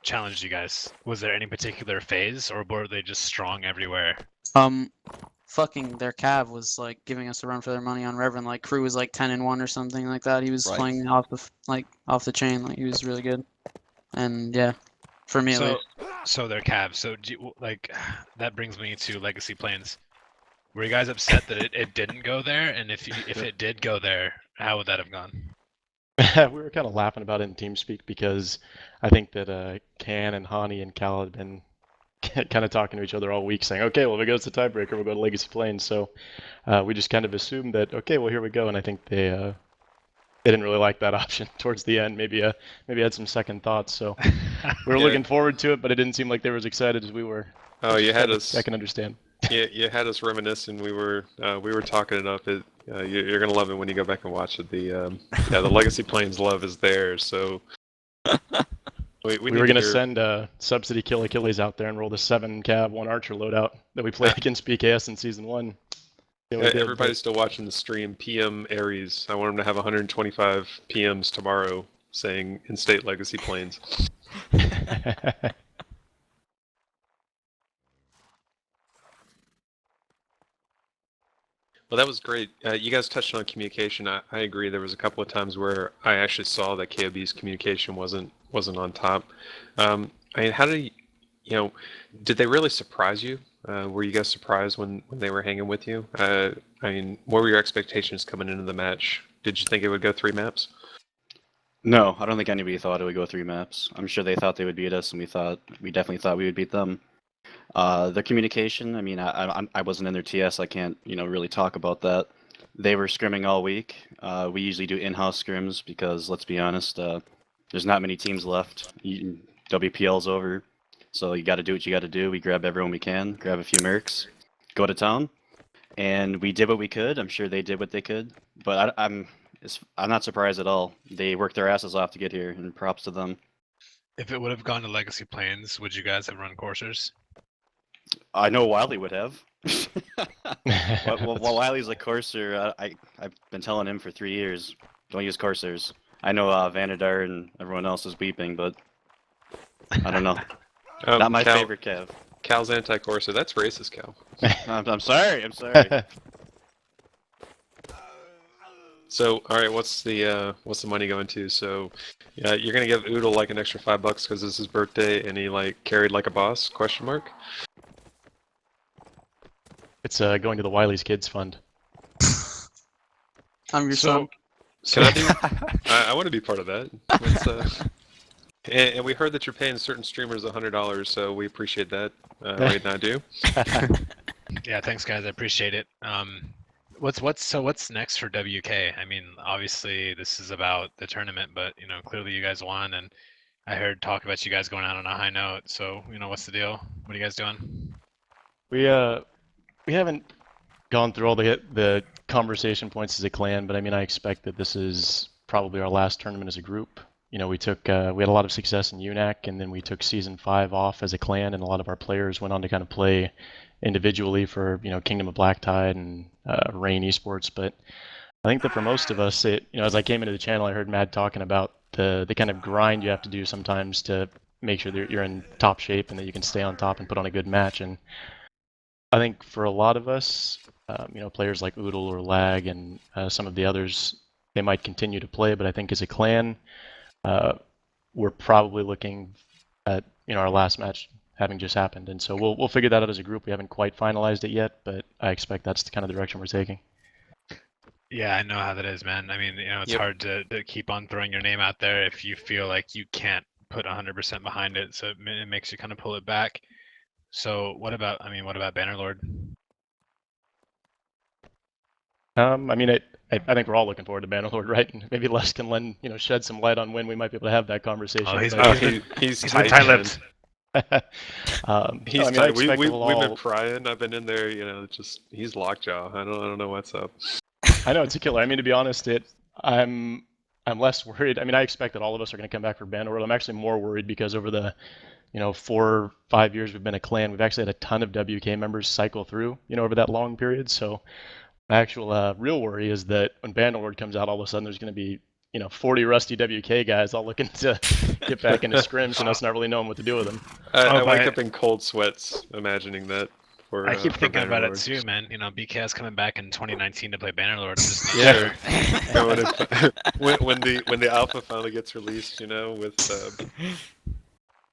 challenged you guys? Was there any particular phase, or were they just strong everywhere? Fucking their Cav was like giving us a run for their money on Reverend. Like Crew was like 10-1 or something like that. He was Right. playing off the chain. Like he was really good. And yeah, for me at least. So they're Cavs. So that brings me to Legacy Plains. Were you guys upset that it didn't go there? And if it did go there, how would that have gone? We were kind of laughing about it in TeamSpeak because I think that Can and Hani and Cal had been kind of talking to each other all week saying, okay, well, if it goes to tiebreaker, we'll go to Legacy Plains. So we just kind of assumed that, okay, well, here we go. And I think they didn't really like that option towards the end. Maybe had some second thoughts. So we were Yeah. looking forward to it, but it didn't seem like they were as excited as we were. Oh, you had us. I can understand. You had us reminiscing. We were talking it up. You're gonna love it when you go back and watch it. The Legacy Plains love is there. So we We need were to going to hear- send Subsidy Kill Achilles out there and roll the 7 Cav, 1 Archer loadout that we played against BKS in Season 1. Yeah, we did, Everybody's still watching the stream. PM Aries. I want him to have 125 PMs tomorrow saying in-state Legacy Plains. but- Well, that was great. You guys touched on communication. I agree. There was a couple of times where I actually saw that KoB's communication wasn't on top. I mean, how did did they really surprise you? Were you guys surprised when they were hanging with you? I mean, what were your expectations coming into the match? Did you think it would go 3 maps? No, I don't think anybody thought it would go 3 maps. I'm sure they thought they would beat us, and we definitely thought we would beat them. Their communication, I mean, I wasn't in their TS, I can't, really talk about that. They were scrimming all week. We usually do in-house scrims because, let's be honest, there's not many teams left. WPL's over, so you got to do what you got to do. We grab everyone we can, grab a few mercs, go to town, and we did what we could. I'm sure they did what they could, but I'm not surprised at all. They worked their asses off to get here, and props to them. If it would have gone to Legacy Plains, would you guys have run coursers? I know Wiley would have. Well, Wiley's a courser. I've been telling him for 3 years, don't use coursers. I know Vanadar and everyone else is weeping, but I don't know. Not my favorite Cav. Cal's anti-Corsa. That's racist, Cal. I'm sorry. I'm sorry. So, all right, what's the money going to? So, yeah, you're gonna give Oodle like an extra $5 because it's his birthday and he carried like a boss? Question mark. It's going to the Wiley's Kids Fund. I'm your son. Can I do? I want to be part of that. And we heard that you're paying certain streamers $100, so we appreciate that. Right now, do. Yeah, thanks guys, I appreciate it. What's next for WK? I mean, obviously this is about the tournament, but clearly you guys won, and I heard talk about you guys going out on a high note. So what's the deal? What are you guys doing? We haven't gone through all the conversation points as a clan, but I mean I expect that this is probably our last tournament as a group. We had a lot of success in UNAC, and then we took season 5 off as a clan, and a lot of our players went on to kind of play individually for Kingdom of Black Tide and Rain Esports. But I think that for most of us, as I came into the channel, I heard Mad talking about the kind of grind you have to do sometimes to make sure that you're in top shape and that you can stay on top and put on a good match. And I think for a lot of us, players like Oodle or Lag and some of the others, they might continue to play, but I think as a clan, we're probably looking at our last match having just happened, and so we'll figure that out as a group. We haven't quite finalized it yet, but I expect that's the kind of direction we're taking. Yeah, I know how that is, man. I mean, it's hard to keep on throwing your name out there if you feel like you can't put 100% behind it, so it makes you kind of pull it back. So what about Bannerlord? I mean, I think we're all looking forward to Bannerlord, right? And maybe Les can shed some light on when we might be able to have that conversation. Oh, he's tight-lipped. He's tight. We've been prying. I've been in there. He's lockjaw. I don't know what's up. I know it's a killer. I mean, to be honest, I'm less worried. I mean, I expect that all of us are going to come back for Bannerlord. I'm actually more worried because over the 4 or 5 years we've been a clan, we've actually had a ton of WK members cycle through over that long period. So my actual real worry is that when Bannerlord comes out, all of a sudden there's going to be 40 rusty WK guys all looking to get back into scrims and us not really knowing what to do with them. I wake up in cold sweats imagining that. I keep thinking about it too, man. BK's coming back in 2019 to play Bannerlord. When the alpha finally gets released, with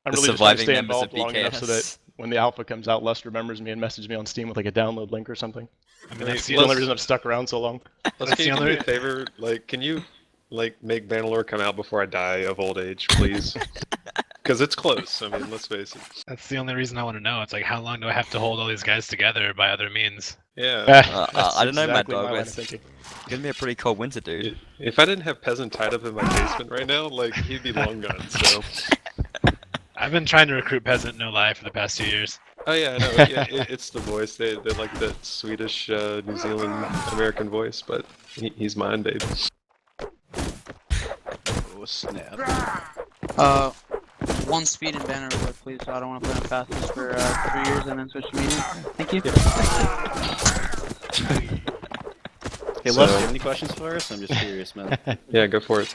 I'm really just trying to stay involved long enough so that when the alpha comes out, Les remembers me and messages me on Steam with like a download link or something. I mean, that's the only reason I've stuck around so long. Can you do me a favor? Can you make Bannerlord come out before I die of old age, please? Because it's close. I mean, let's face it. That's the only reason I want to know. It's like, how long do I have to hold all these guys together by other means? Yeah. I don't know, exactly Mad Dog. It's gonna be a pretty cold winter, dude. If I didn't have Peasant tied up in my basement right now, he'd be long gone. So. I've been trying to recruit Peasant, no lie, for the past 2 years. Oh yeah, no, it's the voice. They like that Swedish, New Zealand, American voice, but he's mine, babe. Oh snap! 1 speed and Bannerlord, please. So I don't want to play on fastest for 3 years and then switch to medium. Thank you. Hey, Les, do you have any questions for us? I'm just curious, man. Yeah, go for it.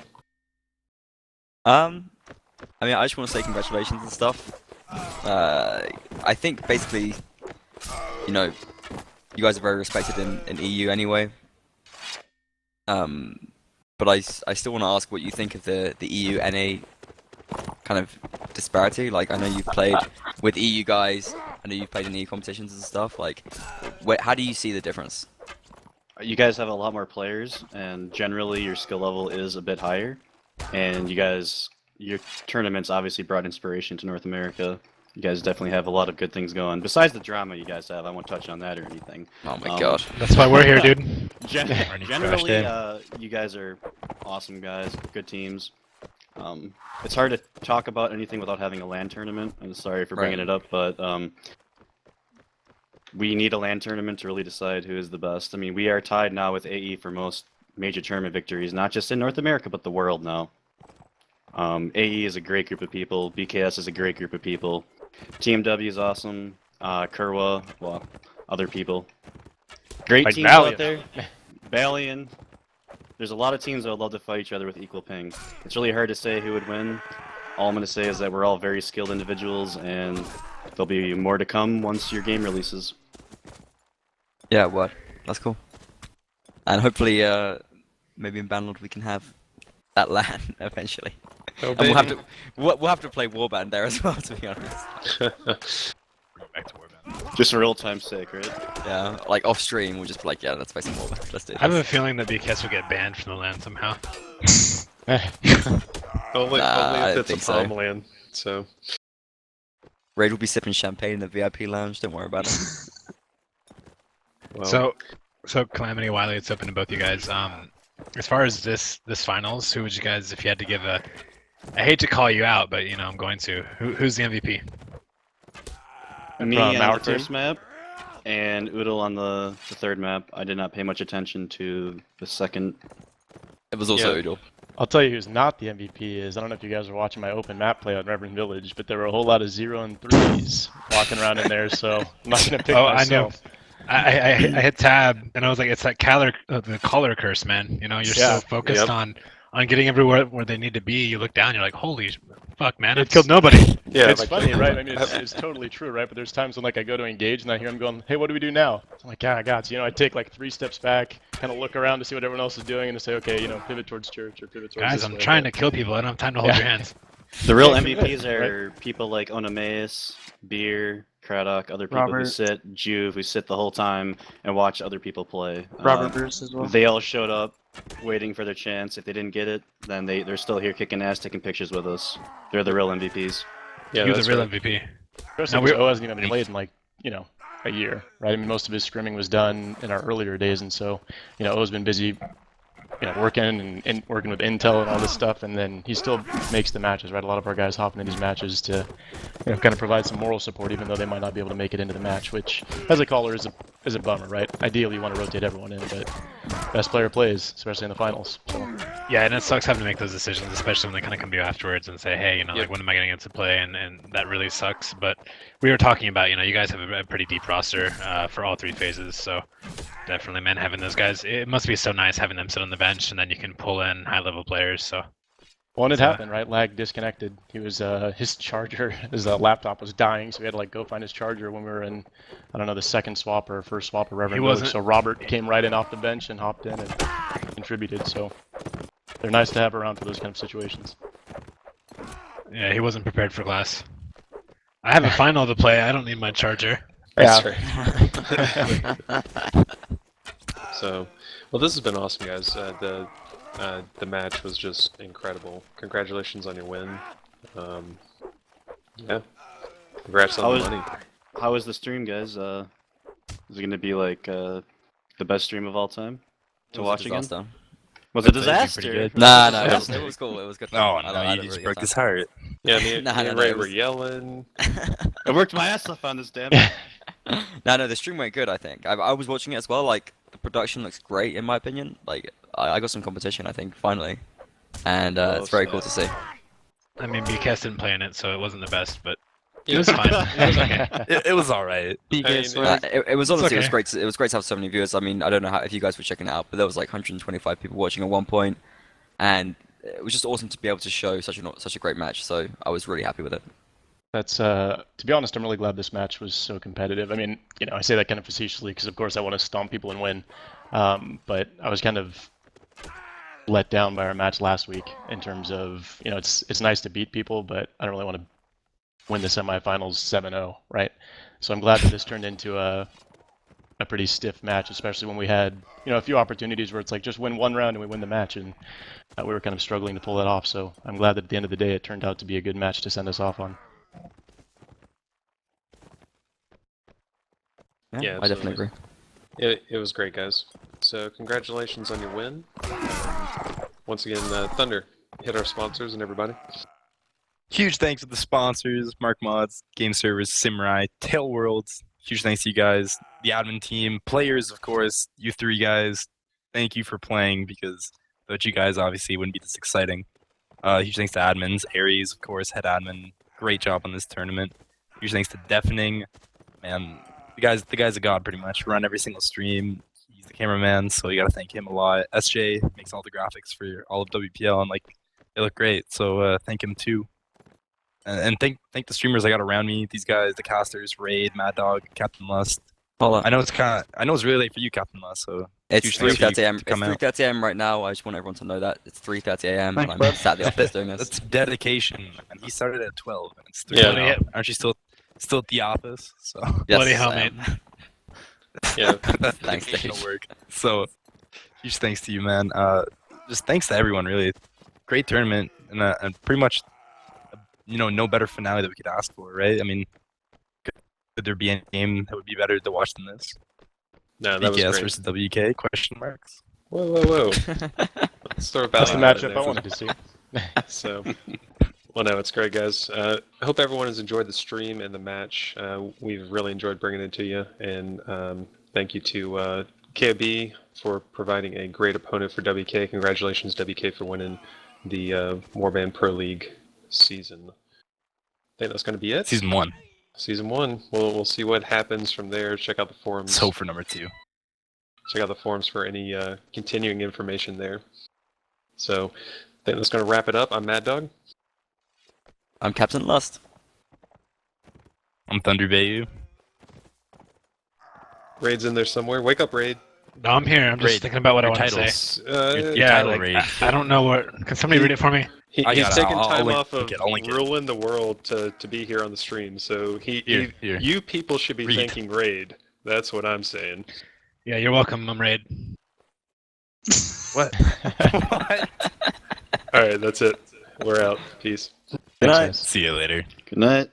I mean, I just want to say congratulations and stuff. I think basically, you guys are very respected in EU anyway. But I still want to ask what you think of the EU NA kind of disparity. Like, I know you've played with EU guys. I know you've played in EU competitions and stuff. Like, how do you see the difference? You guys have a lot more players, and generally your skill level is a bit higher. And your tournaments obviously brought inspiration to North America. You guys definitely have a lot of good things going. Besides the drama you guys have, I won't touch on that or anything. Oh my god. That's why we're here, dude. Generally, you guys are awesome guys, good teams. It's hard to talk about anything without having a LAN tournament. I'm sorry for bringing it up, but we need a LAN tournament to really decide who is the best. I mean, we are tied now with AE for most major tournament victories, not just in North America, but the world now. AE is a great group of people. BKS is a great group of people. TMW is awesome. Kerwa, well, other people. Great teams out there. Balian. There's a lot of teams that would love to fight each other with equal ping. It's really hard to say who would win. All I'm going to say is that we're all very skilled individuals, and there'll be more to come once your game releases. Yeah, well, that's cool. And hopefully, maybe in Bannerlord we can have that LAN eventually. Oh, and we'll have to play Warband there as well, to be honest. Back to Warband. Just for old time's sake, right? Yeah, like off stream, we'll just be like, yeah, let's play some Warband. Let's do this. I have a feeling that BKS will get banned from the LAN somehow. only if it's a palm LAN. So. Raid will be sipping champagne in the VIP lounge. Don't worry about it. Well, So, So Calamity, Wiley, it's open to both you guys. As far as this finals, who would you guys, if you had to give a, I hate to call you out, but you know I'm going to. Who's the MVP? Me From on our the team? first map, and Oodle on the third map. I did not pay much attention to the second. It was also Yeah. Oodle. I'll tell you who's not the MVP is, I don't know if you guys were watching my open map play on Reverend Village, but there were a whole lot of 0 and 3s walking around in there, so I'm not going to pick Oh, I know. myself. I hit tab and I was like, it's that the color curse, man. You know, you're Yeah. so focused Yep. on getting everywhere where they need to be. You look down, you're like, holy fuck, man, I've killed nobody. Yeah, It's like, funny, right? I mean, it's totally true, right? But there's times when like I go to engage and I hear him going, "Hey, what do we do now?" I'm like, "Yeah, I got you." You know, I take like 3 steps back, kind of look around to see what everyone else is doing, and to say, "Okay, you know, pivot towards church or pivot towards Guys, this I'm way." trying to kill people. I don't have time to hold Yeah. your hands. The real Yeah, MVPs right. are people like Onamaeus, Beer, Craddock, other people who Robert. sit, Juve, who sit the whole time and watch other people play. Robert Bruce as well. They all showed up, waiting for their chance. If they didn't get it, then they're still here kicking ass, taking pictures with us. They're the real MVPs. yeah, You're the that's real right. MVP. Especially No, because we're- O hasn't even been played in like, you know, a year, right? I mean, most of his scrimming was done in our earlier days, and so, you know, O's been busy, you know, working and working with Intel and all this stuff, and then he still makes the matches, right? A lot of our guys hopping in these matches to, you know, kind of provide some moral support, even though they might not be able to make it into the match, which, as a caller, is a bummer, right? Ideally, you want to rotate everyone in, but best player plays, especially in the finals. So. Yeah, and it sucks having to make those decisions, especially when they kind of come to you afterwards and say, hey, you know, Yep. like, when am I going to get to play? And that really sucks. But we were talking about, you know, you guys have a pretty deep roster for all 3 phases. So definitely, man, having those guys, it must be so nice having them sit on the bench and then you can pull in high-level players. So Well, and it So- happened, right? Lag disconnected. He was his charger, his laptop was dying, so we had to like go find his charger when we were in, I don't know, the second swap or first swap or Reverend Village. wasn't- So Robert came right in off the bench and hopped in and contributed. So they're nice to have around for those kind of situations. yeah, he wasn't prepared for class. I have a final to play. I don't need my charger. That's right. So, well, this has been awesome, guys. The match was just incredible. Congratulations on your win. Yeah. Congrats on the money. How was the stream, guys? Is it going to be like the best stream of all time to watch again? Disaster. Was it a Pretty disaster? good. Nah, Yeah. it was cool. It was good. Oh, fun. no, I had you a just really broke good his heart. Yeah, me, Nah, me no, and no, Ray it were was- yelling. I worked my ass off on this, damn it. No, the stream went good, I think. I was watching it as well. Like, the production looks great, in my opinion. Like, I got some competition, I think, finally. And it's very cool to see. I mean, BKS didn't play in it, so it wasn't the best, but it Yeah. was fine. It was okay. It was all right. BK I mean, swag. It was honestly, okay. it was great to have so many viewers. I mean, I don't know if you guys were checking it out, but there was like 125 people watching at one point, and it was just awesome to be able to show such a great match. So I was really happy with it. That's to be honest, I'm really glad this match was so competitive. I mean, you know, I say that kind of facetiously because of course I want to stomp people and win, but I was kind of let down by our match last week in terms of, you know, it's nice to beat people, but I don't really want to win the semifinals 7-0, right? So I'm glad that this turned into a pretty stiff match, especially when we had, you know, a few opportunities where it's like just win one round and we win the match, and we were kind of struggling to pull that off. So I'm glad that at the end of the day it turned out to be a good match to send us off on. Yeah, I definitely absolutely. agree. It was great, guys. So congratulations on your win. Once again, Thunder, hit our sponsors and everybody. Huge thanks to the sponsors, Mark Mods, Game Servers, Simrai, Tail Worlds. Huge thanks to you guys, the admin team, players, of course, you 3 guys. Thank you for playing, because without you guys, obviously, it wouldn't be this exciting. Huge thanks to admins, Aries, of course, head admin. Great job on this tournament. Huge thanks to Deafening. Man, the guy's a god, pretty much. Run every single stream. He's the cameraman, so you gotta thank him a lot. SJ makes all the graphics for all of WPL, and like, they look great. So thank him too. And thank the streamers I got around me. These guys, the casters, Raid, Mad Dog, Captain Lust. Hold on. I know it's really late for you, Captain Lust. So It's huge thanks for 3:30 you a.m. to It's come out. 3:30 a.m. right now. I just want everyone to know that it's 3:30 a.m. and Thanks, I'm bud. sat at the office doing this. That's dedication. And he started at 12. And it's 3 Yeah. now. Aren't you still at the office? So Yes, Bloody hell, I am. Yeah. that's Thanks, dedicational Dave. work. So huge thanks to you, man. Just thanks to everyone, really. Great tournament, and pretty much, you know, no better finale that we could ask for, right? I mean, could there be any game that would be better to watch than this? No, that was BKS great. versus WK? Question marks. Whoa, whoa, whoa. Let's throw a That's the value on it matchup there. I wanted to see. So, well, no, it's great, guys. I hope everyone has enjoyed the stream and the match. We've really enjoyed bringing it to you, and thank you to KoB for providing a great opponent for WK. Congratulations, WK, for winning the Warband Pro League season. I think that's going to be it. Season 1. Season 1. We'll see what happens from there. Check out the forums. Let's hope for number 2. Check out the forums for any continuing information there. So, I think that's going to wrap it up. I'm Mad Dog. I'm Captain Lust. I'm Thunder Bayou. Raid's in there somewhere. Wake up, Raid. No, I'm here. I'm just Raid, thinking about what I your want to titles. say. Your Yeah, title, like, Raid. I don't know what. Can somebody read it for me? He's I got it. taking I'll time link off of it. I'll link it. ruling the world to be here on the stream. So Here. you people should be Read. thanking Raid. That's what I'm saying. Yeah, you're welcome. I'm Raid. What? What? All right, that's it. We're out. Peace. Good night. guys. See you later. Good night.